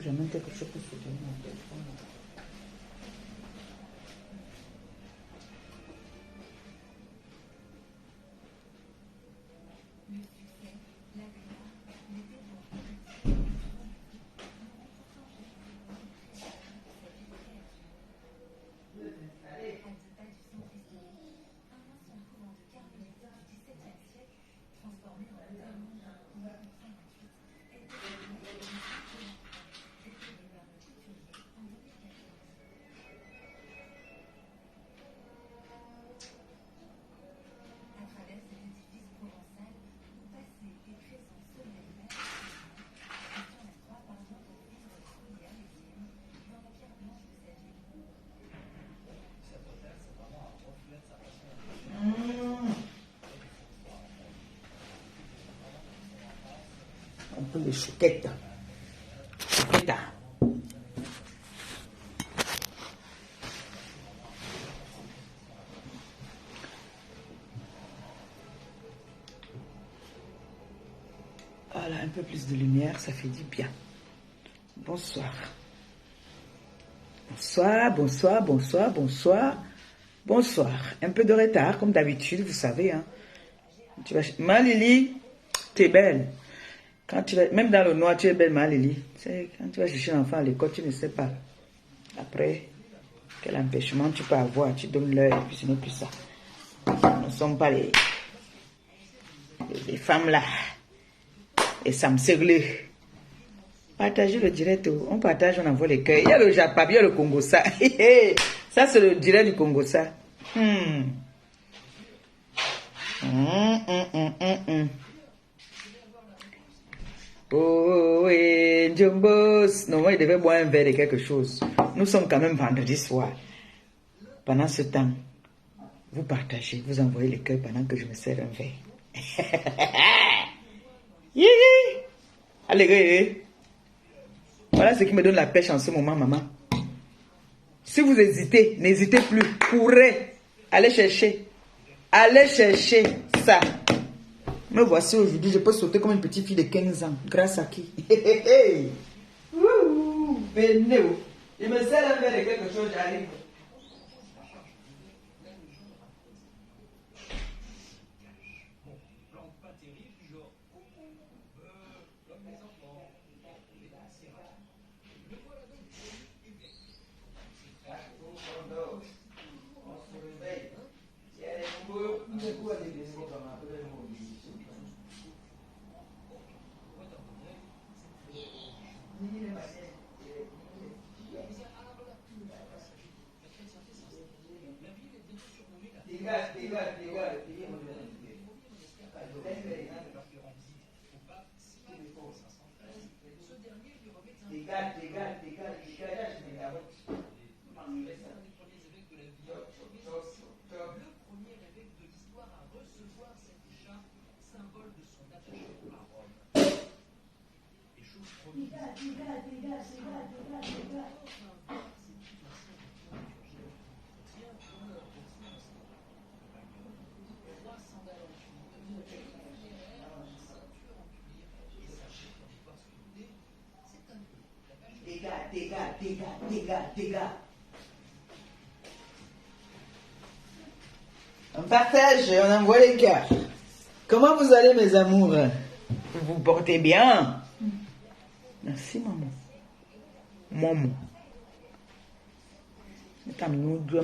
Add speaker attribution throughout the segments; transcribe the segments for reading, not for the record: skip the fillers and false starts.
Speaker 1: j'amène quelque chose pour soutenir mon téléphone. Un peu de chouquette. Chouquette. Voilà, un peu plus de lumière, ça fait du bien. Bonsoir. Bonsoir, bonsoir, bonsoir, bonsoir. Bonsoir. Un peu de retard, comme d'habitude, vous savez. Hein. Tu vas... Ma Lily, tu es belle. Quand tu vas... Même dans le noir, tu es belle, ma Lily. Quand tu vas chercher un enfant à l'école, tu ne sais pas. Après, quel empêchement tu peux avoir. Tu donnes l'heure et puis ce n'est plus ça. Nous ne sommes pas les femmes là. Et ça me séglait. Partagez le direct. On partage, on envoie les cœurs. Il y a le Japon, il y a le Congo ça. Ça, c'est le direct du Congo ça. Oh, et Jumbos. Non, il devait boire un verre de quelque chose. Nous sommes quand même vendredi soir. Pendant ce temps, vous partagez, vous envoyez les cœurs pendant que je me sers un verre. Allez, voilà ce qui me donne la pêche en ce moment, maman. Si vous hésitez, n'hésitez plus. Courez. Allez chercher. Allez chercher ça. Me voici aujourd'hui, je peux sauter comme une petite fille de 15 ans. Grâce à qui? Venez. Je me sers un verre de quelque chose, j'arrive. Dégâts. On partage, on envoie les cœurs. Comment vous allez, mes amours? Vous vous portez bien? Merci, maman. Maman. C'est un nouveau.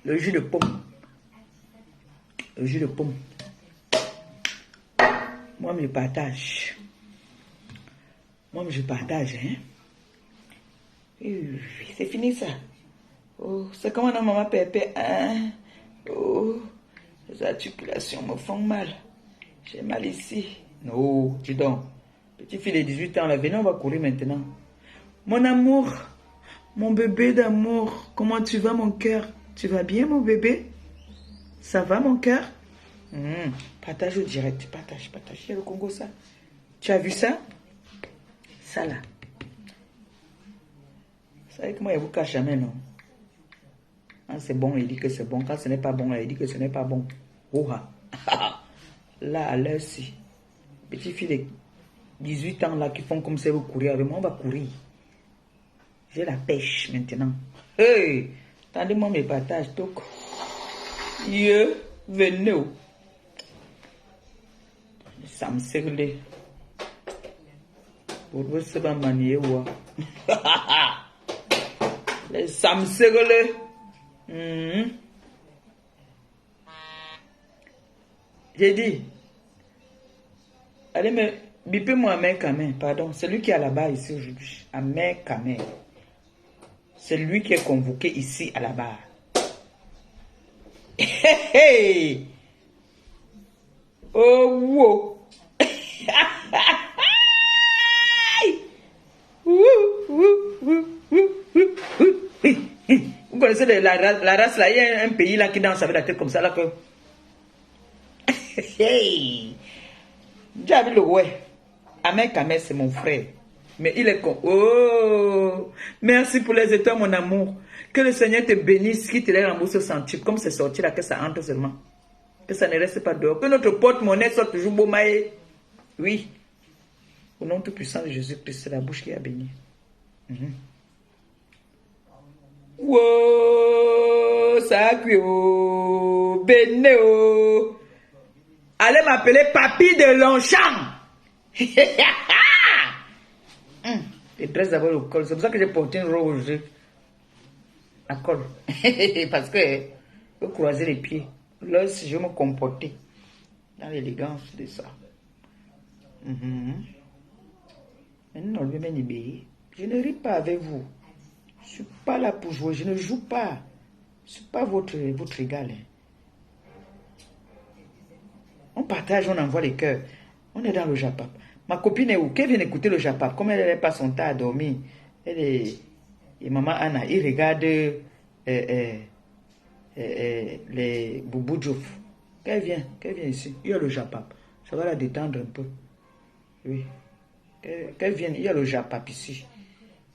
Speaker 1: Le jus de pomme. Le jus de pomme. Moi, je partage. Je partage, hein. C'est fini, ça. Oh, c'est comment non, maman Pépé, hein? Oh, les articulations me font mal. J'ai mal ici. Non, dis donc. Petite fille de 18 ans, là, venez, on va courir maintenant. Mon amour, mon bébé d'amour, comment tu vas, mon cœur? Tu vas bien, mon bébé? Ça va, mon cœur? Partage au direct. Partage. Il y a le Congo, ça. Tu as vu ça? Ça, là. Vous savez que moi, il y a beaucoup à jamais, non? Quand c'est bon, il dit que c'est bon. Quand ce n'est pas bon, il dit que ce n'est pas bon. Ouha. Là, à l'heure, si. Petite fille de 18 ans là qui font comme ça, vous courir avec moi, on va courir. J'ai la pêche maintenant. Hey! Tendez-moi mes partages, toc. Venez. Ça me serre. Pour vous, c'est pas manier, ou ça me serre. J'ai dit, allez, mais bipez-moi Ahmed Kamer, pardon, c'est lui qui est là-bas ici aujourd'hui. Ahmed Kamer. C'est lui qui est convoqué ici à la barre. Hey! Oh, wow! Vous connaissez la race là, il y a un pays là qui danse avec la tête comme ça là que... Hey! J'avais le ouais. Ahmed Kamer, c'est mon frère. Mais il est con. Oh! Merci pour les étoiles, mon amour. Que le Seigneur te bénisse, qu'il te les rembourse au centuple. Comme c'est sorti là, que ça entre seulement. Que ça ne reste pas dehors. Que notre porte-monnaie soit toujours beau maï. Oui. Au nom tout-puissant de Jésus-Christ, c'est la bouche qui a béni. Wow! Ça a cuit. Béné. Allez m'appeler Papy de Longchamp. Je dresse d'abord le col. C'est pour ça que j'ai porté une robe aujourd'hui. À col. Parce que je peux croiser les pieds. Là, si je me comporter dans l'élégance de ça. Maintenant, je ne ris pas avec vous. Je ne suis pas là pour jouer. Je ne joue pas. Je ne suis pas votre égal. On partage, on envoie les cœurs. On est dans le Japap. Ma copine est où? Qu'elle vient écouter le Japap. Comme elle n'est pas son temps à dormir. Elle est... Et maman Anna, il regarde les Boubou Djouf. Qu'elle vient ici. Il y a le Japap. Ça va la détendre un peu. Oui. Qu'elle vienne, il y a le Japap ici.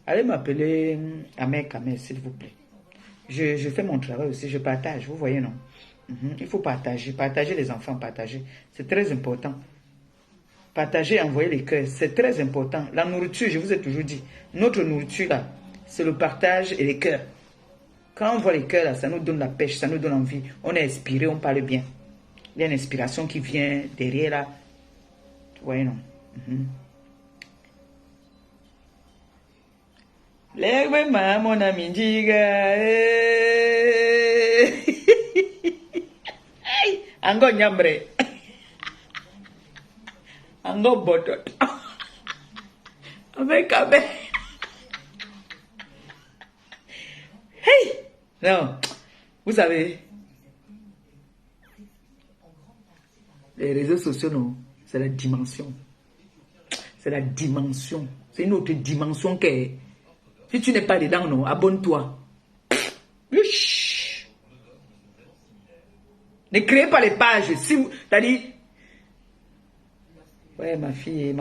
Speaker 1: Allez m'appeler Ahmed Kamer, s'il vous plaît. Je fais mon travail aussi, je partage, vous voyez, non? Il faut partager les enfants, partager. C'est très important. Partager, envoyer les cœurs, c'est très important. La nourriture, je vous ai toujours dit, notre nourriture là, c'est le partage et les cœurs. Quand on voit les cœurs là, ça nous donne la pêche, ça nous donne envie. On est inspiré, on parle bien. Il y a une inspiration qui vient derrière là. Vous voyez, non? Lève-moi, mon ami, diga. Ango nyambre. Ango botot. Avec Kamer. Hey! Non. Vous savez, les réseaux sociaux, non, c'est la dimension. C'est la dimension. C'est une autre dimension que... Si tu n'es pas dedans, non, abonne-toi. Ne créez pas les pages. Si vous... T'as dit... Ouais, ma fille.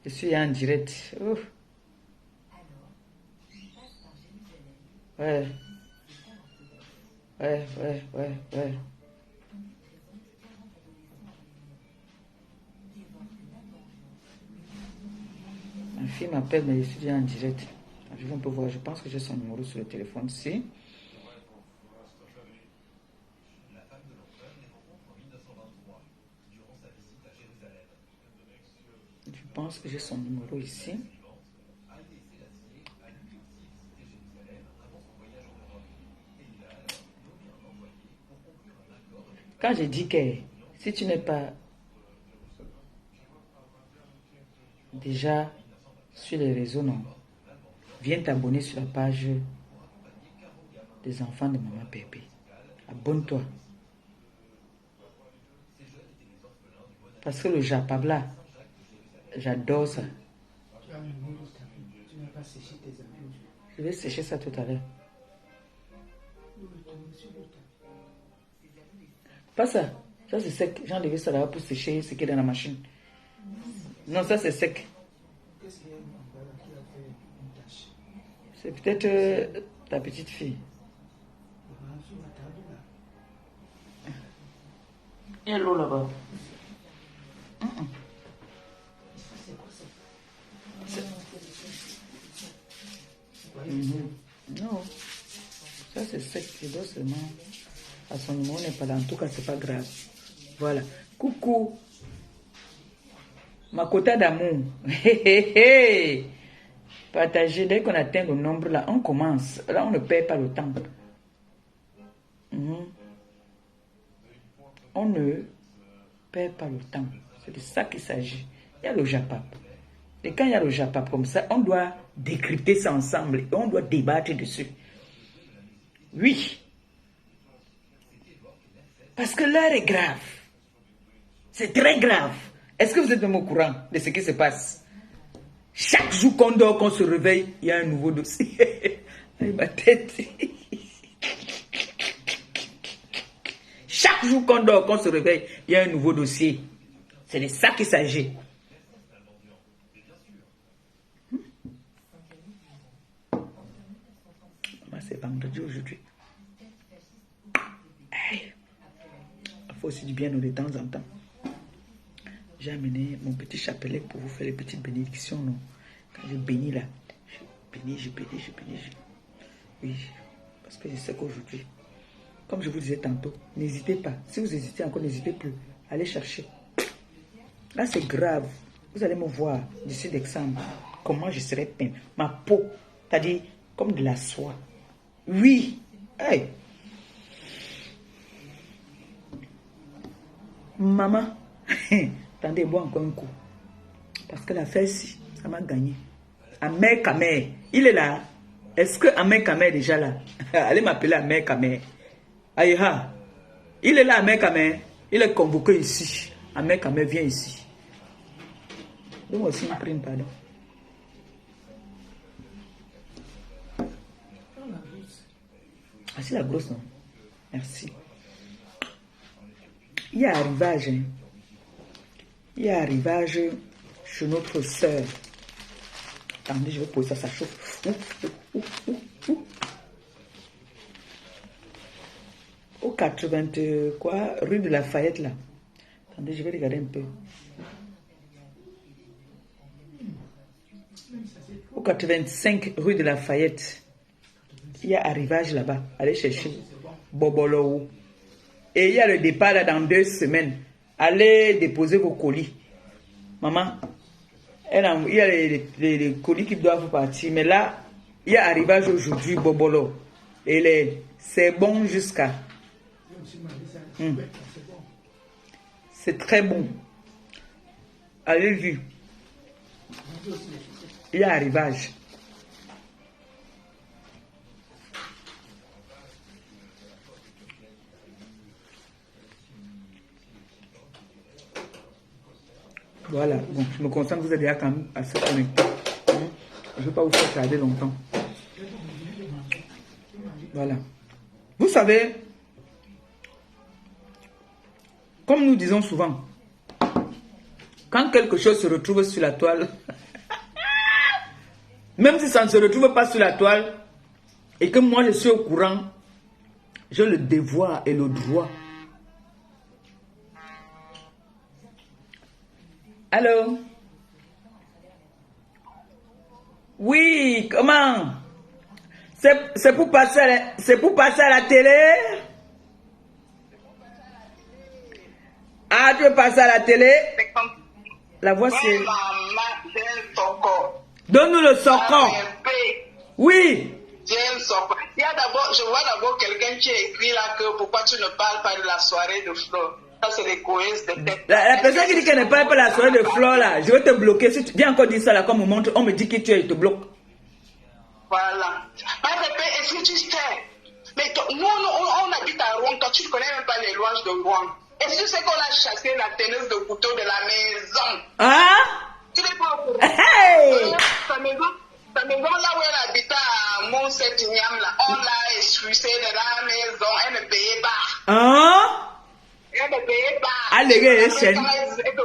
Speaker 1: Je suis en direct. Oh. Ouais. Ma fille m'appelle, mais je suis déjà en direct. Je vais un peu voir, je pense que j'ai son numéro sur le téléphone ici. Je pense que j'ai son numéro ici. Quand je dis que si tu n'es pas déjà sur les réseaux, non, viens t'abonner sur la page des enfants de Maman Pépé. Abonne-toi. Parce que le Japab là, j'adore ça. Tu n'as pas séché tes amis. Je vais sécher ça tout à l'heure. Pas ça. Ça c'est sec. J'ai enlevé ça là pour sécher ce qui est dans la machine. Non, ça c'est sec. C'est peut-être ta petite fille. Il y a l'eau là-bas. Non. Ça c'est sec. Je dois seulement... À son numéro n'est pas là. En tout cas, c'est pas grave. Voilà. Coucou. Ma quota d'amour. Partager. Dès qu'on atteint le nombre là, on commence. Là, on ne perd pas le temps. On ne perd pas le temps. C'est de ça qu'il s'agit. Il y a le Japap. Et quand il y a le Japap comme ça, on doit décrypter ça ensemble et on doit débattre dessus. Oui. Parce que l'heure est grave. C'est très grave. Est-ce que vous êtes même au courant de ce qui se passe? Chaque jour qu'on dort, qu'on se réveille, il y a un nouveau dossier. Ma tête. Chaque jour qu'on dort, qu'on se réveille, il y a un nouveau dossier. C'est de ça qu'il s'agit. C'est vendredi aujourd'hui. Il faut aussi du bien de temps en temps. J'ai amené mon petit chapelet pour vous faire les petites bénédictions. Non? Quand je bénis là, je bénis. Oui, parce que je sais qu'aujourd'hui, comme je vous disais tantôt, n'hésitez pas. Si vous hésitez encore, n'hésitez plus. Allez chercher. Là, c'est grave. Vous allez me voir d'ici décembre. Comment je serai peint. Ma peau, c'est-à-dire comme de la soie. Oui. Hey. Maman. Attendez, bois encore un coup. Parce que l'affaire-ci, ça m'a gagné. Amer Kamer, il est là. Est-ce que Amer Kamer est déjà là? Allez m'appeler Amer Kamer. Aïha. Il est là, Amer Kamer. Il est convoqué ici. Amer Kamer vient ici. Donne-moi aussi une prime, pardon. Ah, c'est la grosse, non? Merci. Il y a arrivage, hein. Il y a arrivage chez notre soeur. Attendez, je vais poser ça, ça chauffe. Au 80, quoi, rue de Lafayette, là. Attendez, je vais regarder un peu. Au 85, rue de Lafayette. Il y a arrivage là-bas. Allez chercher Bobolo. Et il y a le départ là dans 2 semaines. Allez déposer vos colis. Maman, il y a les colis qui doivent partir. Mais là, il y a arrivage aujourd'hui, Bobolo. Et c'est bon jusqu'à... C'est très bon. Allez vu. Il y a arrivage. Voilà, bon, je me concentre, vous êtes déjà quand même assez connecté. Je ne vais pas vous faire tarder longtemps. Voilà. Vous savez, comme nous disons souvent, quand quelque chose se retrouve sur la toile, même si ça ne se retrouve pas sur la toile, et que moi je suis au courant, j'ai le devoir et le droit. Allô? Oui, comment? C'est pour passer à la télé? Ah, tu veux passer à la télé? La voix c'est... Donne-nous le socon. Oui.
Speaker 2: Il y a d'abord, je vois d'abord quelqu'un qui a écrit là que pourquoi tu ne parles pas de la soirée de Flo. Ça, c'est des coins de tête.
Speaker 1: La personne qui dit qu'elle ne parle pas de la soirée de Flo là, je vais te bloquer. Si tu viens encore dire ça là, comme on montre, on me dit qui tu es, je te bloque.
Speaker 2: Voilà. Est-ce que tu sais? Mais nous, on habite à Rouen. Toi, tu ne connais même pas les louanges de Rouen. Est-ce que tu sais qu'on a chassé la teneuse de couteau de la maison?
Speaker 1: Ah?
Speaker 2: Tu n'es pas au courant?
Speaker 1: Hey!
Speaker 2: Sa maison là où elle habitait à Mont-Saint-Ignam, là, on l'a expulsée de la maison. Elle ne payait pas.
Speaker 1: Hein?
Speaker 2: Elle ne payait pas.
Speaker 1: Allez,
Speaker 2: elle se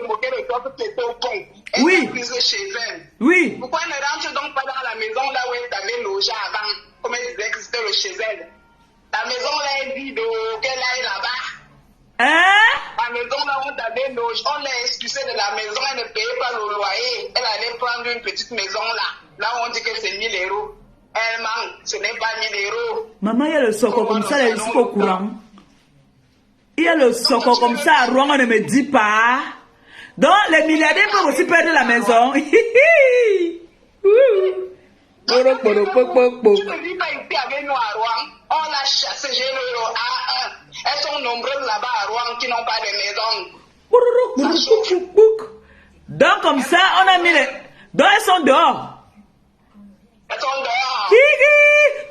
Speaker 2: moquait de toi que tu étais au pont. Elle
Speaker 1: oui.
Speaker 2: t'a prise chez elle.
Speaker 1: Oui.
Speaker 2: Pourquoi elle ne rentre donc pas dans la maison là où elle t'avait logé? logé avant, comme elle disait que c'était le chez elle. La maison là est vide, qu'elle aille là-bas.
Speaker 1: Hein?
Speaker 2: La maison là où on t'avait logé, on l'a expulsée de la maison, elle ne payait pas le loyer. Elle allait prendre une petite maison là. Là où on dit que c'est 1000 €. Elle manque, ce n'est pas 1000 €.
Speaker 1: Maman, il y a le soco comme ça, elle est ici au courant. Il y a le soco comme ça, à Rouen, on ne me dit pas. Donc, les milliardaires peuvent aussi perdre la maison.
Speaker 2: Tu ne vis pas ici avec nous à Rouen. On l'a chassé, j'ai le A1. Elles sont nombreuses là-bas à Rouen qui n'ont pas de maison.
Speaker 1: Donc, comme ça, on a mis les... Donc, elles sont dehors.
Speaker 2: Elles sont dehors.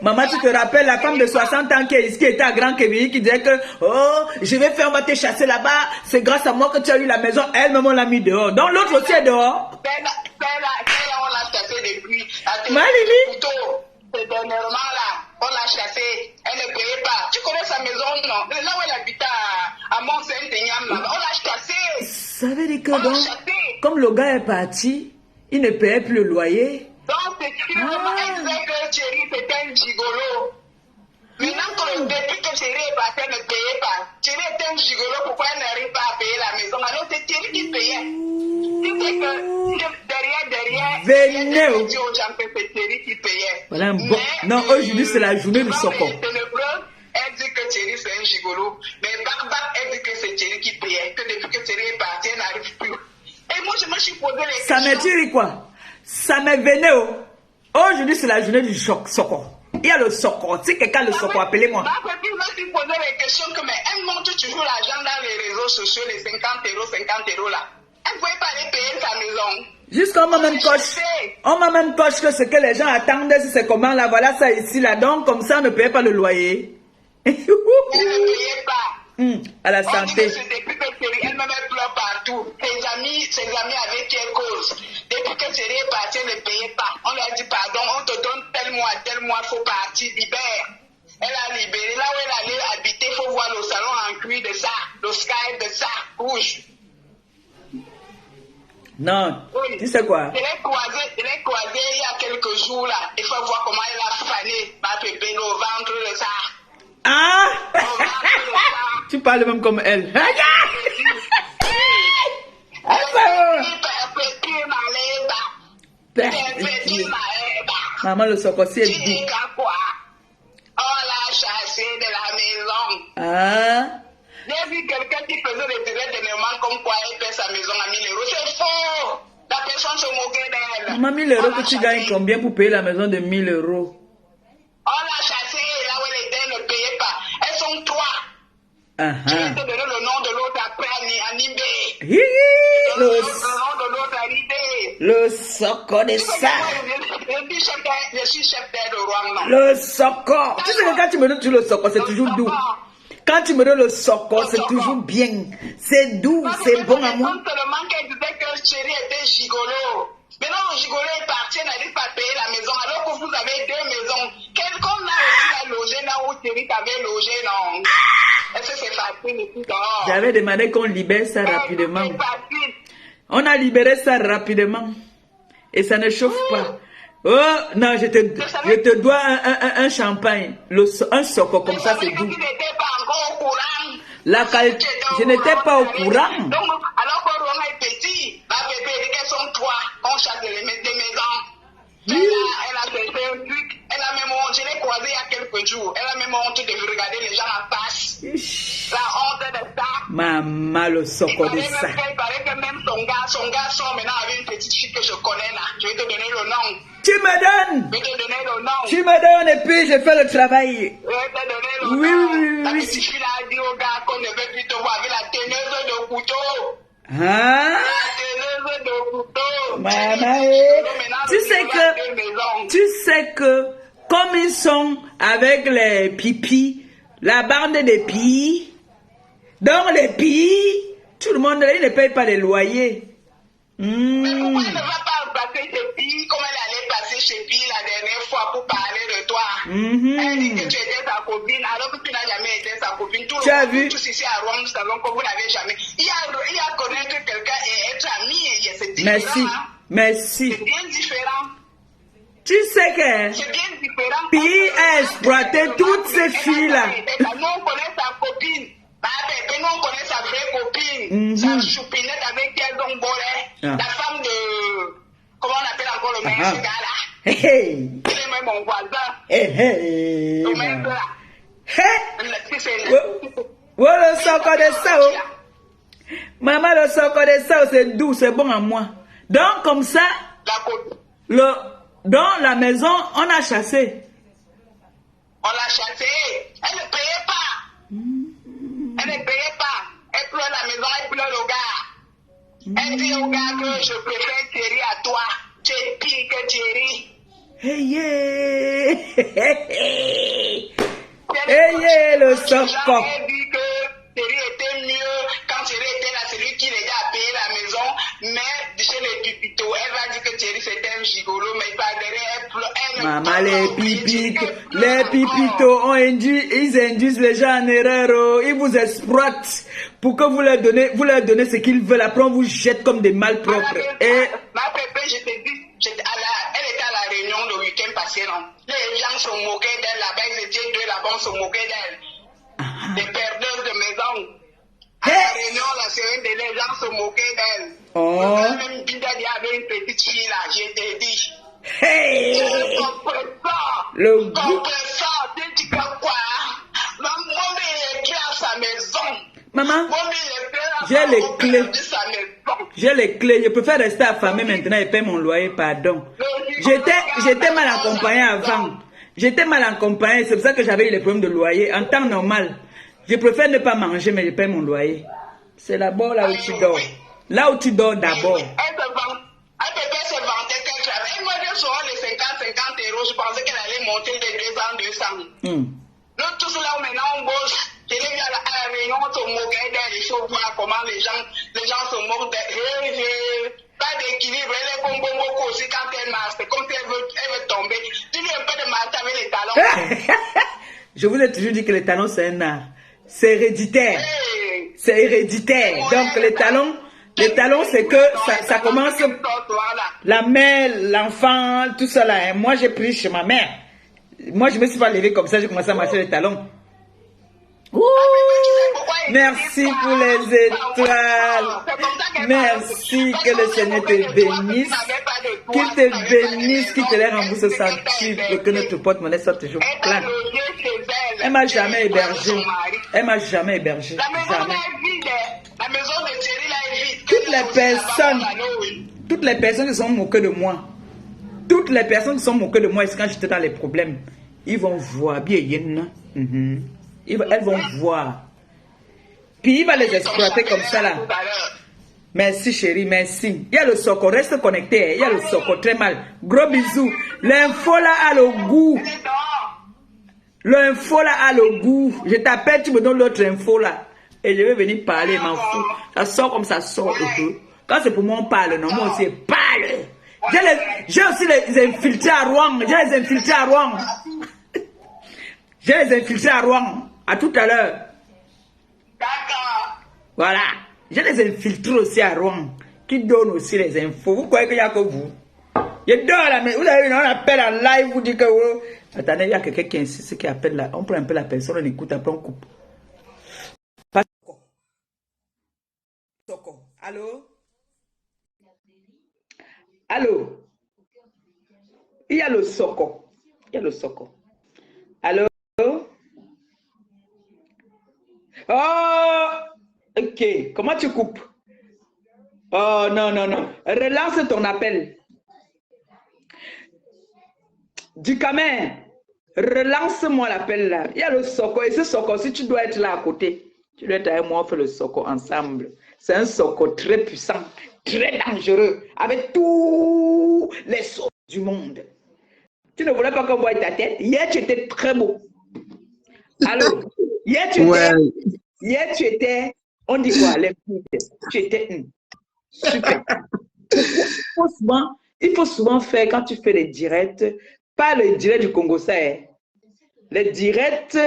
Speaker 1: Maman, tu te rappelles la femme de 60 ans qui était à Grand Québec qui disait que oh, je vais faire, on va te chasser là-bas. C'est grâce à moi que tu as eu la maison. Elle-même, on l'a mis dehors. Donc, l'autre aussi est dehors.
Speaker 2: Celle-là, on l'a chassée depuis.
Speaker 1: Lily.
Speaker 2: C'est dernièrement là. On l'a chassée. Elle ne payait pas. Tu connais sa maison, non? Là où elle habitait à Mont-Saint-Aignan, là-bas. On l'a chassée.
Speaker 1: Ça veut dire que donc, comme le gars est parti, il ne payait plus le loyer.
Speaker 2: Donc, c'est vraiment, elle disait que Thierry, c'était un gigolo. Maintenant, depuis que Thierry est parti, elle ne payait pas. Thierry était un gigolo, pourquoi elle n'arrive pas à payer la maison? Alors, c'est Thierry qui payait. Tu sais que derrière,
Speaker 1: Venez.
Speaker 2: dit aux gens que c'est Thierry qui payait.
Speaker 1: Voilà un bon. Non, aujourd'hui, c'est la journée du soco.
Speaker 2: Elle dit que Thierry, c'est un gigolo. Mais Bac, elle dit que c'est Thierry qui payait. Que depuis que Thierry est parti, elle n'arrive plus. Et moi, je me suis posé les questions.
Speaker 1: Ça me dit quoi? Ça me venait. Aujourd'hui, c'est la journée du soco. Il y a le soco. Si quelqu'un le soco, appelez-moi.
Speaker 2: Je me suis posé les questions que, mais elle montre toujours l'argent dans les réseaux sociaux, les 50 € là. Elle ne pouvait pas aller payer sa maison.
Speaker 1: Jusqu'à on m'a même coche. On m'a même coche que ce que les gens attendaient, c'est comment là, voilà ça ici, là. Donc, comme ça, on ne payait pas le loyer.
Speaker 2: Elle ne payait pas.
Speaker 1: À la santé.
Speaker 2: Depuis que Thierry, elle me met pleure partout. Ses amis avec qui elle cause. Depuis que Thierry est parti, elle ne payait pas. On lui a dit pardon, on te donne tel mois, faut partir, libère. Elle a libéré. Là où elle allait habiter, il faut voir le salon en cuir de ça, le sky de ça, rouge.
Speaker 1: Non, oui. Tu sais quoi?
Speaker 2: Je l'ai croisé il y a quelques jours là. Il faut voir comment elle a fané ma bébé, le ventre de ça.
Speaker 1: Ah! Tu parles même comme elle. Maman, le soco, c'est dit.
Speaker 2: On l'a chassé de la maison.
Speaker 1: Ah?
Speaker 2: J'ai vu quelqu'un qui faisait des directs d'événements comme quoi elle paie sa maison à 1000 €. C'est faux! La personne se moquait d'elle.
Speaker 1: Maman, 1000 € que tu gagnes combien pour payer la maison de 1000 €?
Speaker 2: On l'a chassée là où elle était, elle ne payait pas. Elles sont 3. Je vais te donner le nom de l'autre après à Nibé. Le nom de l'autre à Nibé.
Speaker 1: Le soco de ça.
Speaker 2: Je suis chef d'aide au Rwanda.
Speaker 1: Le soco. Tu sais que quand tu me donnes le soco, c'est toujours doux. Quand tu me donnes le soco, c'est toujours bien. C'est doux, c'est bon à moi.
Speaker 2: Seulement qu'elle disait que Thierry était gigolo. Maintenant, le gigolo est parti, elle n'arrive pas à payer la maison, alors que vous avez 2 maisons. Comme là aussi, elle a logé là où Thierry t'avait logé, non? Est-ce que c'est facile ici dehors?
Speaker 1: J'avais demandé qu'on libère ça rapidement. On a libéré ça rapidement. Et ça ne chauffe pas. Oh, non, je te dois un champagne. Un soco comme ça, c'est doux. La qualité, je n'étais pas au courant.
Speaker 2: Donc, alors que Roma est petit, ma bébé, elles sont 3, on chasse des maisons. Elle a fait un truc, elle a même honte, je l'ai croisée il y a quelques jours, elle a même honte de regarder les gens en face. La honte de ça.
Speaker 1: Maman, le soco de ça.
Speaker 2: Il paraît que même son garçon maintenant avait une petite fille que je connais là. Je vais te donner le nom.
Speaker 1: Tu me donnes.
Speaker 2: Je vais te donner le nom.
Speaker 1: Tu me donnes et puis je fais le travail.
Speaker 2: Je vais te donner le nom. La petite fille a dit au gars qu'on ne veut plus te voir avec la teneuse de couteau.
Speaker 1: Hein?
Speaker 2: La teneuse de couteau.
Speaker 1: Maman, tu sais que comme ils sont avec les pipis, la bande des pis, donc les pis, tout le monde il ne paye pas les loyers.
Speaker 2: Mais pourquoi elle ne va pas passer chez Pi comme elle allait passer chez Pi la dernière fois pour parler de toi? Elle dit que tu étais sa copine alors que tu n'as jamais été sa copine. Tout le monde, tous ici à Rome, nous savons que vous n'avez jamais. Il y a connaître quelqu'un et être ami, c'est différent.
Speaker 1: Merci.
Speaker 2: C'est bien différent.
Speaker 1: Tu sais que
Speaker 2: C'est bien différent.
Speaker 1: Puis a exploité toutes ces filles-là.
Speaker 2: Nous, on connaît sa copine. Nous, on connaît sa vraie copine. Sa choupinette avec elle, donc Bolé. La femme de... Comment on appelle encore le mec, ce gars-là?
Speaker 1: Hey.
Speaker 2: Il est même mon voisin.
Speaker 1: Hey.
Speaker 2: Le mec là.
Speaker 1: Le soco de ça. Maman, le soco de ça, c'est doux, c'est bon à moi. Donc, comme ça, dans la maison, on a chassé.
Speaker 2: On l'a chassé. Elle ne payait pas. Elle ne payait pas. Elle pleure la maison, elle pleure le gars. Elle dit au gars que je préfère Thierry à toi. Tu es pire que Thierry.
Speaker 1: Hey, yeah. Hey, yeah, le soco.
Speaker 2: Elle dit que Thierry était mieux quand Thierry était là, c'est lui qui les a payé la maison. Mais chez les Pipito, elle va dire que Thierry c'était un gigolo, mais pas derrière elle pleure.
Speaker 1: Maman, les pipitos, ils induisent les gens en erreur. Oh. Ils vous exploitent pour que vous leur donnez ce qu'ils veulent. Après, on vous jette comme des malpropres.
Speaker 2: Ma pépé, je te dis, elle était à la réunion le week-end passé, non? Les gens se moquaient d'elle là-bas, ils étaient deux là-bas, on se moquait d'elle. Des perdeurs de maison. À la réunion, là, c'est les gens se moquaient d'elle. Même Bida avait une petite fille là, je t'ai dit.
Speaker 1: Hey!
Speaker 2: Je comprends ça.
Speaker 1: Le
Speaker 2: comprends ça. Tu dis quoi? Moi, il est clés à sa maison.
Speaker 1: Maman, j'ai les clés. J'ai les clés. Je préfère rester affamé maintenant et payer mon loyer, pardon. J'étais mal accompagné avant. J'étais mal accompagné, c'est pour ça que j'avais eu les problèmes de loyer. En temps normal, je préfère ne pas manger, mais je paye mon loyer. C'est d'abord là où tu dors. Là où tu dors d'abord.
Speaker 2: Elle se vantait qu'elle travaille. Elle m'a dit souvent les 50 euros. Je pensais qu'elle allait monter les 200. Nous tous là où maintenant on bosse. Je l'ai vu à la réunion, on se moquait d'elle. Il faut voir comment les gens se moquent d'elle. Pas d'équilibre. Elle est comme Bombo aussi quand elle marche. C'est comme si elle veut tomber. Tu dis un peu de marcher avec les talons.
Speaker 1: Je vous ai toujours dit que les talons c'est un art. C'est héréditaire. C'est héréditaire. Donc les talons, c'est que ça commence. La mère, l'enfant, tout ça là. Hein. Moi, j'ai pris chez ma mère. Moi, je me suis pas levée comme ça, j'ai commencé à marcher les talons. Ouh, merci pour les étoiles. Merci, que le Seigneur te bénisse. Qu'il te bénisse, qu'il te les rembourse au centuple, que notre porte-monnaie soit toujours pleine. Elle m'a jamais hébergé. Elle m'a jamais hébergé. Jamais.
Speaker 2: La maison de Thierry là est vide.
Speaker 1: Toutes les personnes qui sont moquées de moi. Toutes les personnes qui sont moquées de moi, quand j'étais dans les problèmes, ils vont voir bien. Elles vont voir. Puis il va les exploiter comme ça là. Merci chérie, merci. Il y a le soco, reste connecté. Il y a le soco, très mal. Gros bisous. L'info là a le goût. L'info là a le goût. Je t'appelle, tu me donnes l'autre info là. Et je vais venir parler, m'en fous. Ça sort comme ça sort. Quand c'est pour moi, on parle. Non, moi aussi, parle. J'ai aussi les infiltrés à Rouen. J'ai les infiltrés à Rouen. J'ai les infiltrés à Rouen. À tout à l'heure. Voilà. J'ai les infiltrés aussi à Rouen. Qui donnent aussi les infos. Vous croyez qu'il n'y a que vous? Je dors là, mais vous avez vu, on appelle en live, vous dites que... Oh. Attendez, il y a quelqu'un qui insiste, qui appelle là. On prend un peu la personne, on écoute, après on coupe. Soco. Allô? Allô? Il y a le soco. Il y a le soco. Allô? Oh! Ok. Comment tu coupes? Oh, non, non, non. Relance ton appel. Du Camer, relance-moi l'appel là. Il y a le soco. Et ce soco, si tu dois être là à côté, tu dois être avec moi, on fait le soco ensemble. C'est un soco très puissant, très dangereux, avec tous les sauts du monde. Tu ne voulais pas qu'on voie ta tête? Hier, tu étais très beau. Allô? Hier, tu étais, on dit quoi? Tu étais super. Il faut souvent faire, quand tu fais les directs, pas le direct du Congo, ça est. Les directs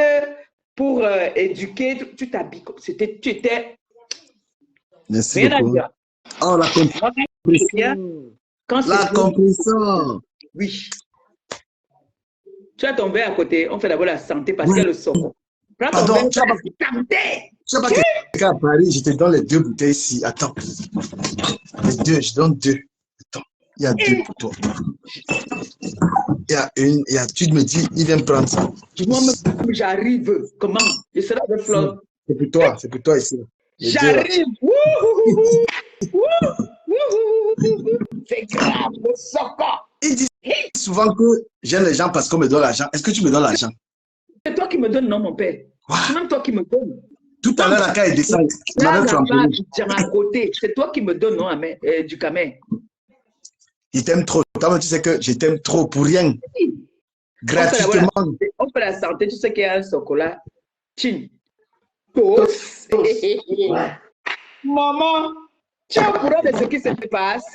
Speaker 1: pour éduquer, tu t'habilles comme c'était, tu étais.
Speaker 3: Merci beaucoup. Oh, la compréhension. La compréhension.
Speaker 1: Oui. Tu as ton verre à côté. On fait d'abord la santé parce qu'il y a le soko. Prends ton
Speaker 3: Pardon,
Speaker 1: verre,
Speaker 3: tu n'as pas quelqu'un à Paris, je te donne les 2 bouteilles ici. Attends. Les 2, je donne 2. Attends, il y a 2 pour toi. Il y a une, tu me dis, il vient me prendre ça.
Speaker 1: Moi-même, j'arrive. Comment? Je serai avec Flore.
Speaker 3: C'est pour toi ici.
Speaker 1: J'arrive. C'est grave, le soko.
Speaker 3: Il dit souvent que j'aime les gens parce qu'on me donne l'argent. Est-ce que tu me donnes l'argent?
Speaker 1: C'est toi qui me donnes, non, mon père. C'est même toi qui me donnes.
Speaker 3: Tout à l'heure, quand il descend,
Speaker 1: à côté. C'est toi qui me donnes, non, du camé.
Speaker 3: Il t'aime trop. Toi, tu sais que je t'aime trop pour rien. Gratuitement.
Speaker 1: On fait la santé, tu sais qu'il y a un chocolat. Chin. Tous. Maman, tu es au courant de ce qui se passe?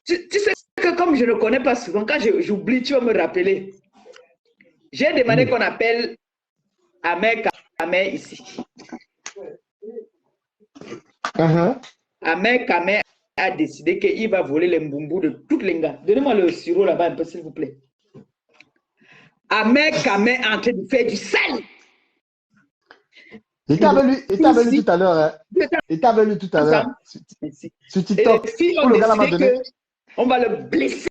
Speaker 1: Tu sais que comme je ne connais pas souvent, quand j'oublie, tu vas me rappeler. J'ai demandé qu'on appelle Ahmed Kamé ici. Ahmed Kamé a décidé qu'il va voler les mbumbus de toutes les gars. Donnez-moi le sirop là-bas un peu, s'il vous plaît. Ahmed Kamé est en train de faire du sel.
Speaker 4: Il était avec lui tout à l'heure. Hein. Il était avec lui tout à l'heure. Sur TikTok.
Speaker 1: Et les filles ont décidé qu'on va le blesser.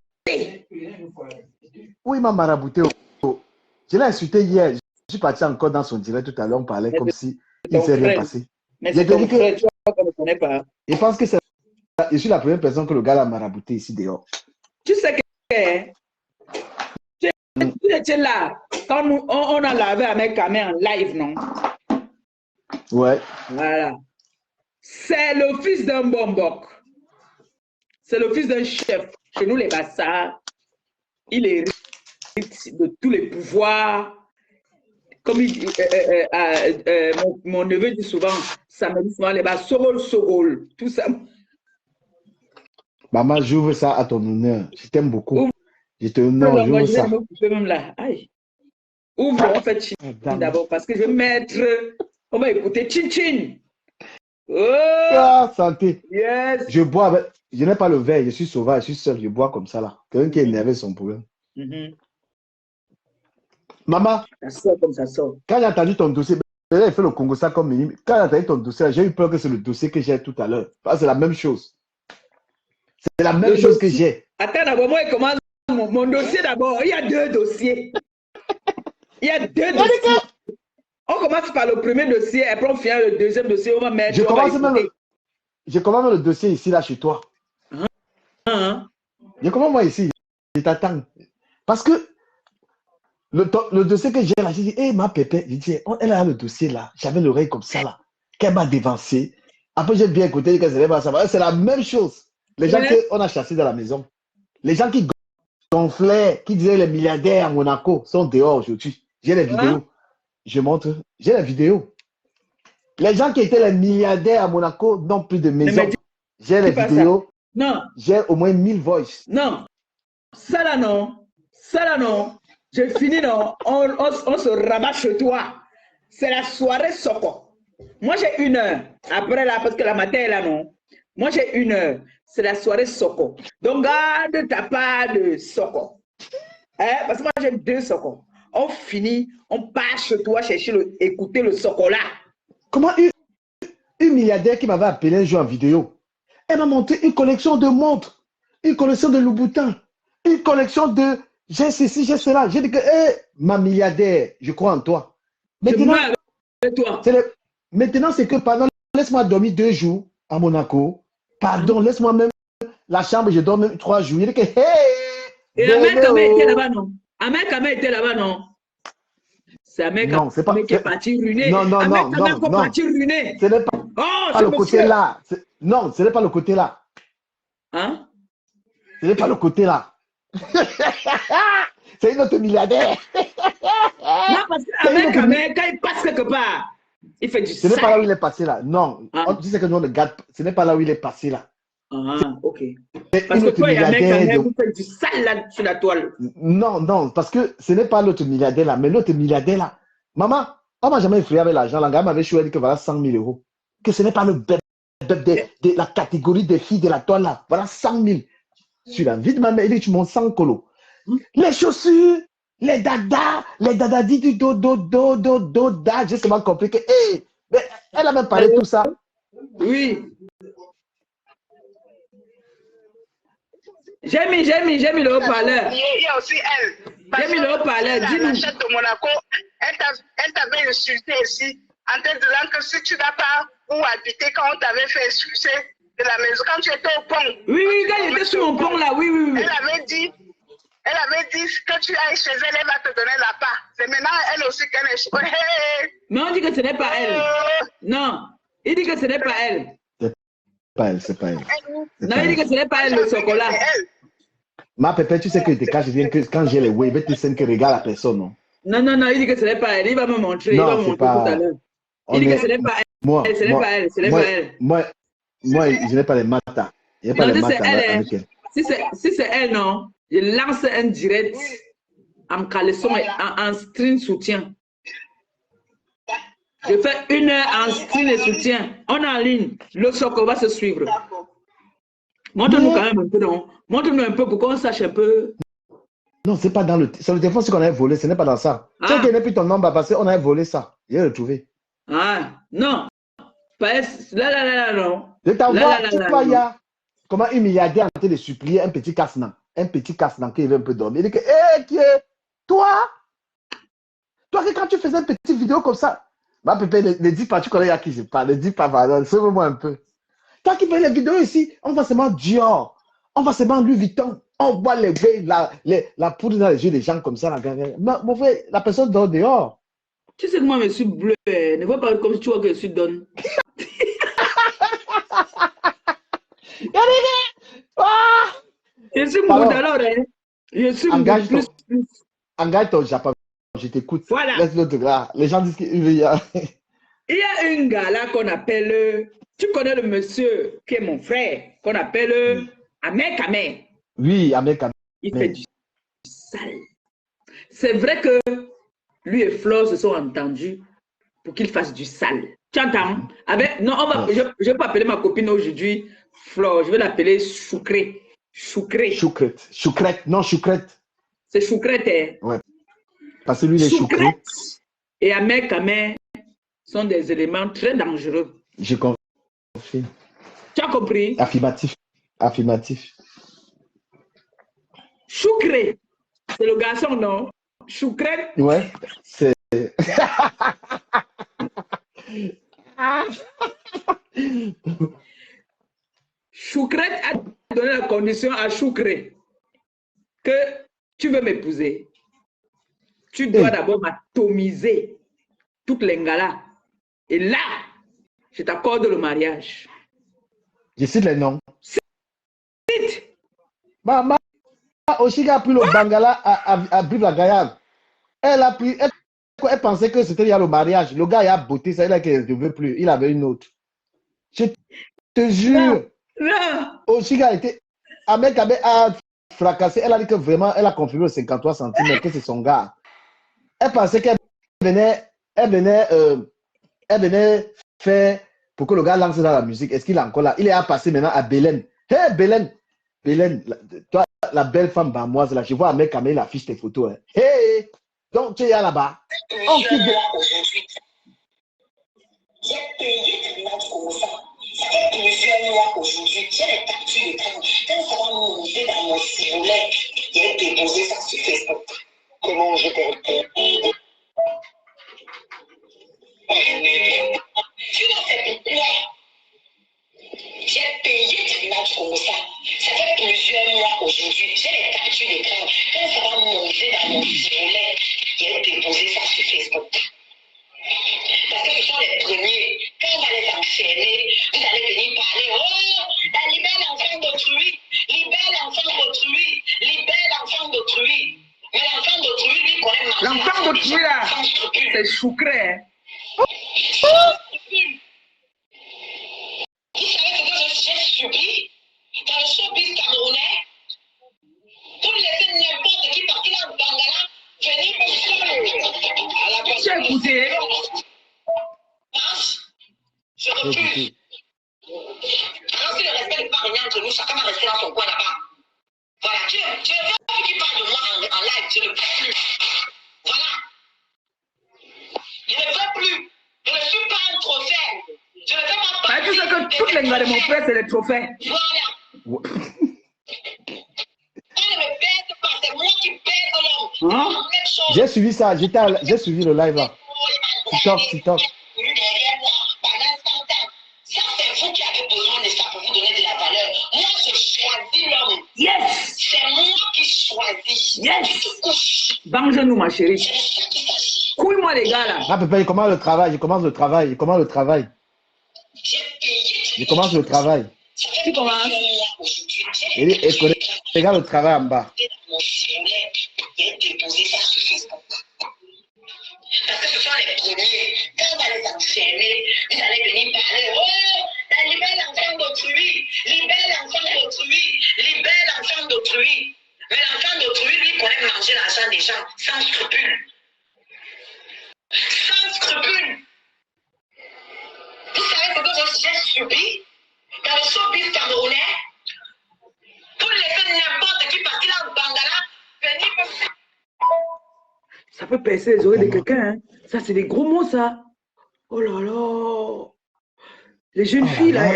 Speaker 4: Oui, il m'a marabouté. Je l'ai insulté hier. Je suis parti encore dans son direct tout à l'heure. On parlait comme si il ne s'est rien passé.
Speaker 1: Mais c'est ton frère, tu vois qu'on ne connaît pas.
Speaker 4: Je pense que je suis la première personne que le gars a marabouté ici dehors.
Speaker 1: Tu sais que tu étais là quand on a lavé avec Kamé en live, non?
Speaker 4: Ouais.
Speaker 1: Voilà. C'est le fils d'un bombok. C'est le fils d'un chef. Chez nous, les Bassards, il hérite de tous les pouvoirs. Comme mon neveu dit souvent, ça me dit souvent les Bassards, Sorol, tout ça.
Speaker 4: Maman, j'ouvre ça à ton honneur. Je t'aime beaucoup. Je te honore, j'ouvre ça.
Speaker 1: Même là. Aïe. Ouvre, on fait chin d'abord parce que je vais mettre. On va écouter chin chin. Oh!
Speaker 4: Ah, santé.
Speaker 1: Yes.
Speaker 4: Je bois avec. Je n'ai pas le verre, je suis sauvage, je suis seul, je bois comme ça là. Quelqu'un qui est énervé, son problème. Maman,
Speaker 1: ça sort comme ça sort.
Speaker 4: Quand j'ai entendu ton dossier, il fait le Congo ça comme minime. Quand j'ai entendu ton dossier, j'ai eu peur que c'est le dossier que j'ai tout à l'heure. C'est la même chose. C'est la même chose que j'ai.
Speaker 1: Attends, d'abord, moi, commence mon dossier d'abord. Il y a 2 dossiers. Il y a 2 dossiers. On commence par le premier dossier, après on finit le deuxième dossier, on va mettre.
Speaker 4: Je commence le dossier ici, là, chez toi. Je commence moi ici, je t'attends. Parce que le dossier que j'ai là, j'ai dit, hé, ma pépé, j'ai dit, elle a le dossier là, j'avais l'oreille comme ça là, qu'elle m'a dévancé. Après, j'ai bien écouté qu'elle ne pas savoir. C'est la même chose. Les gens qu'on a chassés dans la maison, les gens qui gonflaient, qui disaient les milliardaires à Monaco sont dehors aujourd'hui. J'ai les vidéos. Je montre, j'ai la vidéo. Les gens qui étaient les milliardaires à Monaco n'ont plus de maison. J'ai les vidéos.
Speaker 1: Non.
Speaker 4: J'ai au moins 1000 voices.
Speaker 1: Non. Ça là non. Ça là non. J'ai fini non. On se rabat chez toi. C'est la soirée Soko. Moi j'ai 1 heure. Après là, parce que la matin est là non. Moi j'ai 1 heure. C'est la soirée Soko. Donc garde ta part de Soko. Parce que moi j'ai 2 Soko. On finit, on part chez toi chercher écouter le chocolat.
Speaker 4: Comment une milliardaire qui m'avait appelé un jour en vidéo, elle m'a montré une collection de montres, une collection de Louboutin, une collection de j'ai ceci, j'ai cela. J'ai dit que, ma milliardaire, je crois en toi. Maintenant, maintenant c'est que pendant, laisse-moi dormir 2 jours à Monaco. Pardon, laisse-moi même la chambre, je dors même 3 jours. Il dit que,
Speaker 1: et Ahmed Kamé était là-bas, non? Ahmed Kamé était là-bas, non? C'est Ahmed Kamé qui est parti ruiner.
Speaker 4: Non.
Speaker 1: Parti ruiner.
Speaker 4: Ce n'est pas le côté là. Non, ce n'est pas le côté là.
Speaker 1: Hein?
Speaker 4: Ce n'est pas le côté là. C'est une autre milliardaire.
Speaker 1: Non, parce que Ahmed Kamé, quand il passe quelque part, il fait du
Speaker 4: sale. Ce n'est pas là où il est passé là. Non. Tu sais que nous on regarde. Ce n'est pas là où il est passé là.
Speaker 1: Ok. Parce que toi, il y a un mec qui fait du sale là sur la toile.
Speaker 4: Non, parce que ce n'est pas l'autre milliardaire là, mais l'autre milliardaire là. Maman, on m'a jamais effrayé avec l'argent. La gars m'avait choisi que voilà 100 000 euros. Que ce n'est pas le bête la catégorie des filles de la toile là. Voilà 100 000. Sur la vie de ma mère, il dit, tu montes 100 colo. Les chaussures, les dadadis du da. J'ai seulement compris que, hey, mais elle a même parlé de tout ça.
Speaker 1: Oui. J'ai mis le haut-parleur.
Speaker 2: Il y a aussi elle.
Speaker 1: J'ai mis le haut-parleur.
Speaker 2: Dis-nous. La chef de Monaco, elle t'avait insulté ici en te disant que si tu n'as pas où habiter quand on t'avait fait expulser de la maison, quand tu étais au pont.
Speaker 1: Oui, quand j'étais sur mon pont là, oui.
Speaker 2: Elle avait dit que tu ailles chez elle, elle va te donner la part. C'est maintenant elle aussi qu'elle est.
Speaker 1: Mais on dit que ce n'est pas elle. Non, il dit que ce n'est pas elle.
Speaker 4: C'est pas elle.
Speaker 1: Non, il dit que ce n'est pas elle le chocolat.
Speaker 4: Ma pépé, tu sais que quand je viens, quand j'ai les waves, tu sais que regarde la personne, non?
Speaker 1: Non, il dit que ce n'est pas elle. Il va me montrer,
Speaker 4: non,
Speaker 1: il va me montrer tout à l'heure. Il dit que ce n'est pas elle.
Speaker 4: Moi,
Speaker 1: ce n'est pas elle, ce n'est pas elle.
Speaker 4: Moi, je n'ai pas les matas. Je n'ai pas les matas avec elle.
Speaker 1: Si c'est elle, non, je lance un direct en caleçon et en string soutien. Je fais 1 heure en string et soutien. On est en ligne. Le socle va se suivre. Montre-nous quand même un peu, non? Montre-nous un peu pour qu'on sache un peu.
Speaker 4: Non, c'est pas dans le. C'est le téléphone qu'on avait volé, ce n'est pas dans ça. Tu as donné plus ton nombre parce qu'on avait volé ça. J'ai retrouvé.
Speaker 1: Ah, non. Là, non.
Speaker 4: Je t'envoie, tu vois, il y a comment un milliardaire en train de supplier un petit casse-nan. Un petit casse-nan qui veut un peu dormir. Il dit que, hé, qui est toi, que quand tu faisais une petite vidéo comme ça, ma pépé, ne dis pas, tu connais à qui je parle, ne dis pas, pardon, sauve-moi un peu. Toi qui fais les vidéos ici, on va seulement Dior, on va seulement Louis Vuitton, on voit la poudre dans les yeux des gens comme ça. Mon frère, la personne dort dehors.
Speaker 1: Tu sais que moi, je suis bleu. Ne vois pas comme si tu vois que je suis donne. Je suis bleu alors, hein. Je suis bleu plus.
Speaker 4: Engage ton Japon, je t'écoute.
Speaker 1: Voilà.
Speaker 4: Laisse l'autre gars. Les gens disent qu'il y a.
Speaker 1: Il y a un gars là qu'on appelle. Tu connais le monsieur qui est mon frère, qu'on appelle Ahmed Kamé.
Speaker 4: Oui, Ahmed Kamé.
Speaker 1: Il fait du sale. C'est vrai que lui et Flore se sont entendus pour qu'il fasse du sale. Tu entends? Non, je ne vais pas appeler ma copine aujourd'hui Flore, je vais l'appeler Choucré.
Speaker 4: Choucrette. Non, Choucrette.
Speaker 1: C'est Choucrette, hein?
Speaker 4: Ouais. Parce que lui, il est Choucrette.
Speaker 1: Et Ahmed Kamé sont des éléments très dangereux.
Speaker 4: Je confirme.
Speaker 1: Tu as compris?
Speaker 4: Affirmatif.
Speaker 1: Choucré. C'est le garçon, non? Choucrette.
Speaker 4: Ouais, c'est.
Speaker 1: Choucrette a donné la condition à Choucré que tu veux m'épouser. Tu dois d'abord m'atomiser toutes les ngalas. Et là, je t'accorde le mariage.
Speaker 4: Je cite les noms.
Speaker 1: Cite.
Speaker 4: Maman, Oshiga a pris le Bangala à Brive-la-Gaillarde. Elle pensait que c'était le mariage. Le gars, il a beauté, ça, il a qu'il ne veut plus. Il avait une autre. Je te jure.
Speaker 1: Non.
Speaker 4: Oshiga était. Ahmed Kamé a fracassé. Elle a dit que vraiment, elle a confirmé aux 53 cm que c'est son gars. Elle pensait qu'elle venait faire pour que le gars lance dans la musique. Est-ce qu'il est encore là? Il est à passer maintenant à Bélène. Hé, Bélène, toi, la belle femme bamoise, là, je vois Ahmed Kamé, il affiche tes photos. Hein. Hé, donc tu es là-bas.
Speaker 5: J'ai payé Tribunal du Congo. Ça fait plusieurs mois aujourd'hui. J'ai les captures d'écran. Quand ça va monter dans mon cellulaire, j'ai déposé ça sur Facebook. Comment je peux répondre? Tu vois, c'est pourquoi j'ai payé Tribunal du Congo. Ça fait plusieurs mois aujourd'hui. J'ai les captures d'écran. Quand ça va monter dans mon cellulaire, j'ai déposé ça sur Facebook. Parce que ce sont les premiers. Quand on va les enchaîner, vous allez venir parler. Oh, libère l'enfant d'autrui. Libère l'enfant d'autrui. Libère l'enfant d'autrui. Mais l'enfant d'autrui, lui, connaît ma.
Speaker 1: L'enfant d'autrui, là, c'est Choucré.
Speaker 5: Vous savez ce que j'ai subi dans le showbiz camerounais? Pour laisser n'importe qui partir dans le Bangala, venir me faire.
Speaker 1: J'ai écouté.
Speaker 5: Je refuse. Alors si le respect n'est pas régné entre nous, chacun va rester dans son coin là-bas. Voilà, tu veux qu'il parle de moi en live, je ne veux plus. Voilà. Je ne veux plus. Je ne suis pas un trophée. Je ne veux pas parler.
Speaker 1: Tu sais que toutes les gars de mon frère, c'est des trophées.
Speaker 5: Voilà. On ne me baise pas, c'est moi qui baise l'homme.
Speaker 4: Hein? J'ai suivi ça, j'ai suivi le live là. TikTok.
Speaker 5: Ça, c'est vous qui avez besoin de ça pour vous donner de la valeur. Moi, je choisis l'homme.
Speaker 1: Yes!
Speaker 5: C'est moi qui choisis.
Speaker 1: Yes!
Speaker 5: Qui te couche.
Speaker 1: Venge-nous, ma chérie.
Speaker 5: C'est ça qui s'agit.
Speaker 1: Couille-moi, les gars, là.
Speaker 4: Ah, papa, il commence le travail.
Speaker 5: J'ai payé.
Speaker 4: Il commence le travail.
Speaker 5: Ça fait
Speaker 1: Tu commences.
Speaker 5: plusieurs mois aujourd'hui.
Speaker 4: Regarde le travail en bas.
Speaker 5: Mon cellulaire, j'ai déposé ça sur Facebook. Parce que ce sont les premiers. Quand on va les enchaîner, vous allez venir parler. Oh, libère l'enfant d'autrui. Libère l'enfant d'autrui. Libère l'enfant d'autrui. Mais l'enfant d'autrui, lui, connaît manger l'argent des gens sans scrupule. Sans scrupule. Vous savez ce que j'ai subi dans le showbiz camerounais? Pour laisser n'importe qui partir dans le Bangala, venir me faire.
Speaker 1: Ça peut percer les oreilles de quelqu'un. Hein. Ça, c'est des gros mots, ça. Oh là là. Les jeunes filles, là,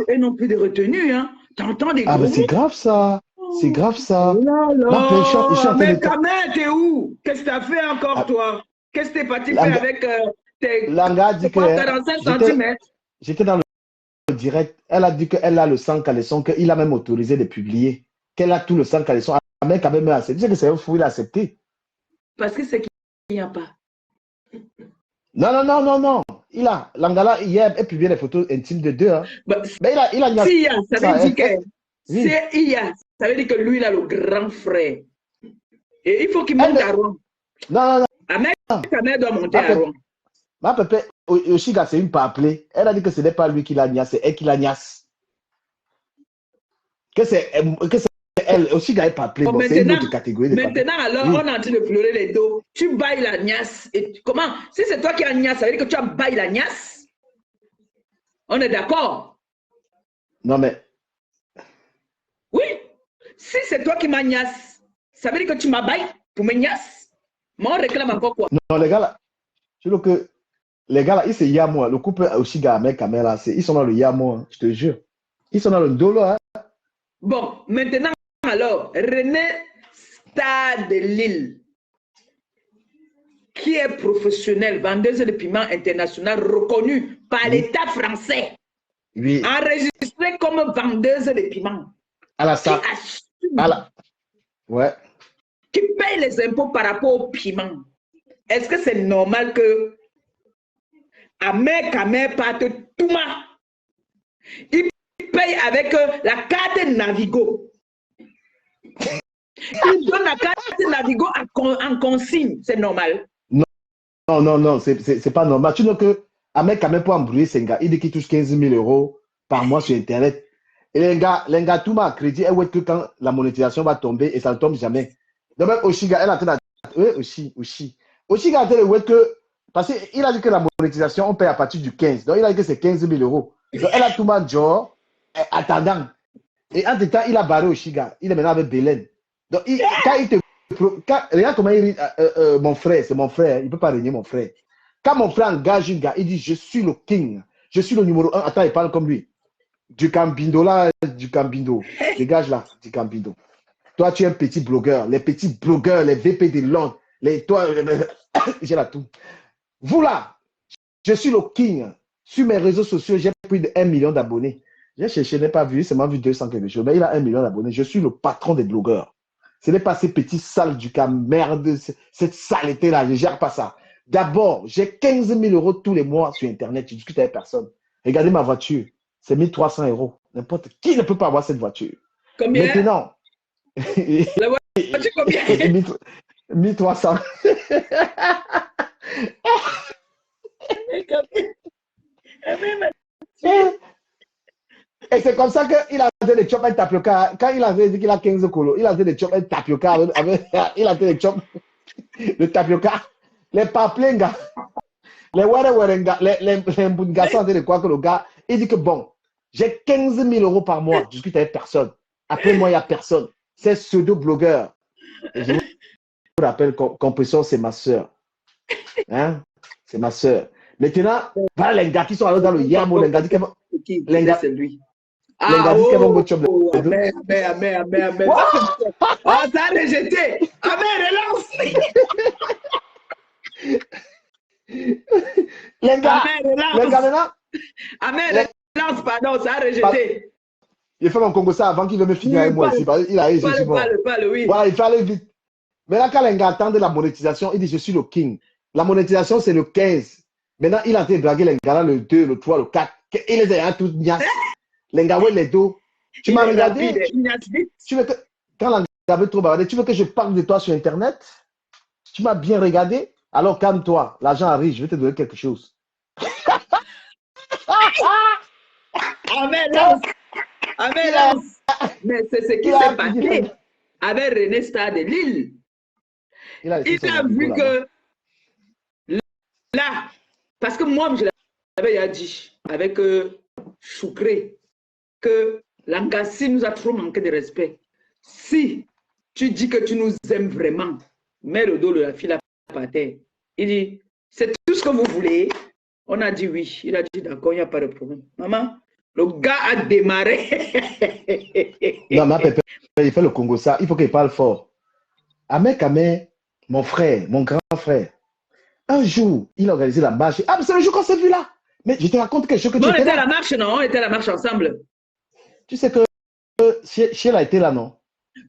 Speaker 1: elles n'ont plus de retenue. Hein. T'entends des gros
Speaker 4: Ah, mais
Speaker 1: mots.
Speaker 4: c'est grave ça. C'est grave ça.
Speaker 1: Oh là
Speaker 4: Non, mais je suis en train
Speaker 1: là. Mais
Speaker 4: de-
Speaker 1: ta mère, t'es où? Qu'est-ce que t'as fait encore,
Speaker 4: Ah.
Speaker 1: toi? Qu'est-ce que t'es parti
Speaker 4: La-
Speaker 1: faire avec tes
Speaker 4: Langa a dit que
Speaker 1: 45 cm?
Speaker 4: j'étais dans le direct. Elle a dit qu'elle a le sang caleçon, qu'il a même autorisé de publier. Qu'elle a tout le sang caleçon. La mec a même accepté. Tu sais que c'est un fou, il a accepté.
Speaker 1: Parce que c'est qu'il n'y a pas.
Speaker 4: Non. Langala, hier, elle publié des photos intimes de deux. Hein.
Speaker 1: Bah,
Speaker 4: Mais il a
Speaker 1: s'il y a, ça veut dire que
Speaker 4: Oui.
Speaker 1: c'est il y a, ça veut dire que lui, il a le grand frère. Et il faut qu'il monte à Rome.
Speaker 4: Non.
Speaker 1: Ta mère doit monter à Rome.
Speaker 4: Ma pépé, Oshiga, c'est une pas appelée. Elle a dit que ce n'est pas lui qui la niasse, c'est elle qui la niasse. Que c'est elle. Oshiga n'est pas appelée.
Speaker 1: Bon,
Speaker 4: Bon, c'est une
Speaker 1: maintenant,
Speaker 4: autre catégorie de
Speaker 1: maintenant, alors,
Speaker 4: Oui.
Speaker 1: on est en train de pleurer les dos. Tu bailles la niasse. Et comment? Si c'est toi qui as niasse, ça veut dire que tu as baillé la niasse. On est d'accord?
Speaker 4: Non, mais
Speaker 1: Oui. Si c'est toi qui m'as niasse, ça veut dire que tu m'as baillé pour me niasse. Moi, on réclame encore quoi?
Speaker 4: non, les gars là, je veux que les gars là, ils se yamoient. Le couple Oshiga avec Kamela, ils sont dans le yamois, je te jure. Ils sont dans le dolo. Hein.
Speaker 1: Bon, maintenant, alors, René Star de Lille, qui est professionnelle, vendeuse de piments international reconnue par l'État français,
Speaker 4: Oui,
Speaker 1: enregistrée comme vendeuse de piments,
Speaker 4: à la
Speaker 1: qui
Speaker 4: sa.
Speaker 1: assume,
Speaker 4: À la... Ouais.
Speaker 1: qui paye les impôts par rapport aux piments. Est-ce que c'est normal que Ahmed parte Touma, il paye avec la carte Navigo. Il donne la carte Navigo en consigne. C'est normal.
Speaker 4: Non, c'est pas normal. Tu vois que Ahmed Kamel pour embrouiller ces gars, il dit qu'il touche 15 000 € par mois sur Internet. Et les gars tout le monde a crédit, et ouais, que quand la monétisation va tomber, et ça ne tombe jamais. Donc même Oshiga, elle a train Oshiga a dit que, parce qu'il a dit que la monétisation, on paye à partir du 15. Donc il a dit que c'est 15 000 €. Donc elle a tout le monde genre, attendant. Et en tout temps, il a barré Oshiga. Il est maintenant avec Belen. Donc quand il te... regarde comment il dit, mon frère, c'est mon frère, il ne peut pas régner mon frère. Quand mon frère engage un gars, il dit, je suis le king, je suis le numéro 1. Attends, il parle comme lui. Du Cambindo là, du Cambindo. Dégage là, du Cambindo. Toi, tu es un petit blogueur. Les petits blogueurs, les VP de Londres, j'ai là tout. Vous là, je suis le king. Sur mes réseaux sociaux, j'ai plus de 1 million d'abonnés. J'ai cherché, je n'ai pas vu, c'est seulement vu 200 quelque chose. Mais il a 1 million d'abonnés. Je suis le patron des blogueurs. Ce n'est pas ces petits sales du cas, merde, cette saleté là, je ne gère pas ça. D'abord, j'ai 15 000 € tous les mois sur Internet, je discute avec personne. Regardez ma voiture, c'est 1 300 €. N'importe qui ne peut pas avoir cette voiture.
Speaker 1: Combien?
Speaker 4: Maintenant,
Speaker 1: La voiture, combien?
Speaker 4: 1 300. Et c'est comme ça qu'il a fait des chops et tapioca. Quand il avait dit qu'il a 15 colos, il a fait des chops et tapioca. Il a fait des chops de tapioca. Les paplenga, les warenga, les mbunga, de quoi que le gars, il dit que bon, J'ai 15 000 € par mois. Je discute avec personne. Après moi, il n'y a personne. C'est pseudo-blogueur. Et je vous rappelle, Compression, c'est ma soeur. Hein? C'est ma soeur. Maintenant, voilà les gars qui sont allés dans le Yamo, les gars qui vont. Les gars,
Speaker 1: c'est lui.
Speaker 4: les gars qui vont go chop le dos.
Speaker 1: Amen. Ah, ça a rejeté. Amen, relance.
Speaker 4: Les gars, maintenant.
Speaker 1: Amen, relance, pardon, ça a rejeté.
Speaker 4: Il fait mon Congo ça avant qu'il veut me finir avec moi ici. Il a je suis bon.
Speaker 1: Oui.
Speaker 4: Voilà, il fait aller vite. Maintenant, quand les gars attendent la monétisation, il dit je suis le king. La monétisation, c'est le 15. Maintenant, il a été draguer les gars là, le 2, le 3, le 4. Il les a tous nias. Les gars, ouais, les dos. Tu m'as regardé. Tu veux que, quand la gars veut trop bavarder, tu veux que je parle de toi sur Internet? Tu m'as bien regardé? Alors calme-toi. L'argent arrive, je vais te donner quelque chose.
Speaker 1: Amen, lance. Mais c'est ce qui s'est passé avec René Star de Lille. Il a vu que là, parce que moi, je l'avais dit avec Choukré, que Langassi nous a trop manqué de respect. Si tu dis que tu nous aimes vraiment, mets le dos de la fille par terre. Il dit, c'est tout ce que vous voulez. On a dit oui. Il a dit d'accord, il n'y a pas de problème. Maman, le gars a démarré.
Speaker 4: Non, ma pépé, il fait le Congo ça. Il faut qu'il parle fort. Ahmed Kamé, mon frère, mon grand frère, un jour, il a organisé la marche. Ah, mais c'est le jour qu'on s'est vu là. Mais je te raconte quelque chose que tu étais là.
Speaker 1: On était à la marche, non? On était à la marche ensemble.
Speaker 4: Tu sais que Sheila était là, non?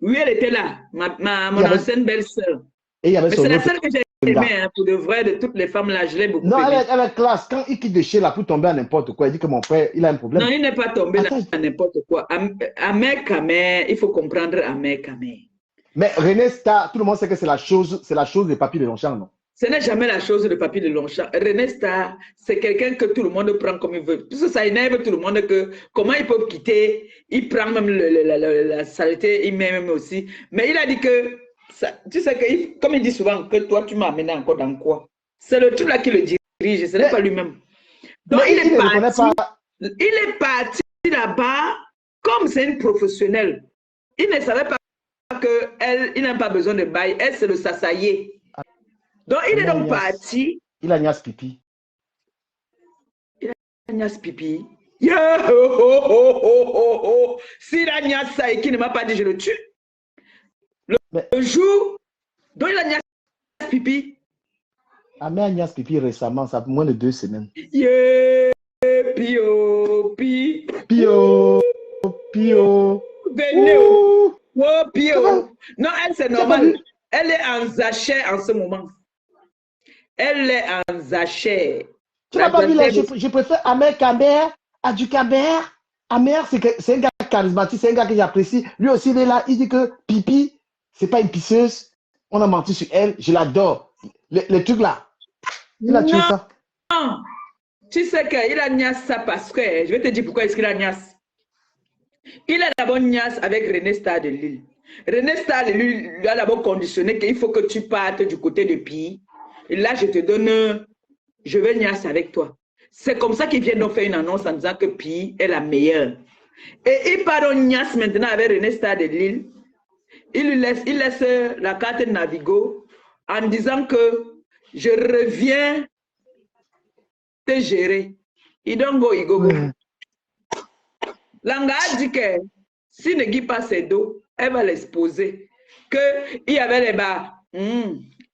Speaker 1: Oui, elle était là. Mon ancienne belle-sœur.
Speaker 4: Et il y avait
Speaker 1: mais c'est la seule que j'ai aimée, hein, pour de vrai, de toutes les femmes là, je l'ai beaucoup aimée.
Speaker 4: Non, elle est classe. Quand il quitte de Sheila pour tomber à n'importe quoi, il dit que mon frère, il a un problème.
Speaker 1: Non, il n'est pas tombé à n'importe quoi. Ahmed Kamé, il faut comprendre Ahmed Kamé.
Speaker 4: Mais René Star, tout le monde sait que c'est la chose de Papy de Longchamp, non?
Speaker 1: Ce n'est jamais la chose de Papy de Longchamp. René Star, c'est quelqu'un que tout le monde prend comme il veut. Parce que ça énerve tout le monde que comment ils peuvent quitter, il prend même la saleté, il met même aussi. Mais il a dit que, ça, tu sais que, comme il dit souvent, que toi tu m'as amené encore dans quoi? C'est le truc là qui le dirige, ce n'est pas lui-même. Donc il est parti là-bas comme c'est une professionnelle. Il ne savait pas qu'il n'a pas besoin de bail, elle c'est le sassaillé. Donc, il est donc parti.
Speaker 4: Il a niasse pipi.
Speaker 1: Il a niasse pipi. S'il a niasse ça et qu'il ne m'a pas dit, je le tue. Le jour dont il a niasse pipi.
Speaker 4: Ah, mais il a niasse pipi récemment, ça fait moins de 2 semaines. Pio.
Speaker 1: Venez. Oh, Pio. Non, elle, c'est normal. Elle est en sachet en ce moment. Elle est en sachet.
Speaker 4: Tu n'as pas vu là, je préfère Ahmed Kamé à du Kamé. Ahmed, c'est un gars charismatique, c'est un gars que j'apprécie. Lui aussi, il est là, il dit que Pipi, c'est pas une pisseuse. On a menti sur elle, je l'adore. Le truc là, il a tué ça.
Speaker 1: Non, tu sais qu'il a niasse ça parce que, je vais te dire pourquoi est-ce qu'il a niasse. Il a d'abord niasse avec René Star de Lille. René Star de Lille lui a d'abord conditionné qu'il faut que tu partes du côté de Pi. Et là, je te donne, je vais niasse avec toi. C'est comme ça qu'ils viennent donc faire une annonce en disant que Pi est la meilleure. Et il part en niasse maintenant avec René Star de Lille. Il laisse la carte Navigo en disant que je reviens te gérer. Il donne go, Igogo. Langa a dit que s'il ne guide pas ses dos, elle va l'exposer. Qu'il y avait les bas.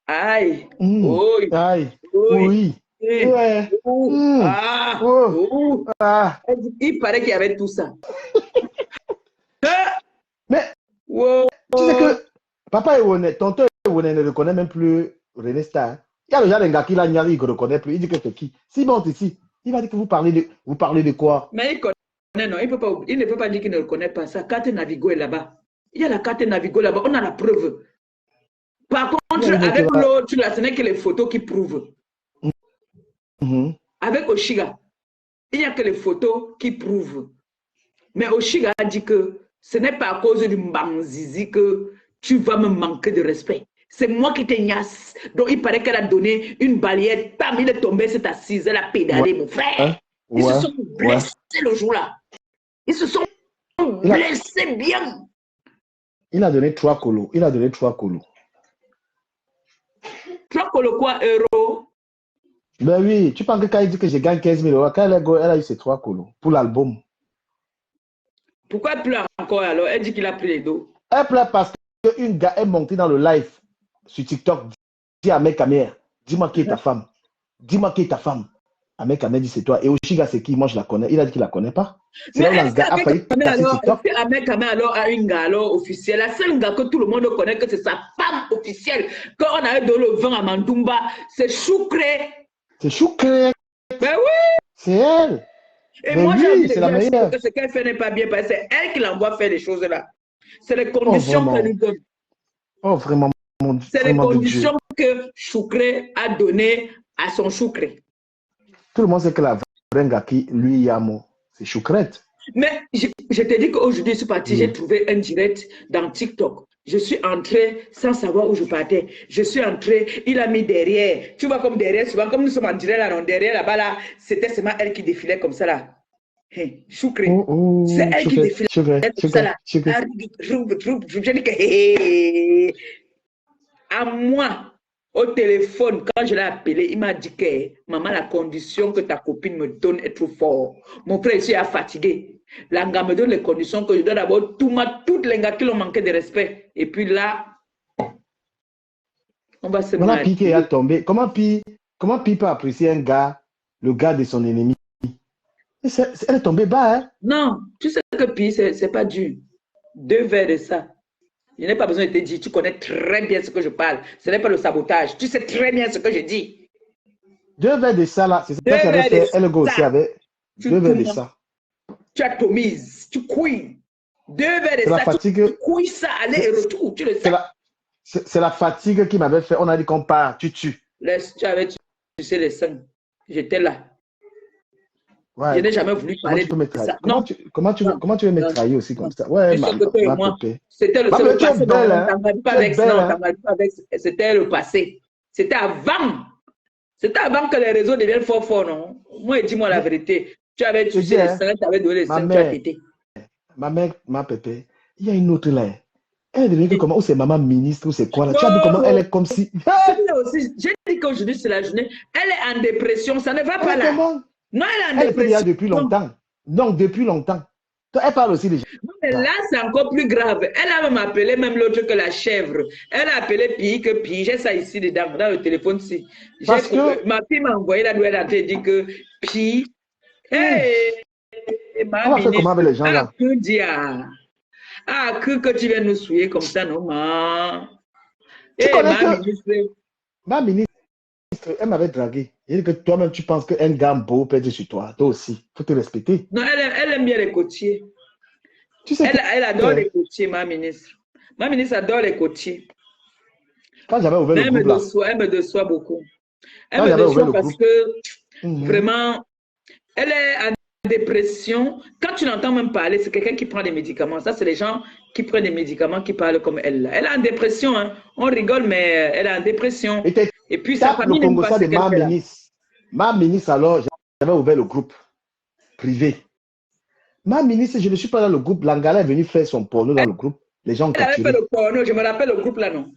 Speaker 1: Aïe.
Speaker 4: Aïe. Oui. Ouais.
Speaker 1: Il paraît qu'il y avait tout ça.
Speaker 4: Mais tu sais que papa est honnête, tonton est honnête, ne reconnaît même plus René Star. Il y a déjà des gars qui l'ont il ne reconnaît plus. Il dit que c'est qui? S'il monte ici, il va dire que vous parlez de quoi?
Speaker 1: Mais il connaît, non, il ne peut pas dire qu'il ne reconnaît pas. Sa carte Navigo est là-bas. Il y a la carte Navigo là-bas, on a la preuve. Par contre, avec l'autre, ce n'est que les photos qui prouvent. Avec Oshiga, il n'y a que les photos qui prouvent. Mais Oshiga a dit que ce n'est pas à cause du Mbanzizi que tu vas me manquer de respect. C'est moi qui te niasse. Donc il paraît qu'elle a donné une balière. Tam, il est tombé, s'est assise, elle a pédalé, mon frère. Ils se sont blessés le jour-là. Ils se sont blessés bien.
Speaker 4: Il a donné 3 colos. Il a donné 3 colos.
Speaker 1: 3 colos quoi, euros?
Speaker 4: Ben oui, tu penses que quand il dit que je gagne 15 000 euros, quand elle a eu ses 3 colos pour l'album.
Speaker 1: Pourquoi elle pleure encore alors? Elle dit qu'il a pris les dos.
Speaker 4: Elle pleure parce qu'une gars est montée dans le live sur TikTok. Dit à Ahmed Kamer, dis-moi qui est ta femme. Dis-moi qui est ta femme. Ahmed Kamer dit c'est toi. Et Oshiga c'est qui? Moi je la connais. Il a dit qu'il la connaît pas. C'est là où le gars a failli casser TikTok.
Speaker 1: Ahmed Kamer alors a une gars alors officielle. La seule gars que tout le monde connaît que c'est sa femme officielle. Quand on a eu dans le vent à Mandumba, c'est Choukré.
Speaker 4: C'est Choukré.
Speaker 1: Ben oui.
Speaker 4: C'est elle.
Speaker 1: Et
Speaker 4: mais
Speaker 1: moi,
Speaker 4: oui, c'est la meilleure.
Speaker 1: Que ce qu'elle fait n'est pas bien parce que c'est elle qui l'envoie faire les choses là. C'est les conditions qu'elle lui donne.
Speaker 4: Oh, vraiment.
Speaker 1: C'est les conditions que Choukré a données à son Choukré.
Speaker 4: Tout le monde sait que la vraie gars qui lui y a mot, c'est Choukrette.
Speaker 1: Mais je te dis qu'aujourd'hui, je suis partie, j'ai trouvé un direct dans TikTok. Je suis entrée sans savoir où je partais. Je suis entrée, il a mis derrière. Tu vois comme derrière, souvent, comme nous sommes en direct là, non, derrière là-bas là, c'était seulement elle qui défilait comme ça là. Hey, Choukré. C'est elle qui défilait comme ça là. Je dis que hey. À moi, au téléphone, quand je l'ai appelé, il m'a dit que maman, la condition que ta copine me donne est trop fort. Mon frère ici est fatigué. L'anga me donne les conditions que je dois d'abord toutes les gars qui l'ont manqué de respect. Et puis là, on va se
Speaker 4: marier. Comment Pi est tombé? Comment Pi peut apprécier un gars, le gars de son ennemi? Elle est tombée bas, hein?
Speaker 1: Non, tu sais que Pi, c'est pas dur. 2 verres de ça. Je n'ai pas besoin de te dire, tu connais très bien ce que je parle. Ce n'est pas le sabotage. Tu sais très bien ce que je dis.
Speaker 4: 2 verres de ça, là, c'est ça qu'elle avait fait. Elle aussi avait 2 verres de ça.
Speaker 1: Tu atomises, tu couilles. 2 verres de ça,
Speaker 4: fatigue.
Speaker 1: Tu couilles ça, aller et retour, tu le sais.
Speaker 4: C'est la fatigue qui m'avait fait. On a dit qu'on part, tu tues.
Speaker 1: Tu avais tué les seins. J'étais là.
Speaker 4: Ouais.
Speaker 1: Je n'ai jamais voulu parler de ça.
Speaker 4: Comment tu veux me trahir aussi comme ça? Ouais,
Speaker 1: c'était le passé. C'était le passé. C'était avant. C'était avant que les réseaux deviennent fort, non? Moi, dis-moi la vérité. Tu avais tué les seins, tu avais donné les seins, tu as pété.
Speaker 4: Ma mère, ma pépé, il y a une autre là. Elle est devenue comment? Ou c'est maman ministre, ou c'est quoi là? Tu as vu comment elle est comme si.
Speaker 1: J'ai dit qu'aujourd'hui, c'est la journée. Elle est en dépression, ça ne va pas là. Non, elle est en dépression.
Speaker 4: Elle depuis longtemps. Non, depuis longtemps. Elle parle aussi des gens.
Speaker 1: Mais là, c'est encore plus grave. Elle a même appelé même l'autre que la chèvre. Elle a appelé Pi, que Pi, j'ai ça ici dedans, dans le téléphone-ci.
Speaker 4: Parce que
Speaker 1: ma fille m'a envoyé la nouvelle, elle dit que Pi, hey,
Speaker 4: on va faire comment avec les gens là?
Speaker 1: Que tu viens nous souiller comme ça, non, ma.
Speaker 4: Tu connais que ma ministre, elle m'avait dragué. Il dit que toi-même, tu penses qu'un gars beau peut être sur toi. Toi aussi, il faut te respecter.
Speaker 1: Non, elle aime bien les côtiers.
Speaker 4: Tu sais
Speaker 1: elle adore les côtiers, ma ministre. Ma ministre adore les côtiers.
Speaker 4: Quand j'avais ouvert le groupe là.
Speaker 1: Elle me déçoit beaucoup. Elle me déçoit parce que vraiment, elle est en dépression. Quand tu l'entends même parler, c'est quelqu'un qui prend des médicaments. Ça, c'est les gens qui prennent des médicaments qui parlent comme elle. Elle est en dépression. Hein. On rigole, mais elle est en dépression. Et puis, sa famille n'aime pas ce qu'elle fait là.
Speaker 4: Ma ministre, alors, j'avais ouvert le groupe privé. Ma ministre, je ne suis pas dans le groupe. Langala est venu faire son porno dans le groupe. Les gens ont capturé.
Speaker 1: Elle avait fait le porno, je me rappelle le groupe là, non?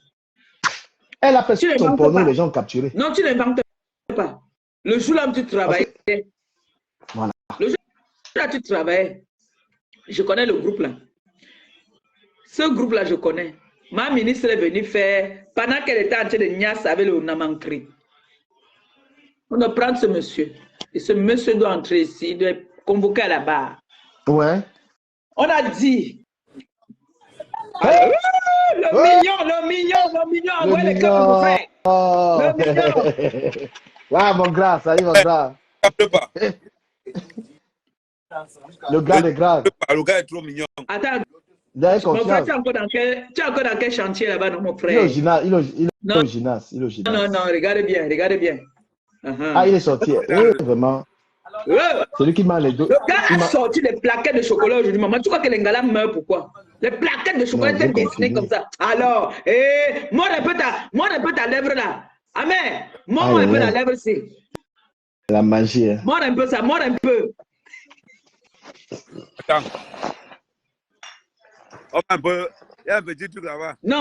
Speaker 4: Elle a fait son porno, les gens ont capturé.
Speaker 1: Non, tu n'inventes pas. Le jour là où tu travaillais,
Speaker 4: voilà.
Speaker 1: Le jour là où tu travaillais, je connais le groupe là. Ce groupe là, je connais. Ma ministre est venue faire, pendant qu'elle était en train de niasse avec le Namankri. On doit prendre ce monsieur. Et ce monsieur doit entrer ici, il doit être convoqué à la barre.
Speaker 4: Ouais.
Speaker 1: On a dit. Hey. Le million. Ouais, les gars, mon frère. Le million.
Speaker 4: Ouais, mon gars, salut, mon gars. Le gars est grave.
Speaker 6: Le gars est trop mignon.
Speaker 1: Attends.
Speaker 4: Mon frère,
Speaker 1: tu es encore dans quel chantier là-bas, non, mon frère?
Speaker 4: Il est au gymnase.
Speaker 1: Non, regardez bien.
Speaker 4: Ah, il est sorti. Vraiment. C'est lui qui m'a les deux.
Speaker 1: Le gars a sorti des plaquettes de chocolat aujourd'hui. Maman, tu crois que les gars meurent pourquoi? Les plaquettes de chocolat étaient dessinées comme ça. Alors, montre un peu ta lèvre là. Amen. Montre un peu la lèvre ici.
Speaker 4: La magie. Hein.
Speaker 1: Montre un peu ça, montre un peu.
Speaker 6: Attends. On va un peu. Il y a un petit truc là-bas.
Speaker 7: Non.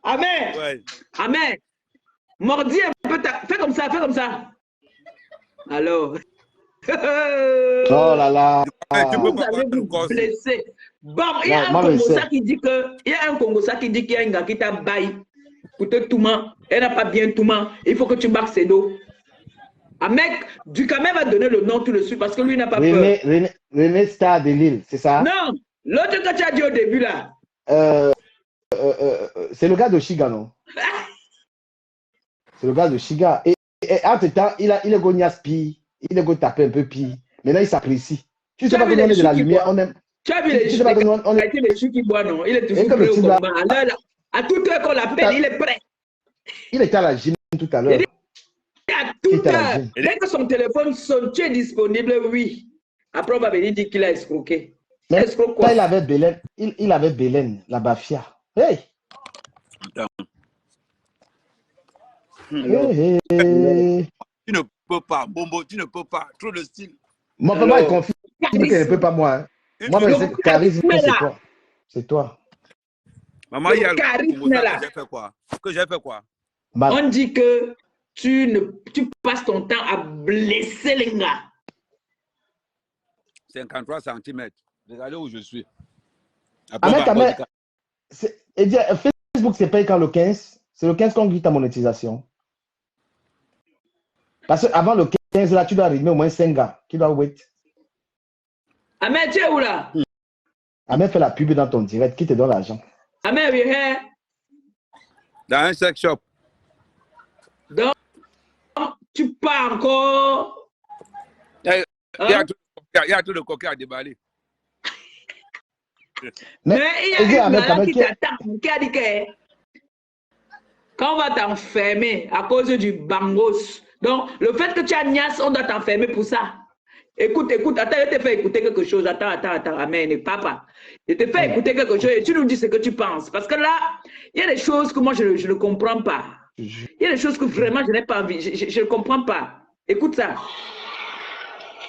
Speaker 7: Amen.
Speaker 6: Ouais.
Speaker 7: Amen. Mordi un peu. Fais comme ça, fais comme ça. Alors.
Speaker 4: Oh là là.
Speaker 6: Tu peux
Speaker 7: Vous
Speaker 6: pas
Speaker 7: allez
Speaker 6: battre le
Speaker 7: vous
Speaker 6: corps.
Speaker 7: blesser. Bon, il y a un
Speaker 4: Moi, je
Speaker 7: Congosa
Speaker 4: sais.
Speaker 7: qui dit que, il y a un Congosa qui dit qu'il y a un gars qui t'a baillé pour te tourment. Elle n'a pas bien tourment. Il faut que tu marques ses dos. Un mec, Ducamé va donner le nom tout de suite parce que lui n'a pas peur.
Speaker 4: René Star de Lille, c'est ça?
Speaker 7: Non, l'autre que tu as dit au début là.
Speaker 4: C'est le gars de Chiga, non? C'est le gars de Chiga. Et entre-temps, il est gognaspi, il est go taper un peu pire. Maintenant, il s'apprécie. Tu sais pas que nous, on est de la lumière, on aime.
Speaker 7: Tu as vu les choux qui boit, non? Il est toujours prêt au combat. À toute heure qu'on l'appelle, il est prêt.
Speaker 4: Il était à la gym tout à l'heure.
Speaker 7: À toute heure. Dès que son téléphone sonne, tu es disponible, oui. Après, on va venir dire qu'il a escroqué.
Speaker 4: Mais quand il avait Bélène, il avait Bélène, la Bafia. Hey! Hey.
Speaker 6: Tu ne peux pas, Bombo, tu ne peux pas. Trop de style.
Speaker 4: Moi, vraiment, il confie qu'il ne peut pas moi. Hein. Moi, mais c'est charisme, c'est toi. C'est toi.
Speaker 6: Maman, il y a le charisme là. Que j'ai fait quoi? Que j'ai fait quoi?
Speaker 7: On dit que tu passes ton temps à blesser les gars.
Speaker 6: 53 cm. Regardez où je suis.
Speaker 4: Facebook, c'est payé quand le 15? C'est le 15 qu'on dit ta monétisation. Parce qu'avant le 15, là, tu dois arriver au moins 5 gars qui doivent wait.
Speaker 7: Ahmed, tu es où là?
Speaker 4: Ahmed fait la pub dans ton direct. Qui te donne l'argent?
Speaker 7: Ahmed, oui, hein?
Speaker 6: Dans un sex shop.
Speaker 7: Donc, tu pars encore.
Speaker 6: Il y a tout le coquin à déballer.
Speaker 7: Mais il y a un gars qui t'attend, qui a dit que quand on va t'enfermer à cause du bangos, donc le fait que tu as niasse, on doit t'enfermer pour ça. Écoute, attends, je te fais écouter quelque chose. Attends, amen, papa. Je te fais écouter quelque chose et tu nous dis ce que tu penses. Parce que là, il y a des choses que moi, je ne comprends pas. Il y a des choses que vraiment, je n'ai pas envie. Je ne comprends pas. Écoute ça.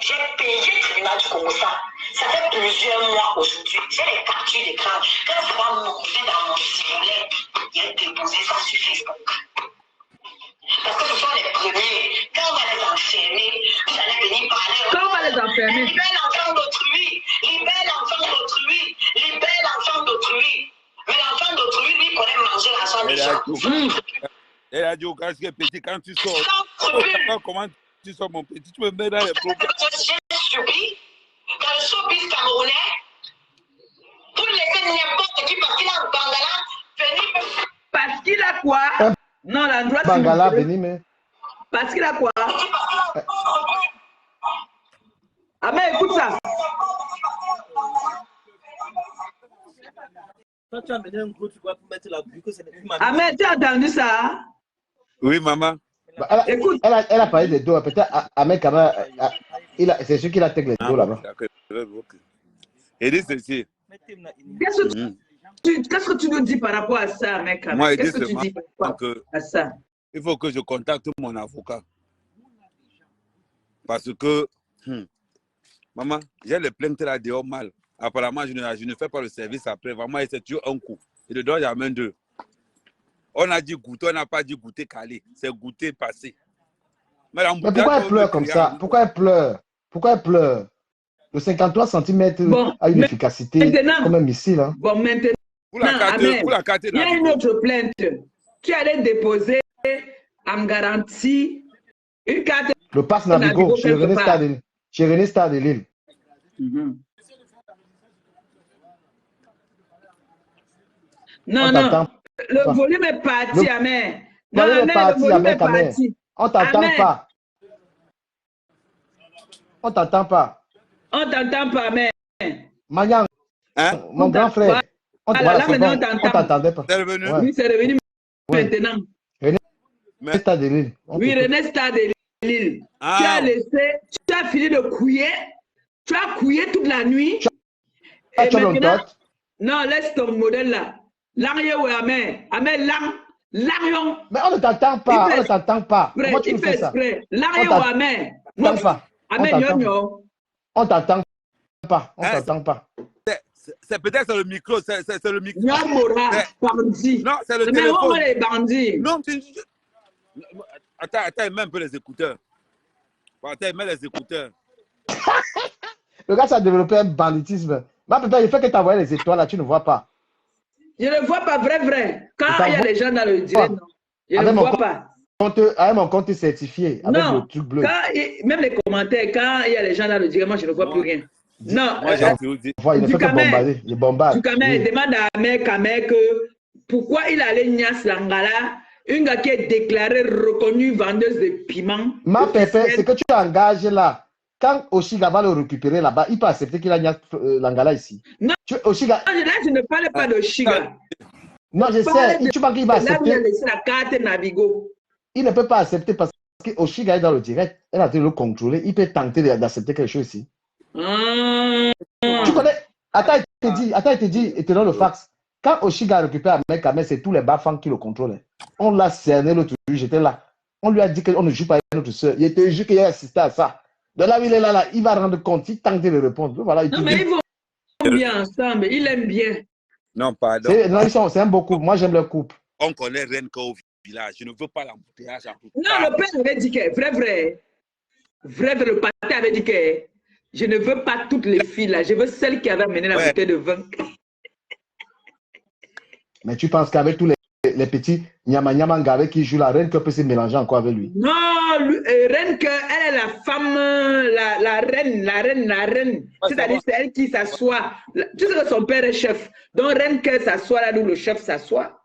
Speaker 5: J'ai payé le tribunal du Congo ça. Ça fait plusieurs mois aujourd'hui. J'ai les captures d'écran. Quand ça va monter dans mon cibolet, j'ai déposé ça sur Facebook. Parce que ce sont les premiers. Quand on va les enfermer, vous allez venir parler.
Speaker 7: Quand on va les enfermer.
Speaker 5: Libère l'enfant d'autrui. Libère l'enfant d'autrui. Libère l'enfant d'autrui. Mais l'enfant d'autrui, lui, connaît manger l'argent des gens.
Speaker 6: Elle a dit au gars qui est petit, quand tu sors, comment tu sors mon petit, tu me mets dans les problèmes.
Speaker 5: J'ai subi dans le showbiz camerounais pour laisser n'importe qui parce qu'il a un bangala venir.
Speaker 7: Parce qu'il a quoi? Non, l'endroit
Speaker 4: Bangala, venir, mais.
Speaker 7: Parce qu'il a quoi? Ah, mais écoute ça.
Speaker 8: Quand tu as amené un gros truc pour mettre la bulle,
Speaker 7: Ah, mais tu as entendu ça?
Speaker 6: Oui, maman.
Speaker 7: Écoute.
Speaker 4: Elle a parlé des dos. Peut-être Ahmed Kama, c'est sûr qu'il a tête les dos là-bas.
Speaker 6: Et dit ceci.
Speaker 7: Qu'est-ce que tu nous dis par rapport à ça, mec?
Speaker 6: Moi,
Speaker 7: qu'est-ce que tu dis par rapport à ça?
Speaker 6: Il faut que je contacte mon avocat. Parce que, maman, j'ai les plaintes là dehors mal. Apparemment, je ne fais pas le service après. Vraiment, c'est toujours un coup. Il ne doit jamais deux. On a dit goûter, on n'a pas dit goûter calé. C'est goûter passé.
Speaker 4: Mais pourquoi elle pleure comme ça? Pourquoi elle pleure? Pourquoi elle pleure? Le 53 cm a une efficacité comme un missile. Hein?
Speaker 7: Bon, maintenant,
Speaker 6: pour la carte,
Speaker 7: il y a une autre plainte. Tu allais déposer en garantie une carte.
Speaker 4: Le pass Navigo chez René Star de Lille.
Speaker 7: Non, non. Le volume est parti, Amen. Non,
Speaker 4: le volume est parti. On t'entend pas. On t'entend pas.
Speaker 7: On t'entend pas, Amen.
Speaker 4: Mayang, mon grand frère. On t'entendait pas.
Speaker 6: C'est revenu.
Speaker 7: Oui, c'est revenu maintenant.
Speaker 4: René Star de Lille.
Speaker 7: Oui, René Star de Lille. Tu as laissé, tu as fini de couiller. Tu as couillé toute la nuit. Et maintenant, non, laisse ton modèle là. Lang ye ou Amen. Amen lang. L'arion.
Speaker 4: Mais on ne t'entend pas, on ne t'entend pas.
Speaker 7: Frère,
Speaker 4: Comment tu
Speaker 7: il
Speaker 4: nous
Speaker 7: fait
Speaker 4: fais ça?
Speaker 7: exprès. L'arion ou Amé.
Speaker 4: T'entends pas.
Speaker 7: Amé, Nyonyo.
Speaker 4: On t'entend pas, on
Speaker 6: Hein,
Speaker 4: t'entend pas.
Speaker 6: c'est peut-être le micro, c'est le micro.
Speaker 7: Nyamora, bandit.
Speaker 6: Non, c'est le
Speaker 7: Mais
Speaker 6: téléphone.
Speaker 7: on les bandits.
Speaker 6: Non, attends, mets un peu les écouteurs. Attends, mets les écouteurs.
Speaker 4: Le gars, ça a développé un banditisme. Ma papa, il fait que tu envoies les étoiles là, tu ne vois pas.
Speaker 7: Je ne vois pas vrai. Quand il y a les gens dans le direct, non. Je ne vois pas.
Speaker 4: Avec mon compte certifié, avec
Speaker 7: Non,
Speaker 4: le truc bleu.
Speaker 7: Même les commentaires, quand il y a les gens dans le direct, moi, je ne vois plus rien. Non,
Speaker 6: moi, j'ai toujours dit.
Speaker 4: Il ne fait que bombarder. Il bombarde.
Speaker 7: Du Kamé, demande à Kamé que pourquoi il allait Nias Langala, une gars qui est déclarée reconnue vendeuse de piment.
Speaker 4: Ma pépé, c'est que tu engages là. Quand Oshiga va le récupérer là-bas, il peut accepter qu'il a Nias Langala ici.
Speaker 7: Non,
Speaker 4: Oshiga...
Speaker 7: là, je ne parle pas de Shiga.
Speaker 4: Non, je sais. Tu penses qu'il va accepter.
Speaker 7: Là, il a laissé la carte Navigo.
Speaker 4: Il ne peut pas accepter parce que Oshiga est dans le direct. Elle a dû le contrôler. Il peut tenter d'accepter quelque chose ici. Tu connais? Attends, il te dit, et te donne le fax. Quand Oshiga récupère Amé, c'est tous les bas-fans qui le contrôlent. On l'a cerné l'autre jour, j'étais là. On lui a dit qu'on ne joue pas avec notre soeur. Il te jure qu'il a assisté à ça. De là où il est là, il va rendre compte, il tente de répondre. Voilà,
Speaker 7: non, mais ils vont bien ensemble, il aime bien.
Speaker 6: Non, pardon.
Speaker 4: Non, c'est un beau couple. Moi, j'aime leur couple.
Speaker 6: On connaît Renka au village. Je ne veux pas l'embouteillage.
Speaker 7: Non, le père avait dit que, vrai, le pâté avait dit que je ne veux pas toutes les filles là, je veux celle qui avait amené la bouteille de vin. Mais
Speaker 4: tu penses qu'avec tous les petits Nyama qui jouent la reine, que peut se mélanger encore avec lui?
Speaker 7: Non, Renke, elle est la femme, la reine. C'est-à-dire, c'est elle qui s'assoit. Tu sais que son père est chef. Donc, Renke s'assoit là où le chef s'assoit.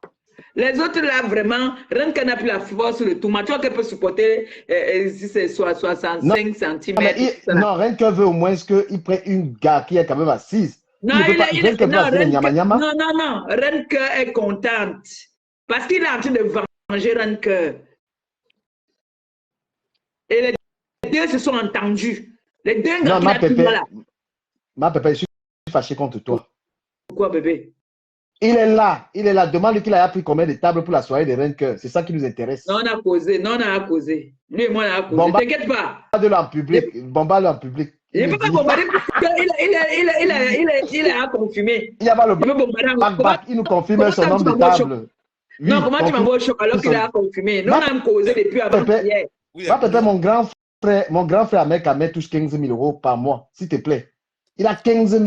Speaker 7: Les autres là, vraiment, Renke n'a plus la force sur le tout. Tu vois qu'elle peut supporter si c'est 65 cm.
Speaker 4: Non, Renke veut au moins qu'il prenne une gars qui est quand même assise.
Speaker 7: Non, non, Renke est contente. Parce qu'il est en train de venger Renke. Et les deux se sont entendus. Les deux gars
Speaker 4: ma pépé, je suis fâché contre toi.
Speaker 7: Pourquoi, bébé?
Speaker 4: Il est là. Demande qu'il a pris combien de tables pour la soirée de Renke. C'est ça qui nous intéresse.
Speaker 7: Non, on a causé. Lui et moi, on a causé. T'inquiète pas.
Speaker 4: Bombarde-le en public. Bombarde-le en public.
Speaker 7: Il ne peut pas bombarder parce qu'il a confirmé.
Speaker 4: Il y a pas le back. Il nous confirme son nombre de tables.
Speaker 7: Non, comment tu m'envoies au choc alors qu'il a confirmé? Nous, on a causé depuis avant hier.
Speaker 4: Mon grand frère Amé touche 15 000 euros par mois, s'il te plaît. Il a 15 000,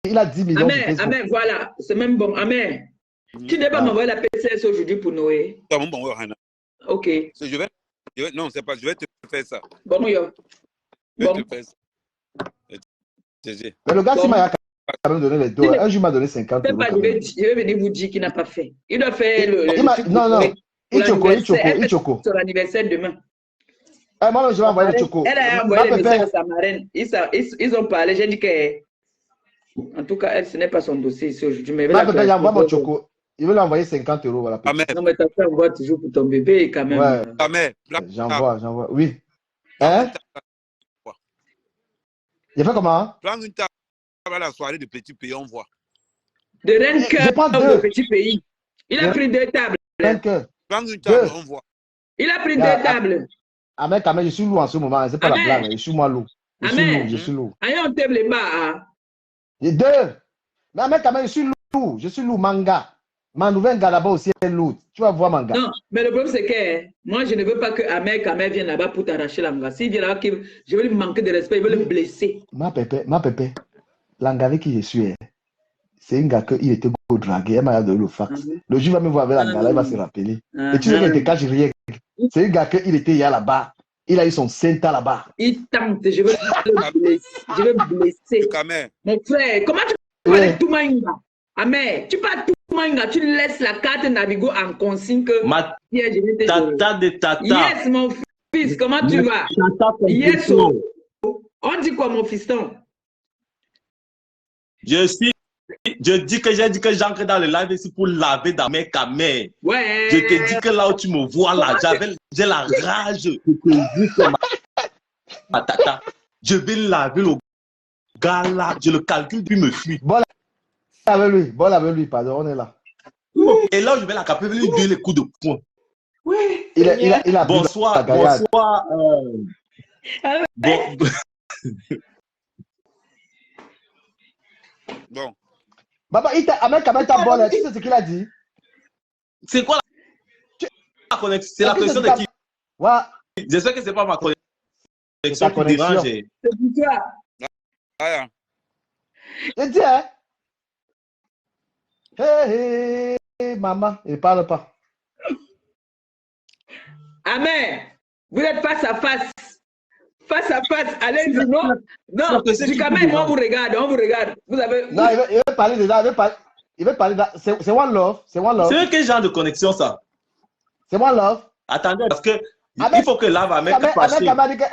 Speaker 4: il a 10 millions.
Speaker 7: Amé, voilà, c'est même bon. Amé, tu ne vas pas m'envoyer la PCS aujourd'hui pour Noé. Ok.
Speaker 6: Non, c'est pas, je vais te faire ça.
Speaker 7: Bon, yo.
Speaker 6: Bon.
Speaker 4: Mais le gars, s'il m'a quand même donné les deux. Un jour, il m'a donné 50 euros.
Speaker 7: Je vais venir vous dire qu'il n'a pas fait. Il doit faire
Speaker 4: non. Il choco.
Speaker 7: Sur l'anniversaire demain.
Speaker 4: Moi, je vais envoyer le choco.
Speaker 7: Elle a envoyé le message à sa marraine. Ils ont parlé. J'ai dit que. En tout cas, ce n'est pas son dossier ici aujourd'hui. Mais
Speaker 4: il envoie mon choco. Il veut lui envoyer 50 euros. Voilà,
Speaker 7: non, mais ta femme envoie toujours pour ton bébé quand même.
Speaker 4: Ouais. J'envoie. Oui. Hein? Il fait comment?
Speaker 6: Prends une table à la soirée de Petit Pays, on voit.
Speaker 7: De Renke au Petit Pays. Il a pris 2 tables.
Speaker 6: Prends une table, on voit.
Speaker 7: Il a pris 2 tables.
Speaker 4: Amen, je suis lourd en ce moment. C'est pas la blague. Je suis moi lourd. Je suis lourd.
Speaker 7: Allez, on table les bas.
Speaker 4: Les deux. Mais Amen, je suis lourd. Je suis lourd, manga. Ma nouvelle gars là-bas aussi est lourd. Tu vas voir, manga.
Speaker 7: Non, mais le problème, c'est que moi, je ne veux pas que Amé vienne là-bas pour t'arracher l'anga. S'il vient là-bas, je vais lui manquer de respect, il veut le blesser.
Speaker 4: Ma pépé. L'anga avec qui je suis, c'est un gars qui était go dragué. Elle m'a donné le fax. Le jour, il va me voir avec l'anga là, il va se rappeler. Et tu sais qu'il te cache rien. C'est un gars qui était là-bas. Il a eu son centre là-bas.
Speaker 7: Il tente, je veux le blesser. Je veux blesser. Mon frère, comment tu peux aller tout manga? Amé, tu parles tout manga, tu laisses la carte Navigo en consigne que.
Speaker 8: Tata de tata.
Speaker 7: Yes, mon fils, comment tu vas? Yes, on dit quoi, mon fiston?
Speaker 8: Je dis que j'entre dans le live ici pour laver dans mes caméras.
Speaker 7: Ouais.
Speaker 8: Je te dis que là où tu me vois là, j'ai la rage. Je te dis que ma tata, je vais laver le gars là, je le calcule puis me fuis.
Speaker 4: Bon avec lui, pardon, on est là.
Speaker 8: Et là, je vais la caper, lui donner les coups de poing.
Speaker 7: Oui.
Speaker 4: Il a bu
Speaker 8: Bonsoir,
Speaker 4: la gaillade.
Speaker 8: bonsoir. Bon,
Speaker 6: Bon.
Speaker 4: Baba, Ahmed Kamel t'a bon, tu sais ce qu'il a dit?
Speaker 8: c'est quoi la connexion? C'est la
Speaker 4: Est-ce que
Speaker 8: connexion
Speaker 4: c'est
Speaker 8: de qui?
Speaker 4: Ouais,
Speaker 8: J'espère que c'est pas ma
Speaker 4: c'est
Speaker 8: connexion
Speaker 4: ta
Speaker 8: qui dérange.
Speaker 4: connexion.
Speaker 7: C'est pour toi.
Speaker 6: Voilà.
Speaker 4: Je dis, hein? Hey, hey, maman, il parle pas.
Speaker 7: Amen. Vous êtes face à face. Face à face. Allez-y, non. Non, du quand même, on vous regarde, on vous regarde. Vous avez.
Speaker 4: Non, il veut parler de ça, il veut parler de ça. C'est One Love, c'est One Love.
Speaker 8: C'est quel genre de connexion ça?
Speaker 4: C'est One Love.
Speaker 8: Attendez, parce que
Speaker 4: Ahmed-
Speaker 8: il faut que là va mettre
Speaker 4: Ahmed
Speaker 8: passer.
Speaker 4: Kamel dit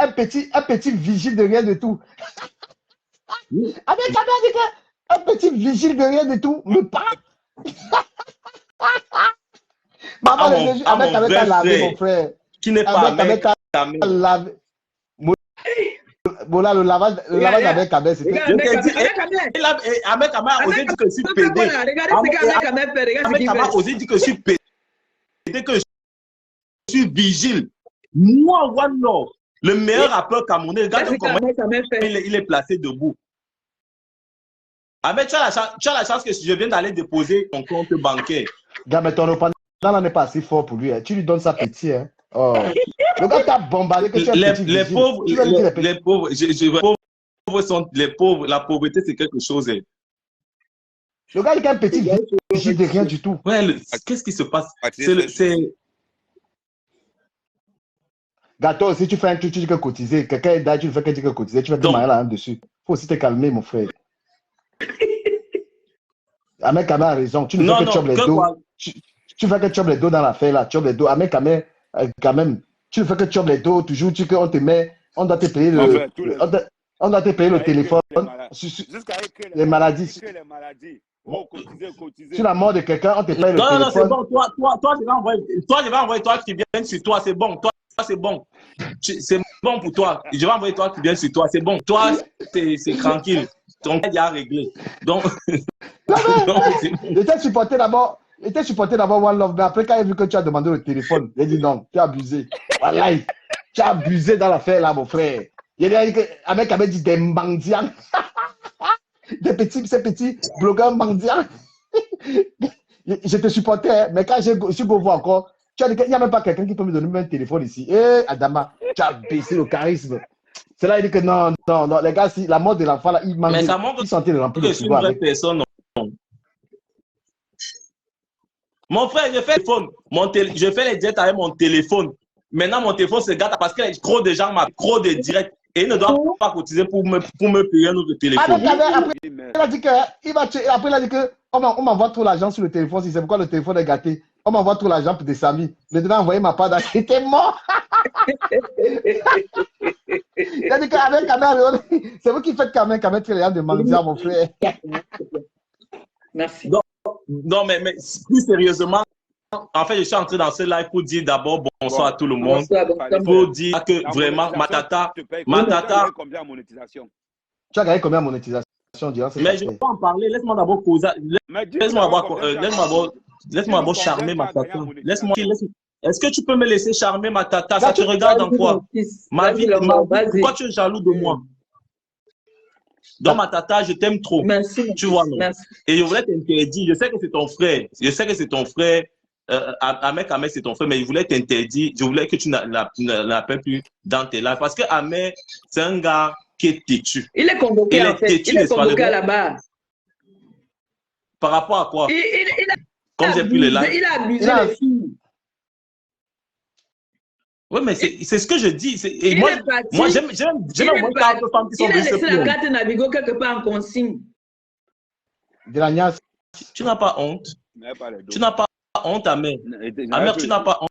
Speaker 4: un petit vigile de rien de tout. Ahmed Kamel dit un petit vigile de rien de tout. Me parle. Maman, Ahmed Kamel t'a lavé, mon frère.
Speaker 8: Qui n'est pas
Speaker 4: Ahmed Kamel t'a lavé. Bon là, le lavage d'Ahmed Kamel, c'était.
Speaker 8: Ahmed Kamel a osé dire que je suis pédé.
Speaker 7: Regardez ce qu'Ahmed Kamel fait. Regarde ce
Speaker 8: Ahmed
Speaker 7: qu'il
Speaker 8: Kamel a
Speaker 7: fait.
Speaker 8: osé dire que je suis pédé, que je suis vigile. Moi, One Love, le meilleur rappeur camerounais, regarde comment
Speaker 7: Ahmed Kamel fait.
Speaker 8: il est placé debout. Ahmed, tu as la chance que je viens d'aller déposer ton compte bancaire.
Speaker 4: Gars, mais ton repas là n'est pas assez fort pour lui. Hein. Tu lui donnes sa petit. Hein. Oh. Le gars t'a bombardé que tu as un petit
Speaker 8: Les
Speaker 4: vigile.
Speaker 8: pauvres,
Speaker 4: Tu vas lui dire les petits.
Speaker 8: les pauvres, les pauvres, la pauvreté, c'est quelque chose. Hein.
Speaker 4: Le gars, il a un petit vigile de rien du tout.
Speaker 8: Ouais, qu'est-ce qui se passe? C'est
Speaker 4: Gâteau, si tu fais un truc, tu dis que cotiser. Quelqu'un est là, tu fais que cotiser. Tu vas te marier là dessus. Faut aussi te calmer, mon frère. Ahmed Kamel a raison. Tu ne fais que chop les dos. Tu fais que chop les dos dans l'affaire là. Chop les dos. Ahmed Kamel, quand même. Tu ne fais que chop les dos. Toujours, on te met. On doit te payer on doit te payer le téléphone. Les maladies. Sur la mort de quelqu'un, on te paye le téléphone.
Speaker 8: Non, c'est bon. Toi, je vais envoyer toi qui viens sur toi. C'est bon. Toi, c'est bon. C'est bon pour toi. Je vais envoyer toi qui viens sur toi. C'est bon. Toi, c'est tranquille. Ton cas est à régler. Donc,
Speaker 4: il était supporté d'abord One Love, mais après, quand il a vu que tu as demandé le téléphone, il a dit non, tu as abusé. Voilà, tu as abusé dans l'affaire là, mon frère. Il a dit que, avec Kamel dit des mendiants. Ces petits blogueurs mendiants. Je te supportais, hein, mais quand je suis go voir encore, tu as dit qu'il n'y a même pas quelqu'un qui peut me donner un téléphone ici. Eh, Adama, tu as baissé le charisme. C'est là, il dit que non, les gars, si la mort de l'enfant là, il manque.
Speaker 8: mais ça montre
Speaker 4: il sentait le remplir
Speaker 8: que
Speaker 4: de
Speaker 8: je suis une vraie personne. Non. Mon frère, je fais le téléphone. Je fais les directs avec mon téléphone. Maintenant, mon téléphone se gâte parce que trop de gens m'ont trop de directs. Et ils ne doivent pas cotiser pour me payer un autre téléphone.
Speaker 4: Après, il a dit que on m'envoie trop l'argent sur le téléphone. Si c'est pourquoi le téléphone est gâté. On m'envoie trop l'argent pour des amis. Maintenant, envoyer ma part d'argent. C'était mort. Il a dit qu'avec Kamel, c'est vous qui faites Kamel fait les gens de mendiant, mon frère.
Speaker 7: Merci.
Speaker 8: Non, mais plus sérieusement, en fait, je suis entré dans ce live pour dire d'abord bonsoir à tout le monde. Pour dire que vraiment, Matata.
Speaker 6: Combien en monétisation?
Speaker 4: Tu as gagné combien en monétisation durant cette
Speaker 8: Mais je ne vais pas en parler. Laisse-moi d'abord causer. Laisse-moi d'abord charmer Matata. Est-ce que tu peux me laisser charmer Matata? Ça te regarde en quoi? Ma vie, pourquoi tu es jaloux de moi? Donc, Matata, je t'aime trop.
Speaker 7: Merci.
Speaker 8: Tu vois, non?
Speaker 7: Merci.
Speaker 8: Et je voulais t'interdire. Je sais que c'est ton frère. Ahmed Kamel, c'est ton frère, mais il voulait t'interdire. Je voulais que tu n'appelles plus dans tes lives. Parce que Ahmed, c'est un gars qui est têtu.
Speaker 7: Il est convoqué, en fait. Il est convoqué à la barre.
Speaker 8: Par rapport à quoi? Comme j'ai pris les lives.
Speaker 7: Il a abusé les filles.
Speaker 8: Oui, mais c'est ce que je dis. Et moi, j'aime au moins 4 femmes qui sont
Speaker 7: venues. Il a laissé la carte Navigo quelque part en consigne.
Speaker 8: Tu n'as pas honte. Tu n'as pas honte, Ahmed. Ahmed, tu n'as pas honte.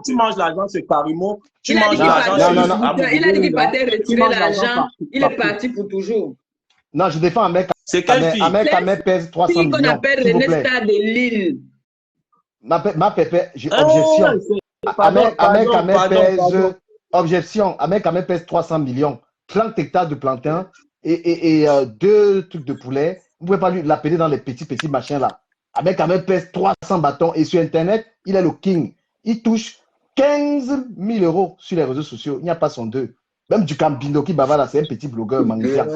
Speaker 8: Tu manges l'argent, c'est Carimo. Tu manges l'argent.
Speaker 7: Il a dit qu'il partait retirer l'argent. Il est parti pour toujours.
Speaker 4: Non, je défends Ahmed.
Speaker 8: C'est quelle fille?
Speaker 4: Ahmed pèse 300 millions.
Speaker 7: Fille qu'on appelle René Star de Lille.
Speaker 4: Ma pépé, j'ai objection. Ahmed Kamel pèse, objection, Ahmed Kamel pèse 300 millions, 30 hectares de plantain et 2 trucs de poulet. Vous ne pouvez pas l'appeler dans les petits machins là. Avec Ahmed pèse 300 bâtons et sur Internet, il est le king. Il touche 15 000 euros sur les réseaux sociaux. Il n'y a pas son deux. Même du Cambindo qui bavard là, c'est un petit blogueur mangien.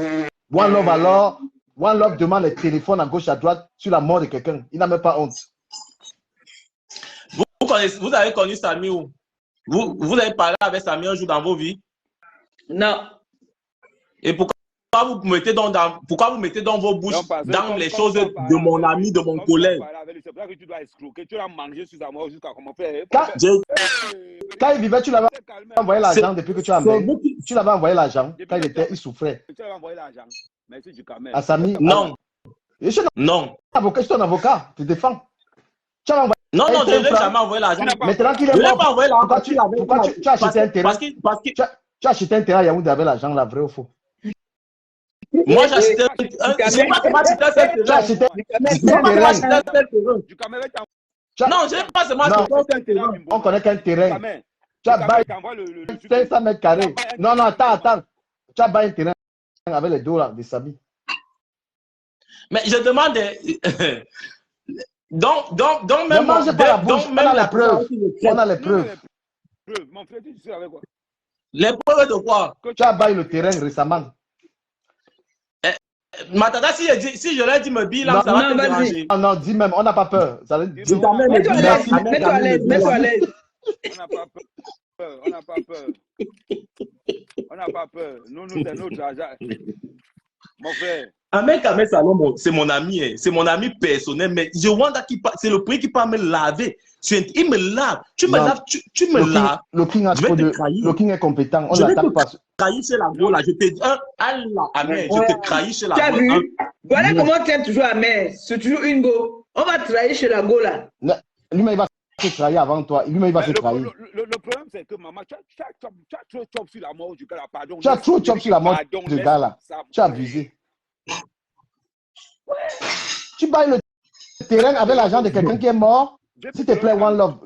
Speaker 4: One Love alors, One Love demande les téléphones à gauche à droite sur la mort de quelqu'un. Il n'a même pas honte.
Speaker 8: Vous avez connu Samy où? Vous avez parlé avec Samy un jour dans vos vies?
Speaker 7: Non.
Speaker 8: Et pourquoi vous mettez dans vos bouches dans les choses de mon ami, de mon collègue?
Speaker 6: C'est pour ça que tu dois escroquer. Tu l'as mangé sur sa mort jusqu'à comment faire.
Speaker 4: Quand il vivait, tu l'avais envoyé l'argent depuis que tu as amené. Tu l'avais envoyé l'argent quand il souffrait.
Speaker 6: Tu l'avais envoyé l'argent. Merci du Kamel.
Speaker 4: À Samy?
Speaker 8: Non.
Speaker 4: Non. Je suis ton avocat. Tu défends. Tu as envoyé.
Speaker 8: Non, je ne l'ai jamais envoyé l'argent.
Speaker 4: Maintenant qu'il est mort,
Speaker 8: pas envoyé l'argent.
Speaker 4: Pourquoi tu as acheté un terrain? Tu as acheté un terrain à Yaoundé avec l'argent, là, vrai ou faux?
Speaker 8: Moi, j'ai acheté un terrain. Non, je n'ai pas seulement acheté un terrain.
Speaker 4: On connaît qu'un terrain. Tu as baillé 500 mètres carrés. Non, attends. Tu as baillé un terrain avec les $, de Samy.
Speaker 8: Mais je demande... Donc même...
Speaker 4: Ne mangez pas la bouche, on a les preuves. On a les preuves.
Speaker 6: Mon frère, tu sais avec quoi?
Speaker 8: Les preuves de quoi?
Speaker 4: Tu as baillé le terrain récemment.
Speaker 8: Matata, si je leur dis me bilan, ça va te déranger.
Speaker 4: Non, dis même, on n'a pas peur.
Speaker 7: Mets-toi à l'aise.
Speaker 6: On n'a pas peur. Nous, c'est notre argent. Mon frère.
Speaker 8: Ahmed Salomon, c'est mon ami, c'est mon ami personnel, mais je vois c'est le prix qui peut me laver. Il me lave. Tu me laves, tu me laves.
Speaker 4: Le king a trop de... Le king est compétent. On l'attaque pas.
Speaker 8: Je te trahis chez la go, là. Je te dis, Allah, Ahmed, je te trahis chez la go.
Speaker 7: Tu as vu? Voilà comment tu aimes toujours Ahmed. C'est toujours une go. On va trahir chez la go, là.
Speaker 4: Lui-même, il va se trahir avant toi. Lui-même, il va se trahir.
Speaker 6: Le problème, c'est que, maman, tu as trop chop sur la mort du gars, là. Pardon.
Speaker 4: Tu as trop chop sur la mort du gars, là. Tu as abusé. Tu bailles le terrain avec l'argent de quelqu'un qui est mort. S'il te plaît, One Love.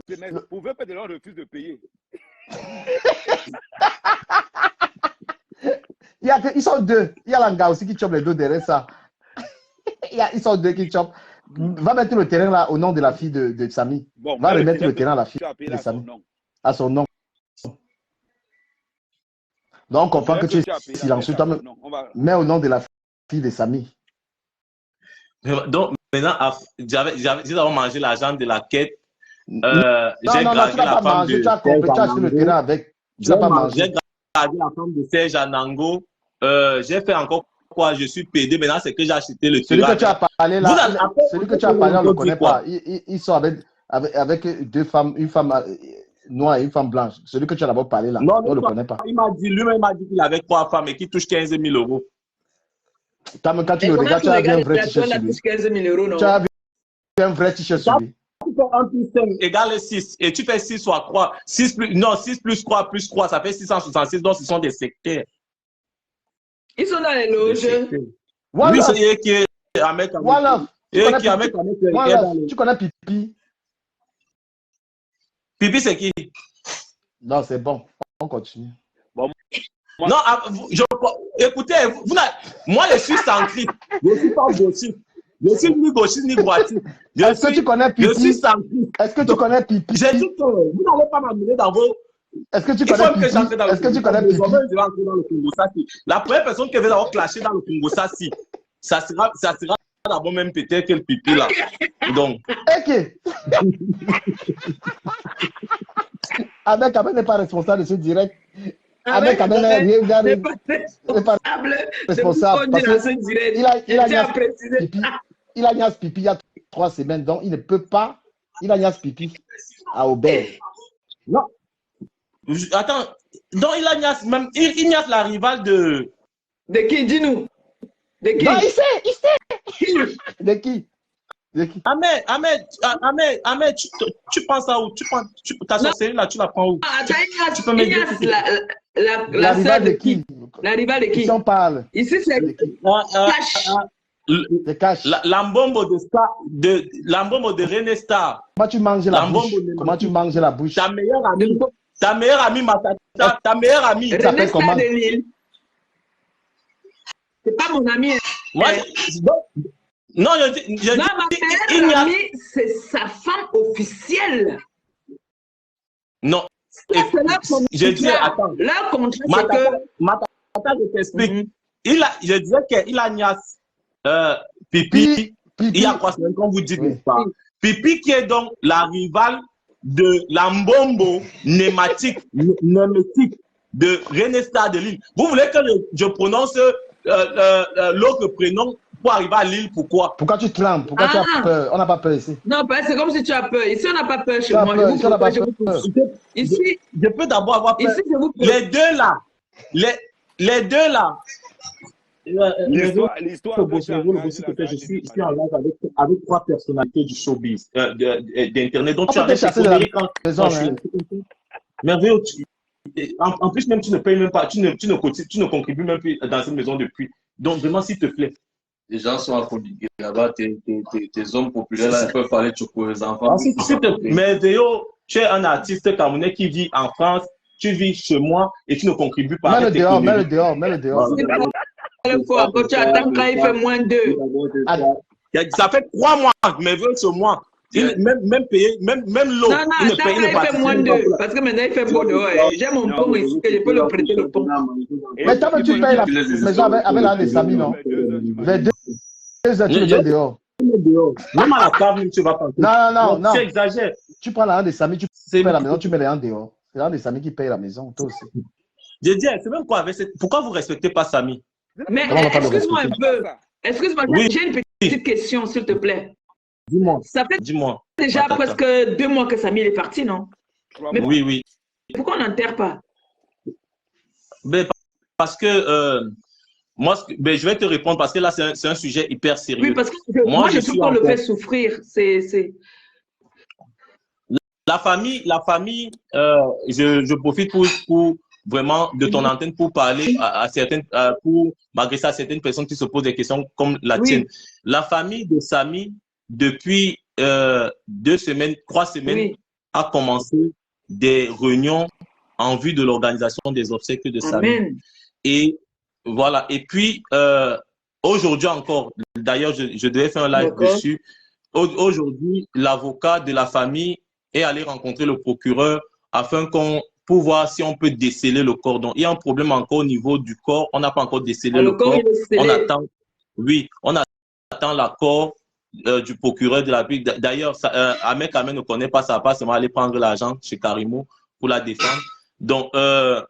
Speaker 6: Vous pouvez pas de l'on refuse de payer.
Speaker 4: Ils sont deux. Il y a l'anga aussi qui chope les deux derrière ça. Ils sont deux qui chopent. Va mettre le terrain là au nom de la fille de Samy. Bon, va remettre le terrain à la fille de Samy. À son nom. Donc on comprend que tu es silencieux. Mais au nom de la fille de Samy.
Speaker 8: Donc maintenant, j'ai mangé l'argent de la quête. J'ai dragué la femme de
Speaker 4: tu as acheté le terrain avec. Tu n'as pas mangé.
Speaker 8: J'ai dragué la femme de Serge Anango. J'ai fait encore quoi? Je suis pédé. Maintenant, c'est que j'ai acheté le terrain.
Speaker 4: Celui que tu as parlé là, celui que tu as parlé, on ne le connaît pas. Ils sont avec deux femmes, une femme noire et une femme blanche. Celui que tu as d'abord parlé là, on ne le connaît pas.
Speaker 8: Lui-même m'a dit qu'il avait 3 femmes et qu'il touche 15 000 euros.
Speaker 4: Quand tu le regardes, tu as vu un vrai t-shirt sur lui. Tu as vu un vrai t-shirt sur lui.
Speaker 8: 1 plus 5 égale 6. Et tu fais 6 fois 3. 6 plus 3 plus 3, ça fait 666. Donc, ce sont des sectaires.
Speaker 7: Ils sont dans les loges.
Speaker 8: Lui, c'est qui est avec
Speaker 4: tu connais Pipi?
Speaker 8: Pipi, c'est qui?
Speaker 4: Non, c'est bon. On continue.
Speaker 6: Bon.
Speaker 8: Non, écoutez, moi je suis centriste, je ne suis pas gauchiste. Je suis ni gauchiste ni droitiste.
Speaker 4: Est-ce que tu connais Pipi?
Speaker 8: Je suis centriste.
Speaker 4: Est-ce que tu connais Pipi?
Speaker 8: J'ai dit que vous n'allez pas m'amener dans vos...
Speaker 4: Est-ce que tu connais Pipi? Est-ce que tu connais Pipi?
Speaker 8: Je vais entrer dans le Congo Sassi. La première personne qui va avoir clashé dans le Congo Sassi, ça sera d'abord même peut-être que le Pipi là. Donc.
Speaker 4: Ok. Avec n'est pas responsable de ce direct. Avec n'est pas responsable. Parce il a niasse Pipi il y a 3 semaines, donc il ne peut pas. Il a niasse Pipi à Aubert.
Speaker 8: Non. Attends. Donc il a niasse même. Il niasse la rivale de.
Speaker 7: De qui? Dis-nous. De qui?
Speaker 4: Non, il sait. De qui?
Speaker 8: Ahmed, tu penses à où? Ta sorcellerie là, tu la prends où?
Speaker 7: Attends, la rivale de qui? La rivale de qui?
Speaker 4: Qui s'en parle?
Speaker 7: Ici, c'est
Speaker 4: Cash.
Speaker 8: L'ambombo de René Star.
Speaker 4: Comment tu manges la bouche? Comment tu manges la bouche?
Speaker 8: Ta meilleure amie, Matata. Ta meilleure amie.
Speaker 7: René Star de Lille. C'est pas mon ami.
Speaker 8: Moi, Non,
Speaker 7: Non, ma meilleure amie, c'est sa femme officielle.
Speaker 8: Non.
Speaker 7: Ça, c'est leur
Speaker 8: Je dis,
Speaker 7: contrat.
Speaker 8: attends.
Speaker 7: Leur contrat, c'est que...
Speaker 8: Attends, je t'explique. Je disais qu'il a Nias, Pipi, il y a 3 semaines, comme vous dites,
Speaker 4: Oui.
Speaker 8: pas. Pipi qui est donc la rivale de la Mbombo nématique de René Star de Lille. Vous voulez que je prononce l'autre prénom pour arriver à Lille? Pourquoi?
Speaker 4: Pourquoi tu trembles? Pourquoi tu as peur? On n'a pas peur ici.
Speaker 7: Non, c'est comme si tu as peur. Ici, on n'a pas peur chez
Speaker 4: Tu as
Speaker 7: moi.
Speaker 4: peur,
Speaker 7: Je
Speaker 4: ici, on n'a pas peur.
Speaker 7: Ici,
Speaker 8: Je peux d'abord avoir peur.
Speaker 7: ici, je vous pose.
Speaker 8: Les deux là, les deux là.
Speaker 6: L'histoire
Speaker 8: Je suis ici en live avec 3 personnalités du showbiz, d'internet. Donc
Speaker 4: On
Speaker 8: tu
Speaker 4: peut te
Speaker 8: arrêtes
Speaker 4: chasser de la
Speaker 8: quand
Speaker 4: maison,
Speaker 8: je suis
Speaker 4: hein.
Speaker 8: merveilleux. En plus, même tu ne payes même pas, tu ne contribues même plus dans cette maison depuis. Donc vraiment, s'il te plaît.
Speaker 9: Les gens sont affoliés là-bas, tes hommes populaires là, ils peuvent parler de choco aux enfants.
Speaker 8: Ensuite, merveilleux, tu es un artiste camerounais qui vit en France, tu vis chez moi et tu ne contribues pas.
Speaker 4: Mets-le dehors, mets-le dehors, mets-le dehors.
Speaker 7: Quand tu attends quand il fait moins 2.
Speaker 8: Ça fait 3 mois, merveilleux ce mois. Même payer, même l'eau.
Speaker 7: Non, attends, quand il fait moins 2. Parce que maintenant, il fait beau dehors. J'ai mon pont ici, que je peux le prêter le pont.
Speaker 4: Mais toi, tu payes la maison avec l'un des amis, non? Vers 2 heures, tu le mets dehors.
Speaker 8: Même à la table, tu vas penser.
Speaker 4: Non.
Speaker 8: Tu exagères.
Speaker 4: Tu prends l'un des amis, tu payes la maison, tu mets les gens dehors. C'est l'un des amis qui paye la maison, toi aussi.
Speaker 8: Je dis, c'est même quoi avec cette... Pourquoi vous ne respectez pas Samy?
Speaker 7: Mais excuse-moi un peu. Excuse-moi,
Speaker 8: Oui.
Speaker 7: j'ai une petite question, s'il te plaît.
Speaker 8: Dis-moi.
Speaker 7: Ça fait déjà presque 2 mois que Samy est parti, non? Mais
Speaker 8: Oui.
Speaker 7: pourquoi on n'enterre pas?
Speaker 8: Mais parce que moi, je vais te répondre parce que là, c'est un sujet hyper sérieux.
Speaker 7: Oui, parce que moi je trouve qu'on le fait souffrir.
Speaker 8: La famille, je profite pour vraiment de ton antenne pour parler à certaines, pour m'adresser à certaines personnes qui se posent des questions comme la tienne. La famille de Samy, depuis 2 semaines, 3 semaines, a commencé des réunions en vue de l'organisation des obsèques de Samy.
Speaker 7: Amen.
Speaker 8: Et voilà. Et puis, aujourd'hui encore, d'ailleurs, je devais faire un live dessus. Aujourd'hui, l'avocat de la famille est allé rencontrer le procureur afin pour voir si on peut déceler le corps. Donc, il y a un problème encore au niveau du corps. On n'a pas encore décelé le corps. On attend. Oui, on attend l'accord du procureur de la ville. D'ailleurs, Ahmed Kamel ne connaît pas ça, pas seulement aller prendre l'argent chez Karimo pour la défendre. Donc, le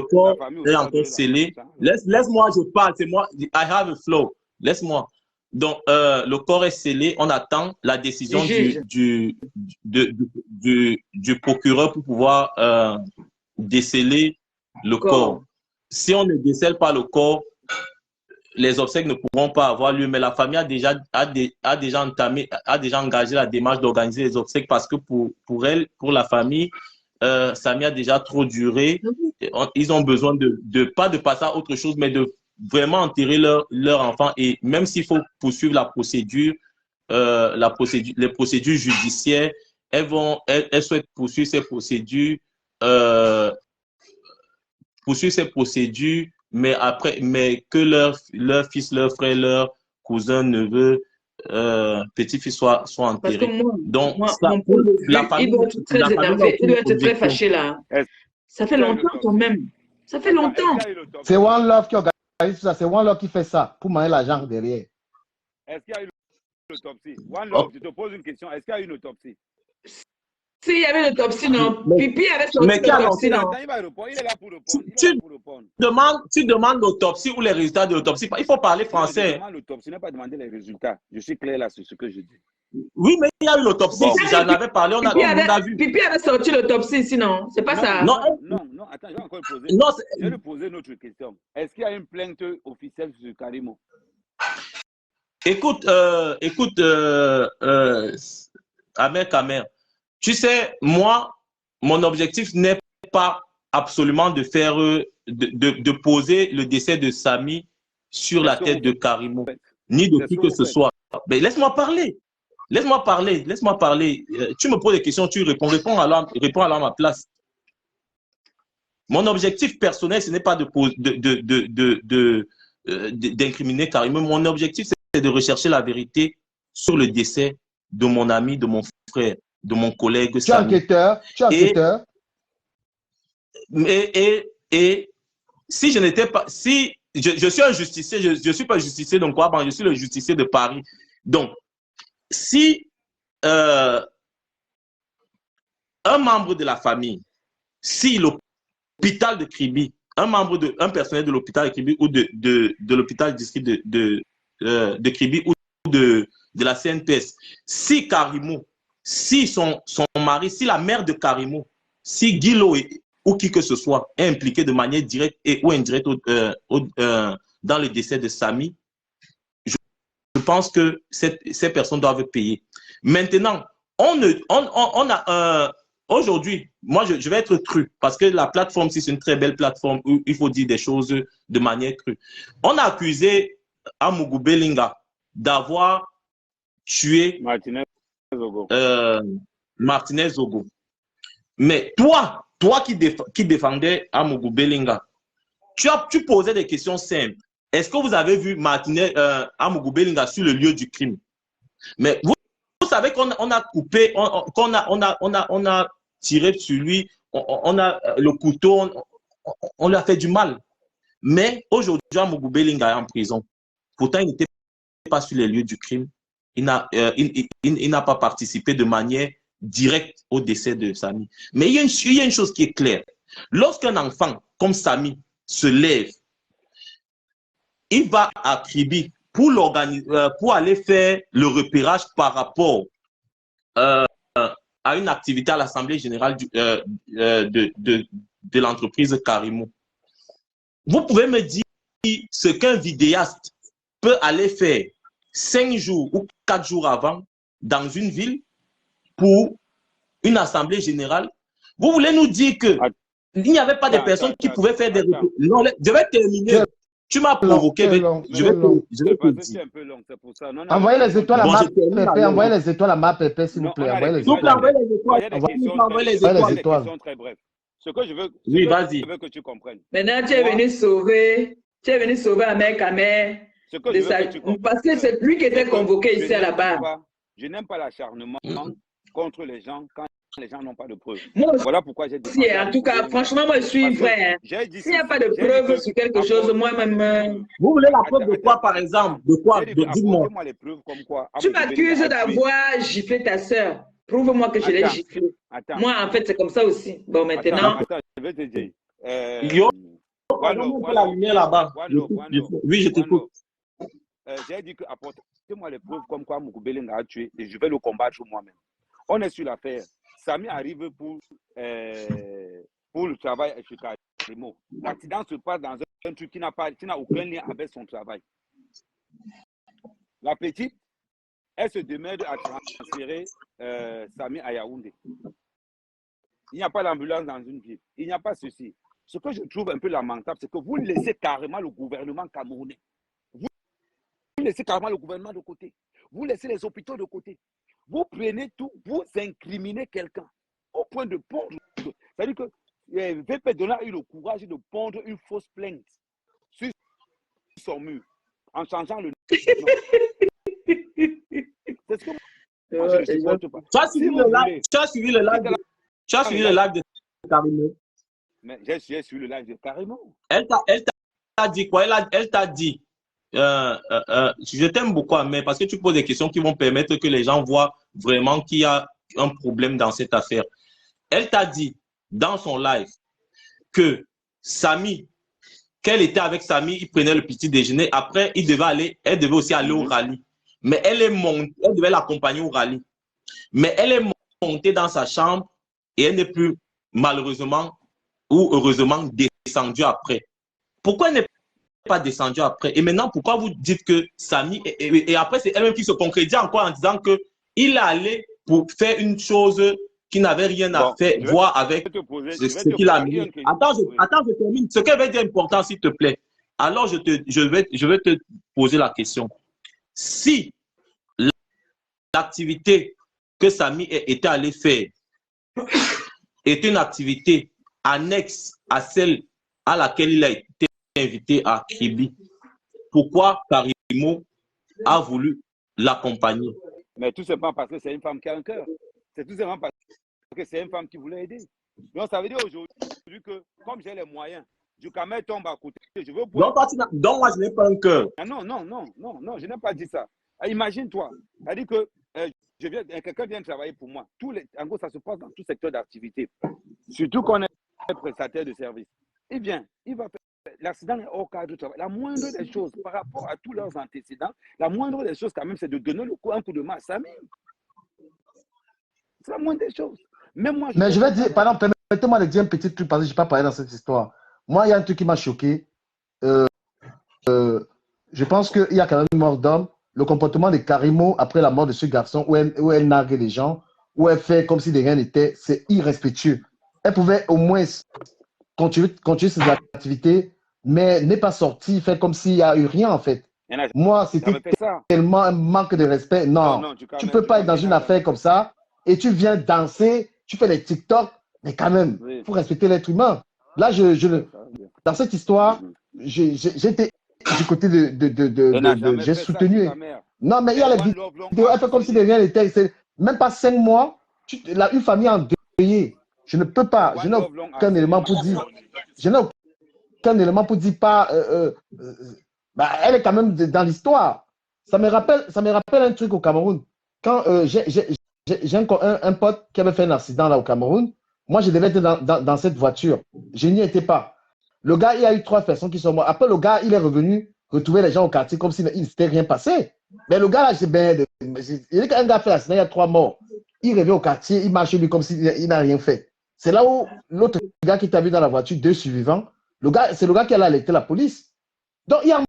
Speaker 8: corps est encore scellé. Laisse-moi, je parle. C'est moi. I have a flow. Laisse-moi. Donc, le corps est scellé. On attend la décision du procureur pour pouvoir déceler le corps. Si on ne décèle pas le corps, les obsèques ne pourront pas avoir lieu. Mais la famille a déjà engagé la démarche d'organiser les obsèques parce que pour la famille, Samy a déjà trop duré. Ils ont besoin pas de passer à autre chose, mais de vraiment enterrer leur enfant. Et même s'il faut poursuivre les procédures judiciaires, elles souhaitent poursuivre ces procédures, mais que leur fils, leur frère, leur cousin, neveu, petit-fils soient enterrés.
Speaker 7: Parce que
Speaker 8: donc,
Speaker 7: la famille doit être très énervé, il doit être très fâché là. Ça fait longtemps quand même. Ça fait longtemps.
Speaker 4: C'est One Love qui organise ça. C'est One Love qui fait ça pour manger l'argent derrière.
Speaker 6: Est-ce qu'il y a eu l'autopsie? One Love, je te pose une question. Est-ce qu'il y a eu une autopsie?
Speaker 7: S'il y avait l'autopsie, non. Pipi avait sorti l'autopsie, non.
Speaker 6: Il est là pour répondre.
Speaker 8: Tu demandes l'autopsie ou les résultats de l'autopsie. Il faut parler français.
Speaker 6: Je demande l'autopsie, n'a pas demandé les résultats. Je suis clair là sur ce que je dis.
Speaker 8: Oui, mais il y a eu l'autopsie. Si j'en avais parlé, on a vu.
Speaker 7: Pipi avait sorti l'autopsie, sinon. C'est pas ça.
Speaker 6: Non, attends, je vais encore poser. Je vais lui poser une autre question. Est-ce qu'il y a une plainte officielle sur Karimo?
Speaker 8: Écoute, Ahmed Kamer, tu sais, moi, mon objectif n'est pas absolument de faire, de poser le décès de Samy sur la tête de Karimo, ni de qui que ce soit. Mais laisse-moi parler. Laisse-moi parler. Tu me poses des questions, tu réponds alors à ma place. Mon objectif personnel, ce n'est pas d'incriminer Karimo. Mon objectif, c'est c'est de rechercher la vérité sur le décès de mon ami, de mon frère, de mon collègue.
Speaker 4: Tu es enquêteur, tu es enquêteur.
Speaker 8: Et si je n'étais pas, si je suis un justicier, je ne suis pas justicier donc quoi, je suis le justicier de Paris. Donc, si un membre de la famille, si l'hôpital de Kribi, un personnel de l'hôpital de Kribi ou de l'hôpital district de Kribi ou de la CNPS, si Karimo, si son mari, si la mère de Karimo, si Guilo ou qui que ce soit est impliqué de manière directe ou indirecte dans le décès de Samy, je pense que ces personnes doivent payer. Maintenant, aujourd'hui, moi je vais être cru parce que la plateforme, c'est une très belle plateforme où il faut dire des choses de manière crue. On a accusé Amougou Belinga d'avoir tué Martinez Zogo. Mais toi qui défendais Amougou Belinga, tu posais des questions simples. Est-ce que vous avez vu Amougou Belinga sur le lieu du crime? Mais vous savez qu'on a coupé, on a tiré sur lui, on a le couteau, on lui a fait du mal. Mais aujourd'hui, Amougou Belinga est en prison. Pourtant, il n'était pas sur les lieux du crime. Il n'a pas participé de manière directe au décès de Samy. Mais il y a une chose qui est claire. Lorsqu'un enfant comme Samy se lève, il va à Kribi pour aller faire le repérage par rapport à une activité à l'Assemblée générale de l'entreprise Karimo. Vous pouvez me dire ce qu'un vidéaste peut aller faire 5 jours ou 4 jours avant dans une ville pour une assemblée générale? Vous voulez nous dire qu'il n'y avait pas de personnes qui pouvaient faire des... Non, je vais terminer. Tu m'as provoqué. Je vais te dire.
Speaker 4: Envoyez les étoiles à ma Pépé. Envoyez les étoiles à ma Pépé, s'il vous plaît. Envoyez les étoiles.
Speaker 6: Ce que je veux,
Speaker 8: oui, vas-y.
Speaker 6: Je veux que tu comprennes.
Speaker 7: Maintenant, tu es venu sauver Ahmed Kamer. Parce que c'est lui qui était convoqué ici à la barre.
Speaker 6: Je n'aime pas l'acharnement contre les gens quand les gens n'ont pas de preuves.
Speaker 7: Voilà pourquoi j'ai dit. En tout cas, franchement, moi, je suis vrai. S'il n'y a pas de preuves sur quelque chose, moi-même.
Speaker 8: Vous voulez la preuve de quoi, par exemple? De quoi? Dis-moi.
Speaker 7: Tu m'accuses d'avoir giflé ta soeur. Prouve-moi que je l'ai giflé. Moi, en fait, c'est comme ça aussi. Bon, maintenant.
Speaker 6: Je vais te dire.
Speaker 8: La lumière là-bas. Oui, je t'écoute.
Speaker 6: J'ai dit que apportez-moi les preuves comme quoi Amougou Belinga a tué et je vais le combattre moi-même. On est sur l'affaire. Samy arrive pour le travail chez Karimo. L'accident se passe dans un truc qui n'a aucun lien avec son travail. La petite, elle se démerde à transférer Samy à Yaoundé. Il n'y a pas d'ambulance dans une ville. Il n'y a pas ceci. Ce que je trouve un peu lamentable, c'est que vous laissez carrément le gouvernement camerounais. Vous laissez carrément le gouvernement de côté. Vous laissez les hôpitaux de côté. Vous prenez tout, vous incriminez quelqu'un au point de pondre. C'est-à-dire que VP Donner a eu le courage de pondre une fausse plainte sur son mur en changeant le nom. C'est ce que moi je ne supporte pas.
Speaker 8: Tu as suivi le live de Karimo.
Speaker 6: Mais j'ai suivi le live de Karimo.
Speaker 8: Elle t'a dit quoi? Elle t'a dit. Je t'aime beaucoup, mais parce que tu poses des questions qui vont permettre que les gens voient vraiment qu'il y a un problème dans cette affaire. Elle t'a dit dans son live que Samy, qu'elle était avec Samy, il prenait le petit déjeuner. Après, elle devait aussi aller au rallye. Mais elle devait l'accompagner au rallye. Mais elle est montée dans sa chambre et elle n'est plus malheureusement ou heureusement descendue après. Pourquoi elle n'est pas descendu après? Et maintenant, pourquoi vous dites que Samy... Et après, c'est elle-même qui se concrétise encore en disant qu'il est allé pour faire une chose qui n'avait rien à voir avec ce qu'il a mis. Attends, je termine. Ce qu'elle veut dire important, s'il te plaît. Alors, je vais te poser la question. Si l'activité que Samy était allé faire est une activité annexe à celle à laquelle il a été invité à Kribi, pourquoi Karimo a voulu l'accompagner.
Speaker 6: Mais tout simplement parce que c'est une femme qui a un cœur. C'est tout simplement parce que c'est une femme qui voulait aider. Donc, ça veut dire aujourd'hui que, comme j'ai les moyens, du camel tombe à côté, je veux pouvoir...
Speaker 8: Donc, moi, je n'ai pas un cœur.
Speaker 6: Ah non, je n'ai pas dit ça. Imagine-toi, c'est-à-dire que quelqu'un vient travailler pour moi. En gros, ça se passe dans tout secteur d'activité. Surtout qu'on est prestataire de service. Eh bien, il va faire... L'accident est hors cadre de travail. La moindre des choses, par rapport à tous leurs antécédents, la moindre des choses, quand même, c'est de donner un coup de main à Samy. C'est la moindre des choses. Même moi,
Speaker 4: mais je vais dire, pardon, permettez-moi de dire un petit truc parce que je n'ai pas parlé dans cette histoire. Moi, il y a un truc qui m'a choqué. Je pense qu'il y a quand même une mort d'homme. Le comportement de Karimo après la mort de ce garçon, où elle nargue les gens, où elle fait comme si de rien n'était, c'est irrespectueux. Elle pouvait au moins continuer ses activités, mais n'est pas sortie, faire comme s'il n'y a eu rien en fait. Moi, c'était tellement un manque de respect. Non, tu ne peux pas être dans une affaire comme ça et tu viens danser, tu fais des TikTok, mais quand même, il faut respecter l'être humain. Là, dans cette histoire, j'étais du côté de j'ai soutenu. Non, mais il y a les vidéos, elle fait comme si de rien n'était. Même pas 5 mois, une famille endeuillée. Je ne peux pas, je n'ai aucun élément pour dire. Je n'ai aucun élément pour dire pas. Elle est quand même dans l'histoire. Ça me rappelle un truc au Cameroun. Quand j'ai un pote qui avait fait un accident là au Cameroun, moi je devais être dans cette voiture. Je n'y étais pas. Le gars, il y a eu 3 personnes qui sont mortes. Après, le gars, il est revenu retrouver les gens au quartier comme s'il ne s'était rien passé. Mais le gars là, il y a un gars fait l'accident, il y a 3 morts. Il revient au quartier, il marche lui comme s'il n'a rien fait. C'est là où l'autre gars qui t'a vu dans la voiture, 2 survivants, c'est le gars qui allait alerter la police. Donc, il y a un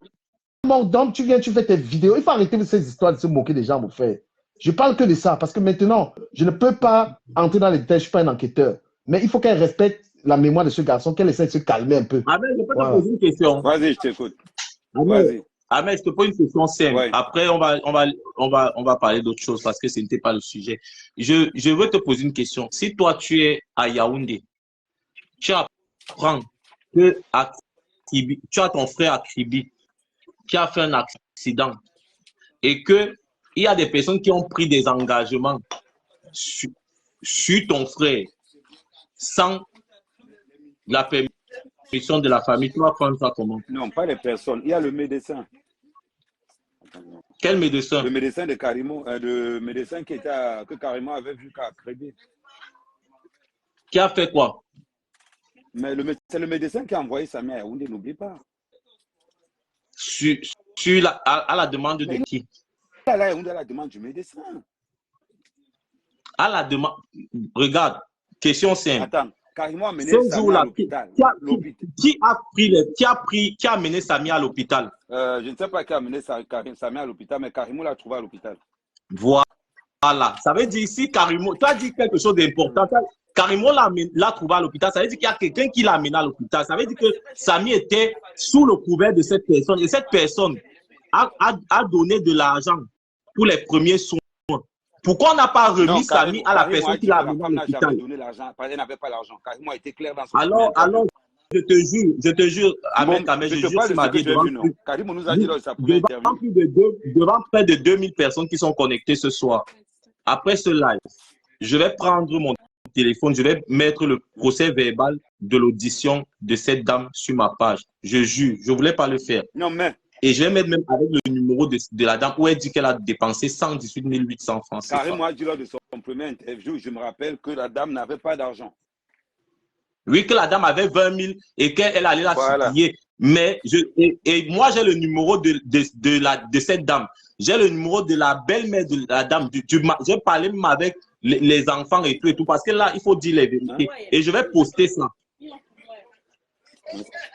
Speaker 4: mort d'homme, tu viens, tu fais tes vidéos. Il faut arrêter ces histoires de se moquer des gens, mon frère. Je parle que de ça, parce que maintenant, je ne peux pas entrer dans les détails, je ne suis pas un enquêteur. Mais il faut qu'elle respecte la mémoire de ce garçon, qu'elle essaie de se calmer un peu.
Speaker 8: Ahmed, je peux te poser une question.
Speaker 6: Vas-y, je t'écoute.
Speaker 8: Ahmed, je te pose une question simple.
Speaker 6: Ouais.
Speaker 8: Après, on va parler d'autre chose parce que ce n'était pas le sujet. Je veux te poser une question. Si toi, tu es à Yaoundé, tu apprends que tu as ton frère à Kribi qui a fait un accident et qu'il y a des personnes qui ont pris des engagements sur ton frère sans la permission de la famille, tu vas prendre ça comment?
Speaker 6: Non, pas les personnes. Il y a le médecin.
Speaker 8: Quel médecin?
Speaker 6: Le médecin de Karimo, le médecin que Karimo avait vu qu'à Crédit.
Speaker 8: Qui a fait quoi?
Speaker 6: Mais c'est le médecin qui a envoyé Samy à Yaoundé, n'oublie pas.
Speaker 8: À la demande de qui?
Speaker 6: À la demande du médecin.
Speaker 8: À la demande. Regarde, question simple.
Speaker 6: Attends, Karimo a mené Samy à l'hôpital.
Speaker 8: Qui a mené Samy à l'hôpital?
Speaker 6: Je ne sais pas qui a mené Samy à l'hôpital, mais Karimo l'a trouvé à l'hôpital.
Speaker 8: Voilà. Ça veut dire ici, Karimo, tu as dit quelque chose d'important. Karimo l'a trouvé à l'hôpital. Ça veut dire qu'il y a quelqu'un qui l'a amené à l'hôpital. Ça veut dire que Samy était sous le couvert de cette personne. Et cette personne a donné de l'argent pour les premiers soins. Pourquoi on n'a pas remis Samy à la personne qui l'a amené à l'hôpital?
Speaker 6: Elle n'avait pas l'argent. Karimo a été clair dans son
Speaker 8: Alors, je te jure, Ahmed, je jure sur ma vie,
Speaker 6: Karimo nous a dit dans sa première interview.
Speaker 8: Devant près de 2000 personnes qui sont connectées ce soir. Après ce live, je vais prendre mon téléphone, je vais mettre le procès verbal de l'audition de cette dame sur ma page. Je jure, je ne voulais pas le faire.
Speaker 6: Non, mais...
Speaker 8: Et je vais mettre même avec le numéro de la dame où elle dit qu'elle a dépensé 118 800 francs.
Speaker 6: Karimo a dit lors de son premier interview, je me rappelle que la dame n'avait pas d'argent.
Speaker 8: Oui, que la dame avait 20 000 et qu'elle allait la supplier. Mais moi, j'ai le numéro de cette dame. J'ai le numéro de la belle-mère de la dame. J'ai parlé même avec les enfants et tout, parce que là, il faut dire les vérités. Et je vais poster ça.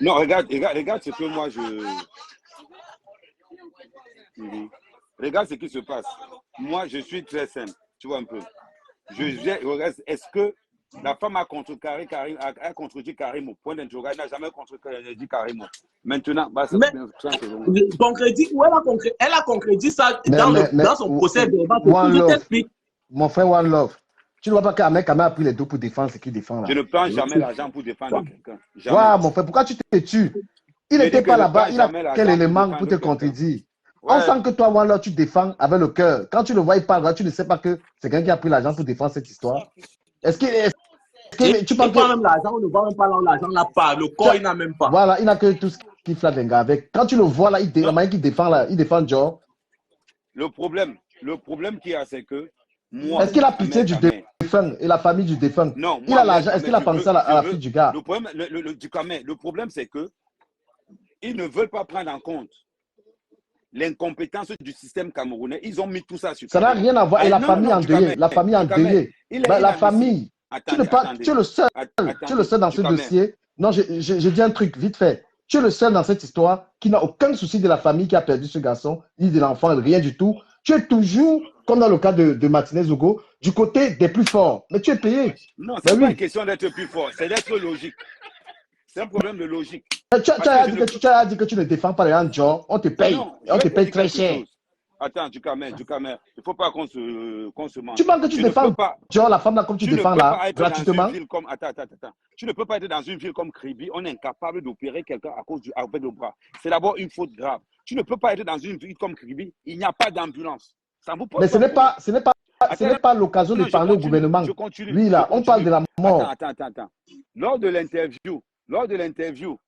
Speaker 6: Non, regarde ce que moi je... Regarde ce qui se passe. Moi, je suis très simple. Tu vois un peu. Est-ce que la femme a contredit Karim au point d'interrogation? Elle n'a jamais contredit Karim. Maintenant,
Speaker 8: elle a contredit ça dans son procès.
Speaker 4: Mon frère One Love, tu ne vois pas qu'Ahmed a pris les dos pour défendre ce qu'il défend là.
Speaker 6: Je ne prends jamais l'argent pour défendre quelqu'un.
Speaker 4: Ouais, mon frère, pourquoi tu te tues? Il n'était pas là-bas, il a quel élément pour te contredire? On sent que toi, voilà, tu défends avec le cœur. Quand tu le vois, il parle, tu ne sais pas que c'est quelqu'un qui a pris l'argent pour défendre cette histoire. Est-ce que tu penses
Speaker 8: que... même l'argent, on ne voit même pas l'argent n'a pas. Le corps, il n'a même pas.
Speaker 4: Voilà, il n'a que tout ce qu'il flatte un gars avec. Quand tu le vois là, il défend là, il défend Joe.
Speaker 6: Le problème qu'il y a, c'est que moi.
Speaker 4: Est-ce qu'il a pitié du défunt et la famille du défunt?
Speaker 6: Non.
Speaker 4: Il a l'argent. Est-ce qu'il a pensé à la fille du gars?
Speaker 6: Le problème, c'est que ils ne veulent pas prendre en compte l'incompétence du système camerounais. Ils ont mis tout ça sur.
Speaker 4: Ça n'a rien à voir. Et la famille endeuillée. La famille endeuillée. La famille. Tu es le seul. Tu es le seul dans ce dossier. Non, je dis un truc vite fait. Tu es le seul dans cette histoire qui n'a aucun souci de la famille qui a perdu ce garçon, ni de l'enfant, rien du tout. Tu es toujours, comme dans le cas de Martinez Hugo, du côté des plus forts. Mais tu es payé.
Speaker 6: Non, ce n'est pas une question d'être plus fort, c'est d'être logique. C'est un problème de logique.
Speaker 4: Tu as dit que tu ne défends pas les gens, John. On te paye. On te paye très cher.
Speaker 6: Attends, du camère. Il ne faut pas qu'on se mente.
Speaker 4: Tu penses que tu défends John, la femme là, comme tu défends là, gratuitement?
Speaker 6: Attends. Tu ne peux pas être dans une ville comme Kribi. On est incapable d'opérer quelqu'un avec le bras. C'est d'abord une faute grave. Tu ne peux pas être dans une ville comme Kribi. Il n'y a pas d'ambulance.
Speaker 4: Mais ce n'est pas l'occasion de parler au gouvernement. Lui là, on parle de la mort.
Speaker 6: Attends. Lors de l'interview,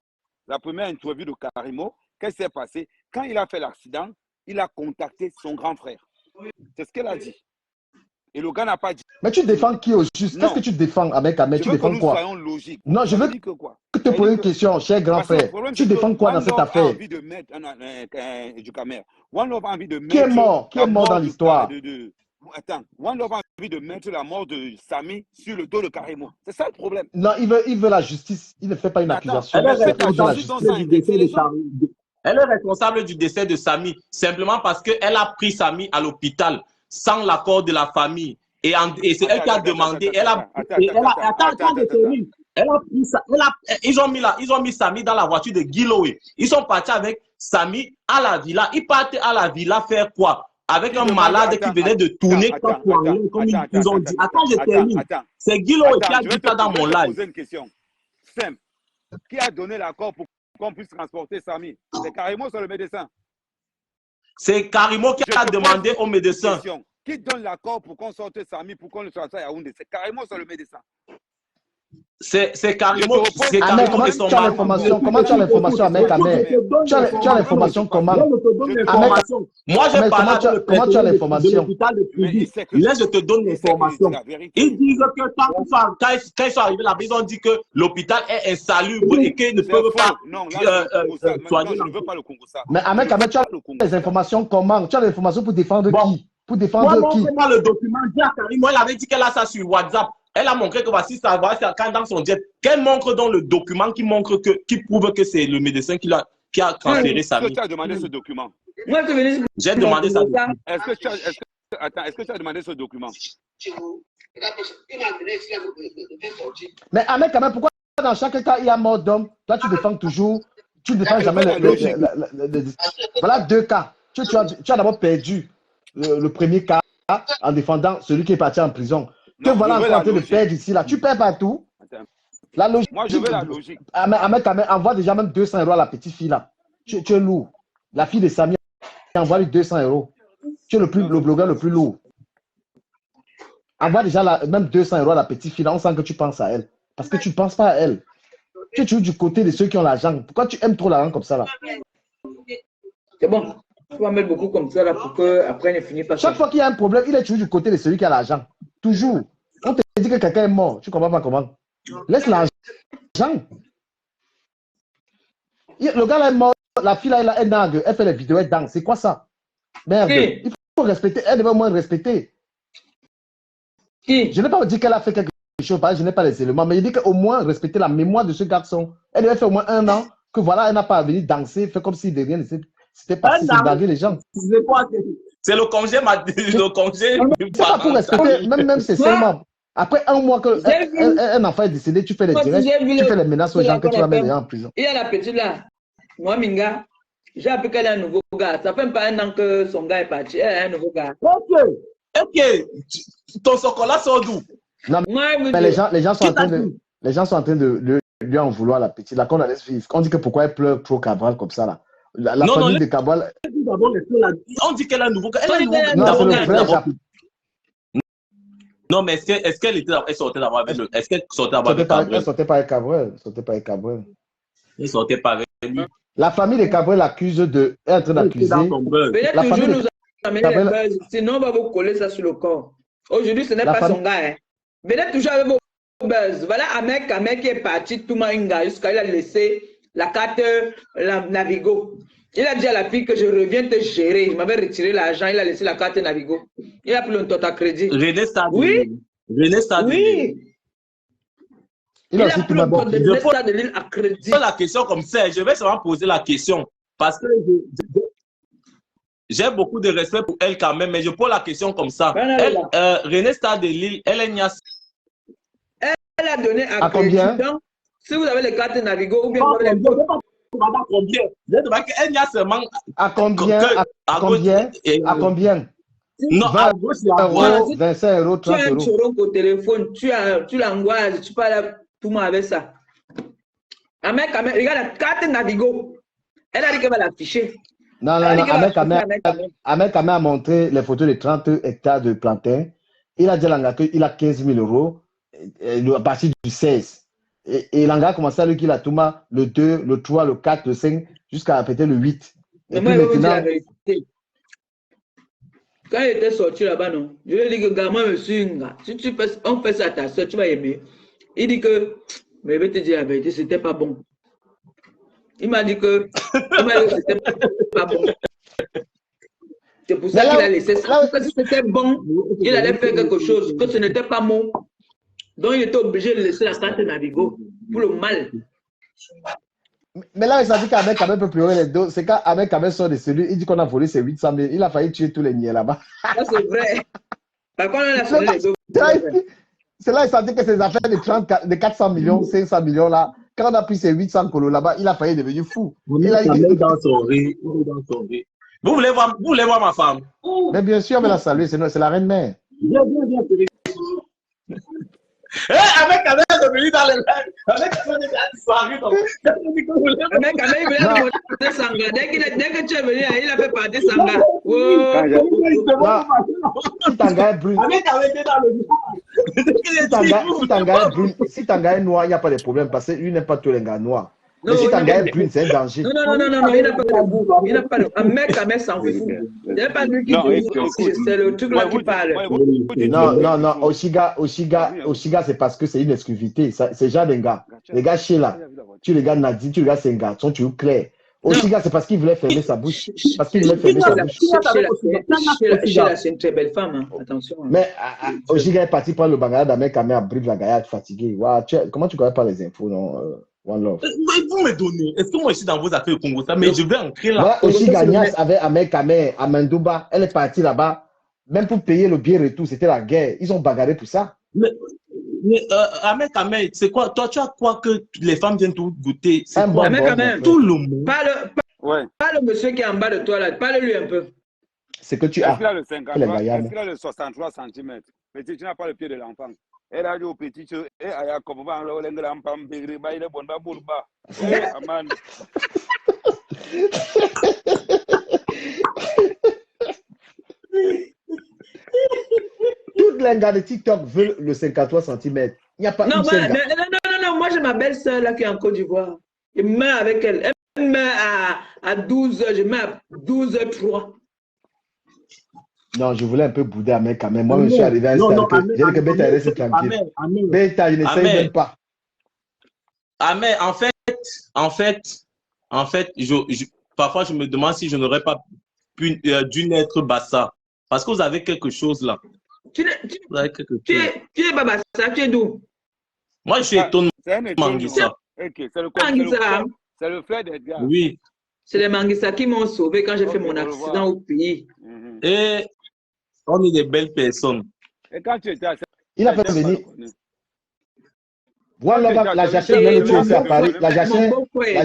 Speaker 6: la première interview de Karimo, qu'est-ce qui s'est passé? Quand il a fait l'accident, il a contacté son grand frère. C'est ce qu'elle a dit. Et le gars n'a pas dit.
Speaker 4: Mais tu défends qui au juste? Qu'est-ce que tu défends avec Ahmed? Tu défends quoi? Non, je veux te poser une question, cher grand frère. Tu défends quoi dans cette affaire? Qui est mort? Qui est mort dans l'histoire?
Speaker 6: Attends, One Love a envie de mettre la mort de Samy sur le dos de Karimo. C'est ça le problème.
Speaker 4: Non, il veut la justice. Il ne fait pas une accusation.
Speaker 8: Elle est responsable du décès de Samy simplement parce qu'elle a pris Samy à l'hôpital sans l'accord de la famille. Et c'est elle qui a demandé. Ils ont mis Samy dans la voiture de Giloé. Ils sont partis avec Samy à la villa. Ils partent à la villa faire quoi? Avec un malade qui venait de tourner comme ils ont dit. Attends, je termine. C'est Giloé qui a dit ça dans mon live.
Speaker 6: Je vais te poser une question simple. Qui a donné l'accord pour qu'on puisse transporter Samy? C'est Karimo sur le médecin.
Speaker 8: C'est Karimo qui a demandé au médecin.
Speaker 6: Qui donne l'accord pour qu'on sorte Samy, pour qu'on le sorte à Yaoundé? C'est Karimo sur le médecin.
Speaker 8: C'est Carrément.
Speaker 4: Comment tu as l'information, Ahmed? Tu as l'information comment?
Speaker 8: Moi, j'ai parlé
Speaker 4: comment tu as l'information?
Speaker 8: Là, je te donne l'information. Ils disent que quand ils sont arrivés là-bas, ils ont dit que l'hôpital est insalubre et qu'ils ne peuvent pas soigner.
Speaker 6: Je ne veux pas le Congo ça.
Speaker 4: Mais Ahmed, tu as les informations comment? Tu as l'information pour défendre qui? Pour défendre qui?
Speaker 8: Moi, le document, moi, elle avait dit qu'elle a ça sur WhatsApp. Elle a montré que voici ça va quand dans son jet. Qu'elle montre dans le document qui prouve que c'est le médecin qui a transféré sa vie.
Speaker 6: Est-ce que tu as demandé ce document?
Speaker 8: J'ai demandé ça.
Speaker 6: Est-ce que tu as demandé ce document?
Speaker 4: Mais Ahmed, quand même, pourquoi dans chaque cas il y a mort d'homme? Toi, tu défends toujours. Tu ne défends jamais voilà deux cas. Tu as d'abord perdu le premier cas en défendant celui qui est parti en prison. Que voilà encore en train de perdre ici, là. Tu perds partout. La logique.
Speaker 6: Moi, je veux la logique.
Speaker 4: Ahmed, envoie déjà même 200 € à la petite fille, là. Tu es lourd. La fille de Samy, envoie lui 200 €. Tu es le blogueur le plus lourd. Envoie déjà même 200 € à la petite fille, là. On sent que tu penses à elle. Parce que tu ne penses pas à elle. Tu es toujours du côté de ceux qui ont l'argent. Pourquoi tu aimes trop l'argent comme ça, là?
Speaker 7: C'est bon. Tu vas mettre beaucoup comme ça, là, pour qu'après, il ne finisse pas.
Speaker 4: Chaque fois qu'il y a un problème, il est toujours du côté de celui qui a l'argent. Toujours. On te dit que quelqu'un est mort. Tu ne comprends pas comment. Laisse l'argent. Le gars là est mort. La fille là, elle nague. Elle fait les vidéos, elle danse. C'est quoi ça? Merde. Oui. Il faut respecter. Elle devait au moins respecter.
Speaker 7: Qui?
Speaker 4: Je n'ai pas dit qu'elle a fait quelque chose. Je n'ai pas les éléments. Mais il dit qu'au moins respecter la mémoire de ce garçon. Elle devait faire au moins 1 an. Que voilà, elle n'a pas venu danser. Fait comme si de rien c'était pas si baguer les gens.
Speaker 8: C'est le congé.
Speaker 4: C'est pas pour respecter. Même c'est seulement. Après 1 mois qu'un enfant est décédé, tu fais les directs, tu fais les menaces aux gens que tu vas mettre les gens en prison.
Speaker 7: Il y a la petite là. Moi, Minga, j'ai appris qu'elle a un nouveau gars. Ça fait pas 1 an que son gars est parti. Elle a un nouveau gars.
Speaker 8: Ok. Ton chocolat sort d'où?
Speaker 4: Non, mais les gens sont en train de lui en vouloir la petite. Là, qu'on la laisse vivre. On dit que pourquoi elle pleure trop Cabral comme ça là. La
Speaker 8: Non,
Speaker 4: famille
Speaker 8: non,
Speaker 4: de Kaboual.
Speaker 8: on dit qu'elle a un nouveau gars. Elle a un nouveau
Speaker 7: Non,
Speaker 8: gars.
Speaker 4: Non, c'est
Speaker 8: D'abord,
Speaker 4: le
Speaker 8: elle
Speaker 4: vrai
Speaker 8: d'abord-
Speaker 4: Japon.
Speaker 8: Non, mais est-ce qu'elle était, elle sortait d'abord avec le, est-ce qu'elle sortait d'abord
Speaker 4: Elle
Speaker 8: avec Cabrel?
Speaker 4: sortait pas avec Kaboual. Sortait pas avec Kabouel.
Speaker 8: Elle sortait pas avec lui.
Speaker 4: La famille de Kabouel l'accuse de. Elle est en train
Speaker 8: Elle était dans
Speaker 4: d'accuser.
Speaker 8: son beurre.
Speaker 7: Venez
Speaker 4: La
Speaker 7: toujours
Speaker 4: famille
Speaker 7: nous
Speaker 4: de
Speaker 7: amener les
Speaker 4: Kabouel.
Speaker 7: buzz, sinon on va vous coller ça sur le corps. Aujourd'hui, ce n'est
Speaker 4: La
Speaker 7: pas
Speaker 4: famille.
Speaker 7: son gars. Hein. Venez toujours avec vos buzz. Voilà Ahmed qui est parti, Toumaïnga, jusqu'à il a laissé la carte Navigo. Il a dit à la fille que je reviens te gérer. Il m'avait retiré l'argent, il a laissé la carte Navigo. Il a pris le total crédit.
Speaker 8: René Stade.
Speaker 7: Oui,
Speaker 8: René Stade.
Speaker 7: oui.
Speaker 4: Il
Speaker 7: Il
Speaker 4: a
Speaker 7: a
Speaker 4: aussi
Speaker 7: pris
Speaker 4: tout
Speaker 7: le
Speaker 4: ma
Speaker 7: compte de
Speaker 8: Je pose
Speaker 7: l'État de l'île à crédit.
Speaker 8: la question comme ça. Je vais seulement poser la question. Parce que j'ai beaucoup de respect pour elle quand même, mais je pose la question comme ça. Elle, René Stade de Lille, elle est niasse.
Speaker 7: Elle a donné à
Speaker 4: À combien?
Speaker 7: crédit. Donc, si vous avez les cartes Navigo ou bien
Speaker 8: Non,
Speaker 7: vous avez les
Speaker 8: je ne sais pas combien. Je demande qu'elle niasse seulement.
Speaker 4: À combien? À
Speaker 8: gauche
Speaker 4: combien?
Speaker 8: et-
Speaker 4: À combien?
Speaker 8: Non, à
Speaker 4: 20
Speaker 8: gauche et à droite.
Speaker 4: euros, 25 euros,
Speaker 7: Tu as
Speaker 4: 30
Speaker 7: un
Speaker 4: euros.
Speaker 7: choron au téléphone, tu l'angoisses, tu parles tout le monde avec ça. Ahmed, regarde la carte Navigo. Elle a dit qu'elle va l'afficher.
Speaker 4: Non,
Speaker 7: Elle
Speaker 4: non,
Speaker 7: a dit
Speaker 4: non.
Speaker 7: qu'elle va l'afficher,
Speaker 4: Ahmed Kamé a montré les photos de 30 hectares de plantains. Il a dit à Langa qu'il a 15 000 euros à partir du 16. Et Langa a commencé à lui qu'il a tout le 2, le 3, le 4, le 5, jusqu'à peut-être le 8.
Speaker 7: Mais
Speaker 4: Et
Speaker 7: moi,
Speaker 4: puis
Speaker 7: je vais vous dire la
Speaker 4: maintenant,
Speaker 7: vérité. Quand il était sorti là-bas, non, je lui ai dit que, gars, moi, je suis un gars. Si on fait ça à ta soeur, tu vas aimer. Il dit que, mais je vais te dire la vérité, c'était pas bon. Il m'a dit que c'était pas bon. C'est pour ça qu'il a laissé ça. Parce que si c'était bon, il allait faire quelque chose, que ce n'était pas bon. Donc, il était obligé de laisser la carte Navigo pour le mal.
Speaker 4: mais là, il s'est dit qu'Ahmed Kamé peut pleurer les dos. C'est quand Ahmed Kamé sort de celui, il dit qu'on a volé ses 800 000. Il a failli tuer tous les niais là-bas.
Speaker 7: Ça, c'est vrai. Par contre, on a sonné les deux.
Speaker 4: C'est là, il s'est dit que ses affaires de 400 millions, 500 millions là, quand on a pris ses 800 colos là-bas, il a failli devenir fou. Il a dit...
Speaker 8: dans son riz. Vous voulez voir ma femme?
Speaker 4: Mais bien sûr, on va la saluer, c'est la reine-mère.
Speaker 8: Viens. Avec Kamé est venu dans les rêves. Avec Kamé est disparu.
Speaker 7: Avec Kamé, il voulait monter Sanga. Dès que tu es venu, il a fait partir Sanga.
Speaker 4: Si Tanga est brune,
Speaker 8: Avec Kamé était dans le
Speaker 4: si Tanga est noir, il n'y a pas de problème parce que lui n'est pas tous les gars noirs. Mais
Speaker 7: Non,
Speaker 4: si
Speaker 7: il
Speaker 4: Tanga
Speaker 7: n'a-
Speaker 4: est brune, c'est un danger.
Speaker 7: Non, il n'a pas de goût. Il n'a pas de. Un mec s'en fout. Il n'y a pas lui qui
Speaker 6: Non,
Speaker 7: dit,
Speaker 6: écoute,
Speaker 7: c'est le truc là qui parle.
Speaker 4: Non, Oshiga, c'est parce que c'est une exclusivité. C'est genre des gars. Les gars chez là, tu regardes Nadine, tu regardes Senga, tu es clair. Oshiga, c'est parce qu'il voulait fermer sa bouche. Parce qu'il voulait fermer sa bouche.
Speaker 7: Sheila, c'est une très belle femme, hein. Attention. Hein.
Speaker 4: Mais Oshiga est parti prendre le bagage d'Amérique Kamé à Brive, la gaillard fatiguée. Comment tu connais pas les infos, non? One Love.
Speaker 8: Vous me donnez. Est-ce que moi je suis dans vos affaires au Congo, ça? Mais je vais entrer là.
Speaker 4: Moi, Oshiga Nias avec Amérique Kamé à Mandouba, elle est partie là-bas. Même pour payer le billet retour, c'était la guerre. Ils ont bagarré pour ça.
Speaker 8: Mais Ahmed Kamé, c'est quoi? Toi, tu as quoi que les femmes viennent tout goûter? C'est
Speaker 4: Un
Speaker 8: quoi?
Speaker 4: bon
Speaker 7: Ahmed Kamé,
Speaker 8: Tout le monde.
Speaker 7: Parle monsieur qui est en bas de toi là. Parle-lui un peu.
Speaker 4: C'est que tu
Speaker 6: Est-ce
Speaker 4: as.
Speaker 6: qu'il a le
Speaker 4: Les
Speaker 6: 53,
Speaker 4: Gaïanes.
Speaker 6: est-ce qu'il a le 63 cm? Mais tu n'as pas le pied de l'enfant. Elle a dit au petit, et à Yacob, il est bon, Aman.
Speaker 4: Toutes les gars de TikTok veulent le 53 cm. Il n'y a pas
Speaker 7: Non,
Speaker 4: une seule gars.
Speaker 7: non, moi j'ai ma belle-sœur là qui est en Côte d'Ivoire. Je mets avec elle. Elle met à 12 h, je mets à 12h03.
Speaker 4: Non, je voulais un peu bouder à mec quand même. Moi, je suis arrivé à un stade. J'ai dit que Beta reste tranquille. Beta, je n'essaye même pas.
Speaker 8: Ahmed, en fait, parfois je me demande si je n'aurais pas dû naître Bassa. Parce que vous avez quelque chose là. Vous avez quelque chose.
Speaker 7: Tu es Babassa, tu es d'où?
Speaker 8: Moi, je suis étonné.
Speaker 6: C'est
Speaker 8: Manguissa.
Speaker 6: C'est le frère d'Edgar.
Speaker 8: Oui.
Speaker 7: C'est les Manguissa qui m'ont sauvé quand j'ai fait mon accident au pays.
Speaker 8: Et on est des belles personnes.
Speaker 6: Et quand tu étais à
Speaker 4: il a fait venir. One Love, la Jachère voulait le tuer ici à Paris. La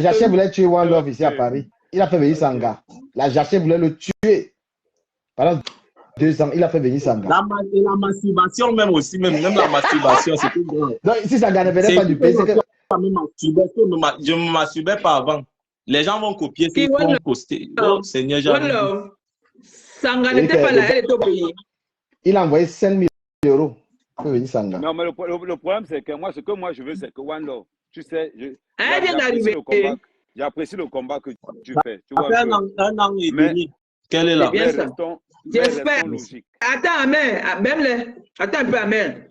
Speaker 4: Jachère voulait tuer One Love ici à Paris. Il a fait venir Sanga. La Jachère voulait le tuer. Pendant 2 ans, il a fait venir Sanga.
Speaker 8: La masturbation même aussi, même la masturbation, c'est tout grand.
Speaker 4: Donc, si Sanga ne venait pas du pays, c'est que...
Speaker 8: Je ne me masturbais pas avant. Les gens vont copier,
Speaker 7: Qui,
Speaker 8: ils vont poster. Oh Seigneur, j'ai
Speaker 7: One Love. Sanga n'était pas là, elle est au pays.
Speaker 4: Il a envoyé 5 000 euros pour venir Sanga.
Speaker 6: Non, mais le problème, c'est que moi, ce que moi je veux, c'est que One Love, tu sais,
Speaker 7: Elle vient d'arriver.
Speaker 6: j'apprécie le combat que tu fais. Tu vois,
Speaker 8: Après un an et demi, quelle est la
Speaker 7: bien ça. J'espère.
Speaker 6: Logique.
Speaker 7: Attends, Amen. Attends un peu, Amen.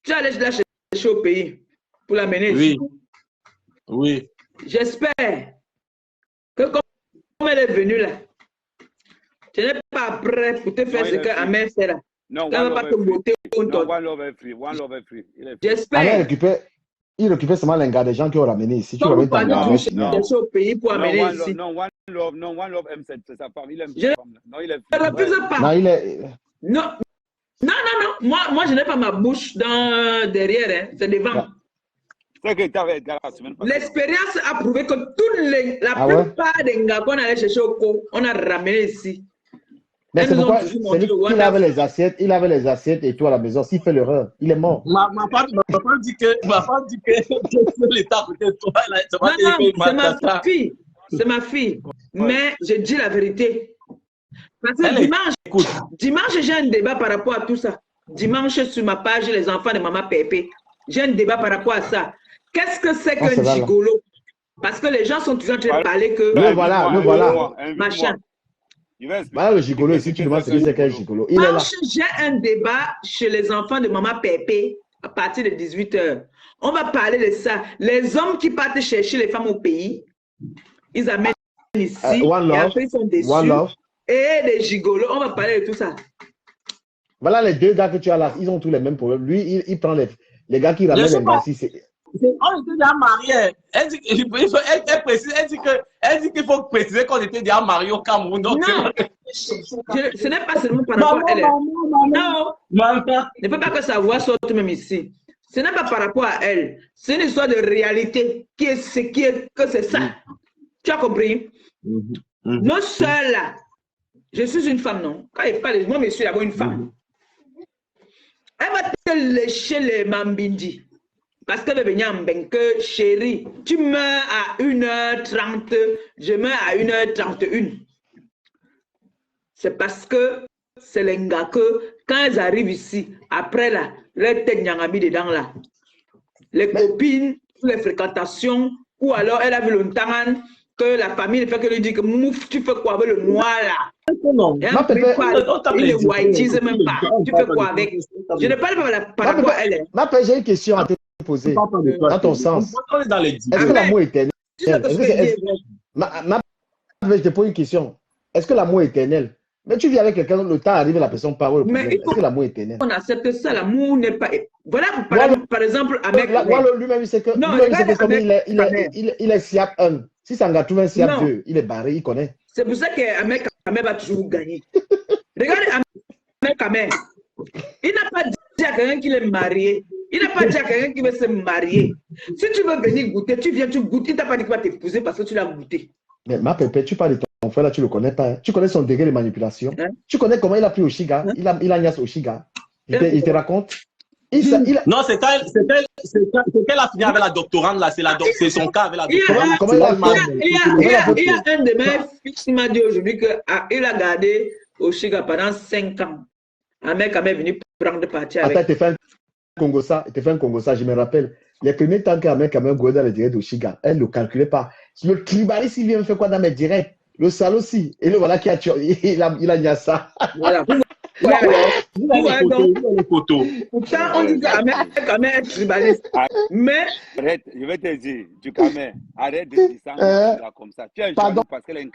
Speaker 7: Tu allais la chercher au pays pour l'amener ici.
Speaker 8: Oui.
Speaker 7: J'espère que comme elle est venue là, tu n'es pas prêt pour te faire ce qu'Amen fait là.
Speaker 6: Non,
Speaker 7: elle va pas te botter contre toi.
Speaker 6: One Love est free. One Love est free.
Speaker 7: J'espère.
Speaker 4: Il récupère seulement les gars des gens qui ont ramené ici. Tu
Speaker 7: ramènes
Speaker 4: au
Speaker 7: pays pour amener ici.
Speaker 6: Non, One Love aime sa femme. Il aime
Speaker 7: sa femme. Non, il est. Je refuse pas.
Speaker 4: Non, il est.
Speaker 7: Non. Moi, je n'ai pas ma bouche derrière, hein. C'est devant. L'expérience a prouvé que la plupart des gars qu'on allait chercher au co, on a ramené ici.
Speaker 4: Mais c'est pourquoi il avait les assiettes, et toi à la maison. S'il fait l'erreur, il est mort.
Speaker 8: Ma femme dit que l'État peut-être toi.
Speaker 7: Non, c'est ma fille. Mais je dis la vérité. Parce que dimanche, j'ai un débat par rapport à tout ça. Dimanche, sur ma page, les enfants de Maman Pépé, j'ai un débat par rapport à ça. Qu'est-ce que c'est qu'un gigolo? Parce que les gens sont toujours en train de parler que...
Speaker 4: Le voilà.
Speaker 7: Machin.
Speaker 4: Voilà le gigolo ici, tu demandes ce que c'est qu'un gigolo. Il est là.
Speaker 7: J'ai un débat chez les enfants de Maman Pépé à partir de 18h. On va parler de ça. Les hommes qui partent chercher les femmes au pays, ils amènent ici, et après ils sont déçus. Et les gigolos, on va parler de tout ça.
Speaker 4: Voilà les deux gars que tu as là, ils ont tous les mêmes problèmes. Lui, il prend les gars qui ramènent les gars ici.
Speaker 8: On était déjà mariés. Elle dit qu'il faut préciser qu'on était déjà mariés au Cameroun. Donc
Speaker 7: non, ce n'est pas seulement par rapport à elle. Non, ne peut pas que sa voix sorte même ici. Ce n'est pas par rapport à elle. C'est une histoire de réalité que c'est ça. Tu as compris? Nos soeurs là, je suis une femme, non? Quand il parle, moi, je suis d'abord une femme. Elle va te lécher les mambindi. Parce qu'elle veut venir en benque, chérie, tu meurs à 1h30, je meurs à 1h31. C'est parce que c'est les gars que, quand ils arrivent ici, après là, leur tête n'y a mis dedans là. Les copines, les fréquentations, ou alors elle a vu longtemps que la famille ne fait que lui dire que mouf, tu fais quoi avec le noir là?
Speaker 8: Non,
Speaker 7: il ne whiteise même pas. Tu fais quoi avec? Je ne parle pas par rapport à elle.
Speaker 4: J'ai une question à te poser. Dans ton sens, est-ce que l'amour est éternel? Je te pose une question. Est-ce que l'amour est éternel? Mais tu vis avec quelqu'un, le temps arrive, la personne parle. Est-ce que l'amour est éternel?
Speaker 7: On accepte ça, l'amour n'est pas. Voilà, par exemple, avec.
Speaker 4: Lui-même, c'est que il est SIAC 1. Si Sanga trouve un SIAC 2, il est barré, il connaît.
Speaker 7: C'est pour ça qu'Ahmed Kamé va toujours gagner. Regarde Ahmed Kamé. Il n'a pas dit à quelqu'un qu'il est marié. Il n'a pas dit à quelqu'un qu'il veut se marier. Si tu veux venir goûter, tu viens, tu goûtes. Il ne t'a pas dit qu'il va t'épouser parce que tu l'as goûté.
Speaker 4: Mais ma pépé, tu parles de ton frère là, tu ne le connais pas. Tu connais son degré de manipulation. Tu connais comment il a pris Oshiga. Il a niasse Oshiga. Il te raconte.
Speaker 8: Non, c'est qu'elle a fini avec la doctorante là. C'est son cas avec la doctorante.
Speaker 7: Il y a un de mes fils qui m'a dit aujourd'hui qu'il a gardé Oshiga pendant 5 ans. Un mec est venu prendre parti avec.
Speaker 4: Attends, il te fait un Congo ça, je me rappelle. Les premiers temps qu'un mec a même goûté dans les directs d'Oshiga, elle ne le calculait pas. Le clibariste, il vient faire quoi dans mes directs? Le sale aussi. Et le voilà qui a tué. Il a mis ça.
Speaker 7: Voilà. Pourtant, on dit qu'un mec est tribaliste. Mais.
Speaker 6: Arrête, je vais te dire, du Kamé, arrête de dire ça comme ça. Tu es un
Speaker 4: pardon,
Speaker 6: parce qu'elle est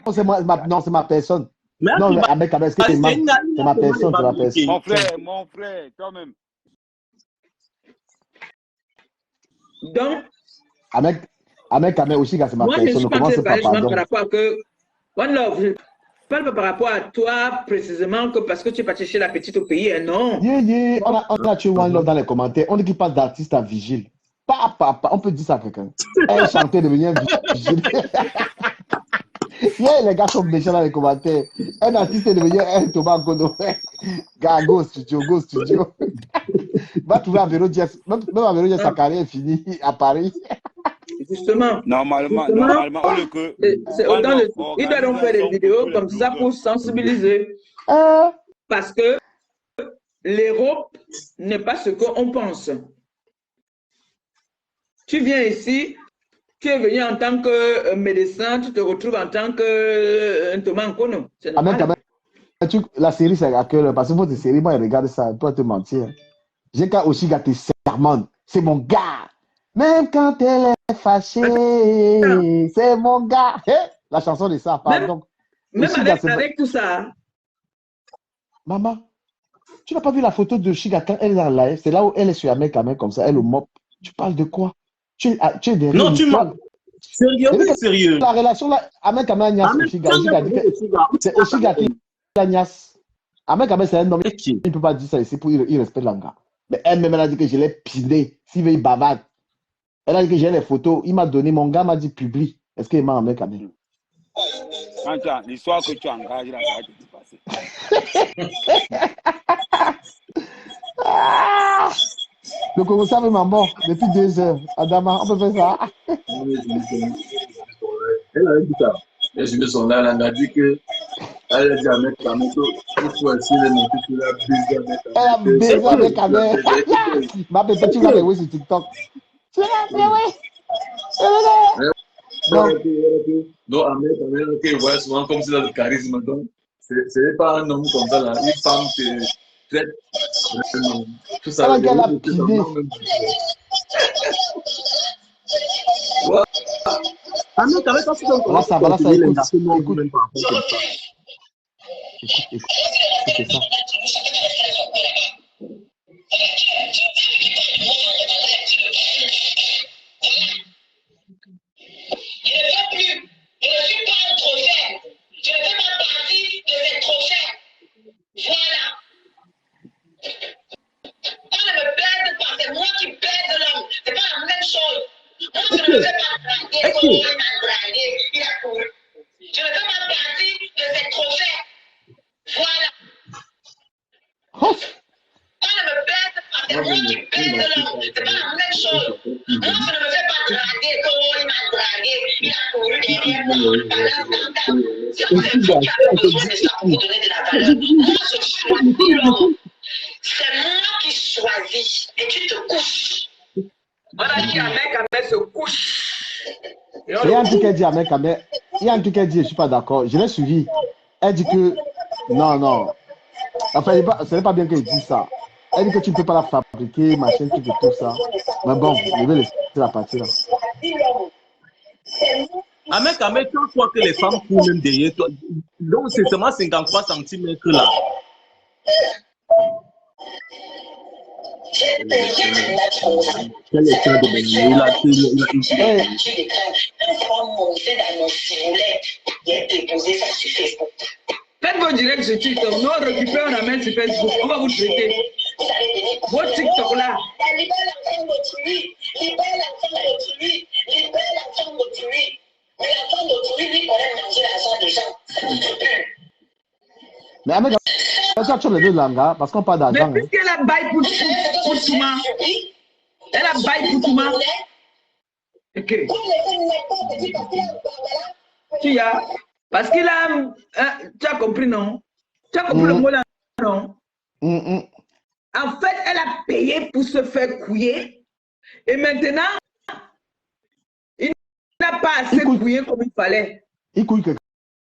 Speaker 4: non, c'est ma personne. Non, avec est-ce que c'est ma personne, c'est ma personne.
Speaker 6: Mon frère, toi-même.
Speaker 7: Donc,
Speaker 4: avec aussi, c'est ma personne.
Speaker 7: Moi, je suis pas par rapport à que One Love, je parle pas par rapport à toi précisément que parce que tu es parti chez la petite au pays, non.
Speaker 4: On a tué One Love dans les commentaires. On dit qu'il passe d'artiste à vigile. On peut dire ça à quelqu'un. Elle chantait devenir vigile. Les gars sont méchants dans les commentaires. Un artiste est devenu un Thomas Godofé. Gars, go studio. Va trouver un vélo. Même un vélo, sa carrière est finie à Paris.
Speaker 7: Justement.
Speaker 6: Normalement, au lieu que...
Speaker 7: Ils doivent faire des vidéos comme ça pour sensibiliser. Parce que l'Europe n'est pas ce qu'on pense. Tu viens ici, tu es venu en tant que médecin, tu te retrouves en tant que Thomas Nkono.
Speaker 4: La série, c'est à quelle heure? Parce que votre série, moi, je regarde ça, toi, te mentir. J'ai qu'à aussi gâter sermon. C'est mon gars. Même quand elle est fâchée, c'est mon gars. La chanson de ça, pardon.
Speaker 7: Même avec tout ça.
Speaker 4: Maman, tu n'as pas vu la photo de Chiga quand elle est en live? C'est là où elle est sur la main comme ça, elle au mop. Tu parles de quoi? Tu es derrière.
Speaker 8: Non, tu mens. Sérieux.
Speaker 4: La relation là, Ahmed Kamel Nias, c'est Oshiga qui est Nias. Ahmed Kamel, c'est un homme qui ne peut pas dire ça ici pour il respecte l'anga. Mais elle-même, elle a dit que je l'ai piné. S'il veut, il bavade. Elle a dit que j'ai les photos. Il m'a donné, mon gars m'a dit publie. Est-ce qu'il m'a Ahmed Kamel?
Speaker 6: L'histoire que tu engages là, ça va te passer.
Speaker 4: Le Congo savait ma mort depuis 2 heures. Adama, on peut faire ça.
Speaker 9: Elle a dit ça. Elle a dit son là, elle a dit que. Elle a dit à mettre la moto. Il faut essayer de monter sur la baiser avec.
Speaker 4: Elle a baisé avec Ahmed. Ma pépé, tu vas les voir sur TikTok. Tu vas les voir.
Speaker 9: Donc, Ahmed, il voit souvent comme s'il a le charisme. Donc, ce n'est pas un homme comme ça, là. Une femme qui traite. Tout ça.
Speaker 4: Elle a piné.
Speaker 8: Ahmed, quand même,
Speaker 4: voilà, ça écoute. Écoute ça.
Speaker 5: C'est moi qui choisis et tu te couches.
Speaker 7: Voilà qui Ahmed se couche.
Speaker 4: Il y a un truc qu'elle dit Ahmed Kamel. Il y a un truc qu'elle dit, je ne suis pas d'accord. Je l'ai suivi. Elle dit que non. Enfin, ce n'est pas bien qu'elle dise ça. Elle dit que tu ne peux pas la fabriquer, machin, tout ça. Mais bon, je vais laisser la partie là.
Speaker 8: Ahmed Kamel, quand tu vois que les femmes courent même derrière toi, donc c'est seulement 53 cm là.
Speaker 5: Quel est
Speaker 8: le de il a
Speaker 7: faites vos directs sur TikTok. Nous, on récupère, on amène sur Facebook. On va vous traiter. Votre TikTok là.
Speaker 4: Mais Ahmed, tu as les deux langues, parce qu'on parle d'argent.
Speaker 7: Mais puisqu'elle a bail pour Touma, elle a bail pour Touma. Ok. Tu as, parce qu'il a, tu as compris, non? Tu as compris le mot là, non? En fait, elle a payé pour se faire couiller. Et maintenant, il n'a pas assez couillé comme il fallait.
Speaker 4: Il couille quelqu'un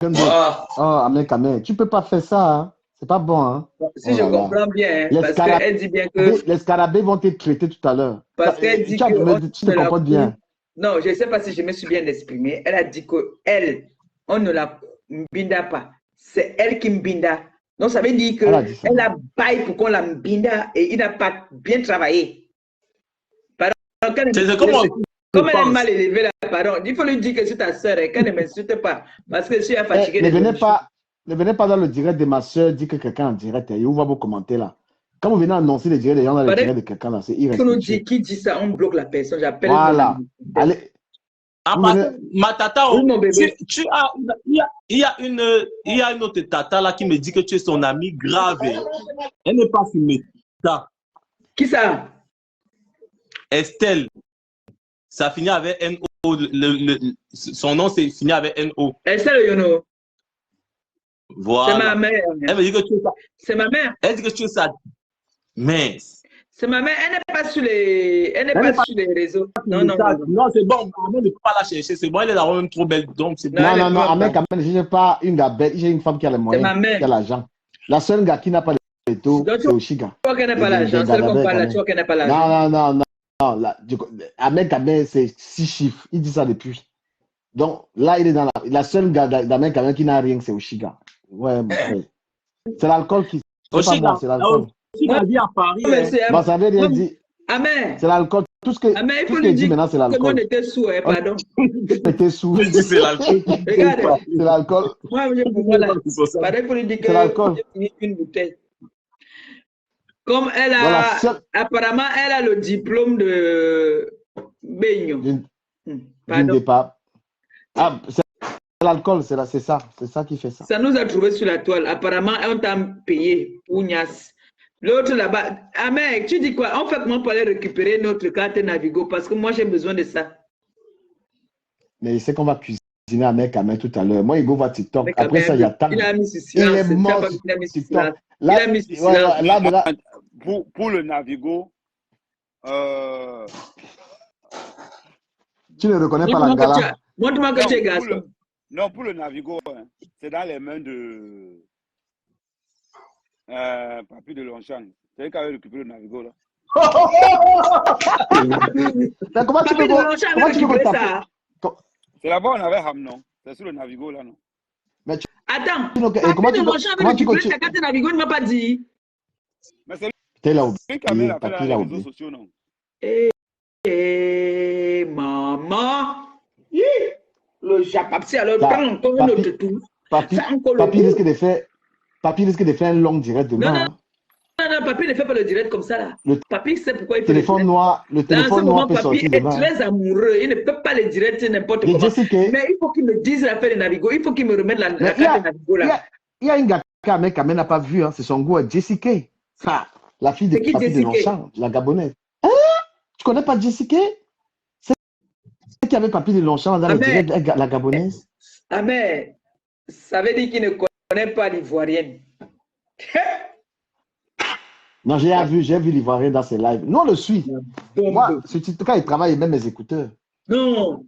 Speaker 4: d'autre. Oh, Ahmed Kamel, tu ne peux pas faire ça. Hein. C'est pas bon. Hein.
Speaker 7: Si je comprends bien, parce qu'elle dit bien que...
Speaker 4: Les scarabées vont te traiter tout à l'heure.
Speaker 7: Parce qu'elle dit que...
Speaker 4: Tu te comprends bien.
Speaker 7: Non, je ne sais pas si je me suis bien exprimé. Elle a dit qu'elle, on ne la mbinda pas. C'est elle qui mbinda. Donc, ça veut dire qu'elle a bail pour qu'on la mbinda et il n'a pas bien travaillé. Comme elle est mal élevée, là, pardon, il faut lui dire que c'est ta soeur et qu'elle ne m'insulte pas. Parce que je suis fatiguée.
Speaker 4: Ne venez pas dans le direct de ma soeur dire que quelqu'un en direct et où va vous commenter là. Quand vous venez annoncer les directs des gens dans le direct de quelqu'un là, c'est irrespectueux.
Speaker 7: Qui dit ça, on bloque la personne. J'appelle.
Speaker 4: Voilà. Allez.
Speaker 8: Ma tata, il y a une autre tata là qui me dit que tu es son amie grave. Elle n'est pas fumée.
Speaker 7: Qui ça?
Speaker 8: Estelle. Ça finit avec NO. son nom c'est fini avec NO.
Speaker 7: Elle sait le Yono.
Speaker 8: Voilà.
Speaker 7: C'est ma mère.
Speaker 8: Elle veut dire que tu es ça.
Speaker 7: C'est ma mère.
Speaker 8: Elle dit que tu es ça. Mince.
Speaker 7: C'est ma mère. Elle n'est pas sur les, sur les réseaux. Non, non, non.
Speaker 8: Non, c'est bon. Maman ne peut pas la chercher. C'est bon, elle est là même trop belle. Donc, c'est bon.
Speaker 4: Non, non, Ahmed, quand même, je n'ai pas une gars belle. J'ai une femme qui a les moyens,
Speaker 7: ma mère.
Speaker 4: qui a l'argent. La seule gars qui n'a pas les taux, c'est Oshiga.
Speaker 7: Tu vois qu'elle n'a pas l'argent. Celle qu'on parle là, tu vois qu'elle n'a pas l'argent.
Speaker 4: Non, non, non, non. Ahmed, quand même, c'est 6 chiffres. Il dit ça depuis. Donc, là, il est dans la seule gars d'Ahmed, quand même, qui n'a rien, c'est Oshiga. Ouais, c'est l'alcool qui.
Speaker 8: Oshiga,
Speaker 4: c'est l'alcool.
Speaker 8: Tu as dit à Paris.
Speaker 4: Bon, ça veut rien dire.
Speaker 7: Amen.
Speaker 4: C'est l'alcool. Tout ce que dit maintenant, c'est l'alcool.
Speaker 7: Tout le monde était sous, pardon.
Speaker 4: était sous.
Speaker 8: C'est l'alcool.
Speaker 7: Regarde.
Speaker 4: C'est l'alcool.
Speaker 7: Moi, il faut lui dire que j'ai une bouteille. Comme elle a, apparemment, elle a le diplôme de Beignon.
Speaker 4: Pardon. Ah, c'est l'alcool, c'est ça qui fait ça.
Speaker 7: Ça nous a trouvé sur la toile. Apparemment, on t'a payé pour Nias. L'autre là-bas, ah mec, tu dis quoi? En fait, moi, pour aller récupérer notre carte Navigo parce que moi, j'ai besoin de ça.
Speaker 4: Mais c'est qu'on va cuisiner à mec tout à l'heure. Moi, Hugo va TikTok. Après ça, il y a tant.
Speaker 7: Il a mis sur silence.
Speaker 4: Il est mort
Speaker 7: Il a mis sur
Speaker 4: TikTok.
Speaker 7: silence. Il a mis sur silence.
Speaker 6: Pour le Navigo,
Speaker 4: tu ne reconnais pas la gala.
Speaker 7: Montre-moi que tu es garçon.
Speaker 6: Non, pour le Navigo, hein, c'est dans les mains de Papy de Longchamp. C'est lui qui avait récupéré le Navigo là.
Speaker 4: Comment tu peux
Speaker 7: ça?
Speaker 6: C'est là-bas on avait Hamnon. C'est sur le Navigo là, non?
Speaker 7: Attends,
Speaker 4: comment tu
Speaker 7: récupérer ta carte Navigo, il ne m'a pas dit.
Speaker 6: Mais c'est
Speaker 4: lui
Speaker 6: qui a mis la peine dans les réseaux sociaux, non?
Speaker 7: Maman. Le Japapsi, alors quand on notre tour.
Speaker 4: Papy risque de faire un long direct demain.
Speaker 7: Non, Papy ne fait pas le direct comme ça là. Papy sait pourquoi il fait
Speaker 4: le téléphone noir. Le téléphone noir peut sortir demain.
Speaker 7: Papy est très amoureux. Il ne peut pas le direct n'importe comment. Mais il faut qu'il me dise l'affaire de Navigo. Il faut qu'il me remette la carte de Navigo là.
Speaker 4: Il y a une gars qu'Ahmed n'a pas vu. C'est son goût. Jessica. La fille de Papy de Longchamp, la Gabonaise. Tu connais pas Jessica? C'est qui avait Papy de Longchamp dans le direct, la Gabonaise?
Speaker 7: Ah mais, ça veut dire qu'il ne connaît pas l'Ivoirienne.
Speaker 4: Non, j'ai vu l'Ivoirien dans ses lives. Non, on le suit. Moi, ce titre, quand il travaille, il met mes écouteurs.
Speaker 7: Non,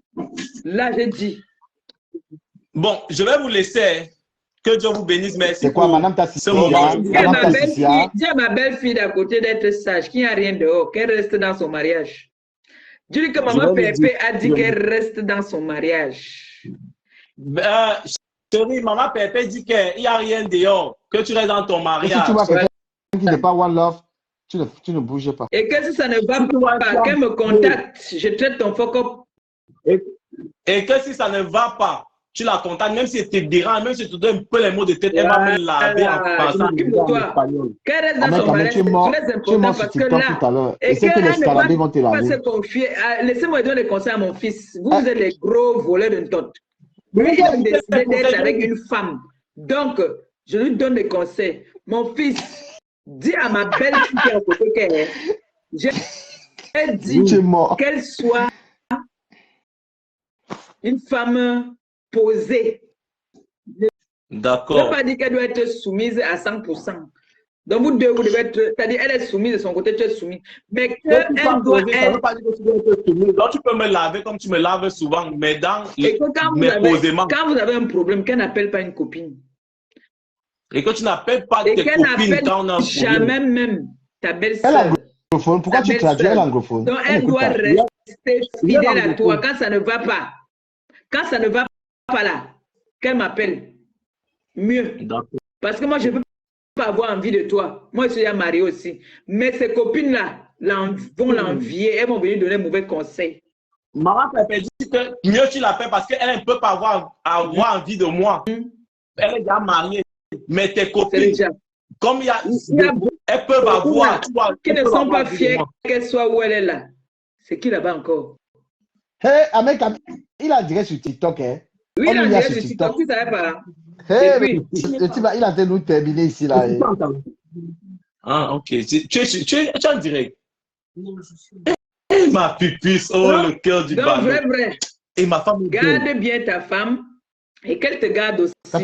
Speaker 7: là, j'ai dit.
Speaker 8: Bon, je vais vous laisser. Que Dieu vous bénisse. Merci.
Speaker 4: C'est quoi, madame Tassia?
Speaker 7: Dis à ma belle-fille d'à côté d'être sage, qu'il n'y a rien dehors, qu'elle reste dans son mariage. Dis-lui que maman Pépé a dit qu'elle reste dans son mariage.
Speaker 8: Chérie, maman Pépé dit qu'il n'y a rien dehors, que tu restes dans ton mariage.
Speaker 4: Si tu vois quelqu'un qui n'est pas One Love, tu ne bouges pas.
Speaker 7: Et que si ça ne va pas, qu'elle me contacte, je traite ton fuck-up.
Speaker 8: Et que si ça ne va pas, tu la contactes, même si elle te dérange, même si tu te donnes un peu les mots de tête, elle va me laver en passant en espagnol.
Speaker 7: Qu'elle reste dans son mariage, c'est très important parce que là, et qu'elle ne va pas se confier. Laissez-moi donner des conseils à mon fils. Vous êtes les gros voleurs d'une tote. Lui, il a décidé d'être avec une femme. Donc, je lui donne des conseils. Mon fils, dis à ma belle fille qui est à côté qu'elle est. J'ai dit qu'elle soit une femme posée.
Speaker 8: D'accord.
Speaker 7: Je ne veux pas dire qu'elle doit être soumise à 100%. Donc, vous deux, vous devez être. C'est-à-dire, elle est soumise de son côté, tu es soumise. Mais qu'elle doit être.
Speaker 8: Ça ne veut pas dire que tu dois être soumise. Donc, tu peux me laver comme tu me laves souvent, mais dans.
Speaker 7: Et que quand vous avez un problème, qu'elle n'appelle pas une copine.
Speaker 8: Et que tu n'appelles pas tes copines quand on a un problème.
Speaker 7: Jamais même ta belle-sœur.
Speaker 4: Pourquoi tu traduis l'anglophone?
Speaker 7: Donc, elle doit rester fidèle à toi quand ça ne va pas. Quand ça ne va pas là, qu'elle m'appelle. Mieux. Parce que moi, je ne peux pas avoir envie de toi. Moi, je suis mariée aussi. Mais ces copines-là vont l'envier. Elles vont venir donner mauvais conseils.
Speaker 8: Maman Pépé dit que mieux tu l'appelles parce qu'elle ne peut pas avoir envie de moi. Elle est déjà mariée. Mais tes copines, comme il y a elles peuvent avoir.
Speaker 7: Qui ne sont pas fières qu'elle soit où elle est là. C'est qui là-bas encore?
Speaker 4: Hey, Ahmed, il a direct sur TikTok, hein?
Speaker 7: Oui, il a direct sur TikTok, tu ne savais pas.
Speaker 4: Hey, il a nous terminer ici, là.
Speaker 8: Ah, ok. Tu es en direct. Ma pupisse, oh, le cœur du ballon.
Speaker 7: Vrai.
Speaker 8: Et ma femme est belle.
Speaker 7: Garde bien ta femme et qu'elle te garde aussi.
Speaker 4: C'est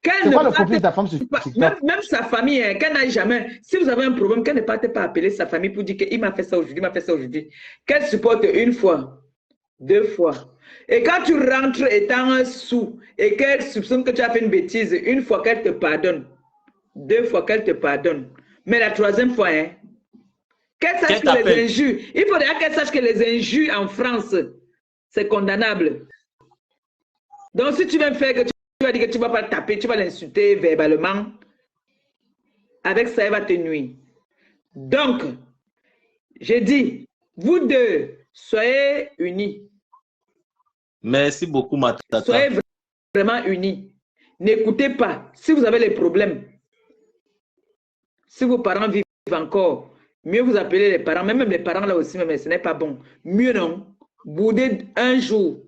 Speaker 7: Qu'elle
Speaker 4: quoi
Speaker 7: ne
Speaker 4: le profil de ta femme sur TikTok?
Speaker 7: même sa famille, hein, qu'elle n'aille jamais. Si vous avez un problème, qu'elle ne parte pas appeler sa famille pour dire qu'il m'a fait ça aujourd'hui, il m'a fait ça aujourd'hui. Qu'elle supporte une fois, 2 fois. Et quand tu rentres étant sous et qu'elle soupçonne que tu as fait une bêtise, 1 fois qu'elle te pardonne, 2 fois qu'elle te pardonne. Mais la 3e fois, hein, qu'elle sache que les injures, il faudrait qu'elle sache que les injures en France, c'est condamnable. Donc, si tu vas faire que tu vas dire que tu ne vas pas taper, tu vas l'insulter verbalement, avec ça, elle va te nuire. Donc, j'ai dit, vous deux, soyez unis.
Speaker 8: Merci beaucoup, ma tata.
Speaker 7: Soyez vraiment unis. N'écoutez pas. Si vous avez les problèmes, si vos parents vivent encore, mieux vous appelez les parents, même les parents là aussi, mais ce n'est pas bon. Mieux non. Bouder un jour.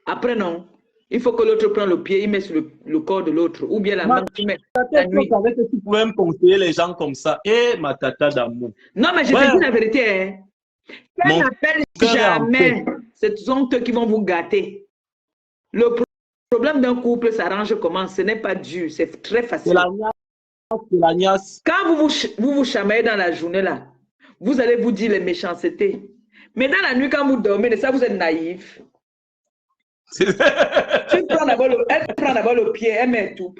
Speaker 7: Après non. Il faut que l'autre prenne le pied, il met sur le corps de l'autre. Ou bien la main, tu mets la nuit.
Speaker 8: Tu pouvais me conseiller les gens comme ça. Et ma tata d'amour.
Speaker 7: Non, mais je te dis la vérité. Hein. Qu'elle n'appelle jamais. Ce sont eux qui vont vous gâter. Le problème d'un couple s'arrange comment? Ce n'est pas dur, c'est très facile.
Speaker 8: C'est la niasse.
Speaker 7: Quand vous chamaillez dans la journée là, vous allez vous dire les méchancetés. Mais dans la nuit, quand vous dormez, ça vous êtes naïf. Elle prend d'abord le pied, elle met tout.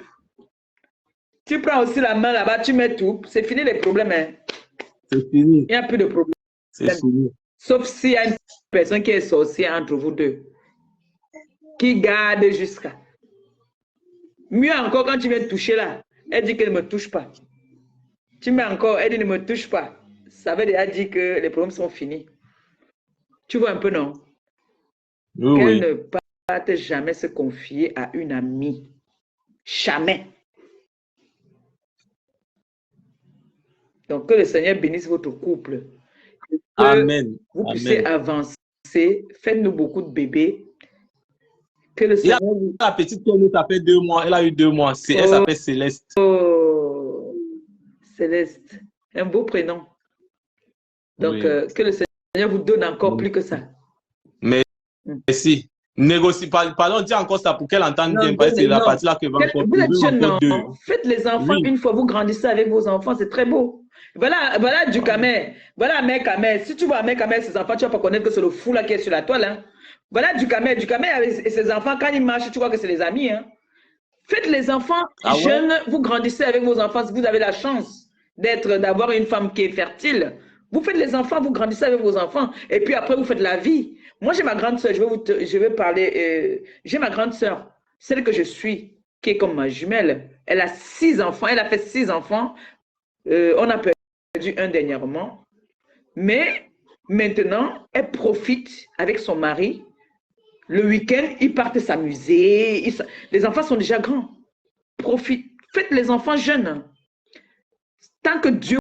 Speaker 7: Tu prends aussi la main là-bas, tu mets tout. C'est fini les problèmes. Hein.
Speaker 8: C'est fini.
Speaker 7: Il n'y a plus de problème.
Speaker 8: C'est fini.
Speaker 7: Sauf s'il y a une personne qui est sorcière entre vous deux. Qui garde jusqu'à. Mieux encore, quand tu viens toucher là, elle dit qu'elle ne me touche pas. Tu mets encore, elle dit ne me touche pas. Ça veut déjà dire que les problèmes sont finis. Tu vois un peu, non?
Speaker 8: Oui,
Speaker 7: qu'elle ne parte jamais se confier à une amie. Jamais. Donc, que le Seigneur bénisse votre couple.
Speaker 8: Amen.
Speaker 7: Vous puissiez avancer. Faites-nous beaucoup de bébés. Que le Seigneur...
Speaker 8: La petite qui ça fait 2 mois. Elle a eu 2 mois. Elle s'appelle Céleste.
Speaker 7: Oh, Céleste. Un beau prénom. Donc, que le Seigneur vous donne encore plus que ça.
Speaker 8: Merci. Négocie. Pardon, dis encore ça pour qu'elle entende bien. Parce que c'est la partie là que va encore.
Speaker 7: Vous êtes jeune, non? Faites les enfants une fois. Vous grandissez avec vos enfants. C'est très beau. Voilà du Kamer. Voilà Mère Kamer. Si tu vois Mère Kamer et ses enfants, tu ne vas pas connaître que c'est le fou là qui est sur la toile. Hein. Voilà du Kamer. Du Kamer et ses enfants, quand ils marchent, tu vois que c'est les amis. Hein. Faites les enfants jeunes. Vous grandissez avec vos enfants. Si vous avez la chance d'avoir une femme qui est fertile, vous faites les enfants, vous grandissez avec vos enfants. Et puis après, vous faites la vie. Moi, j'ai ma grande soeur. Je vais parler. J'ai ma grande soeur, celle que je suis, qui est comme ma jumelle. Elle a 6 enfants. Elle a fait 6 enfants. On a perdu un dernièrement. Mais maintenant, elle profite avec son mari. Le week-end, ils partent s'amuser. Les enfants sont déjà grands. Profite. Faites les enfants jeunes. Tant que Dieu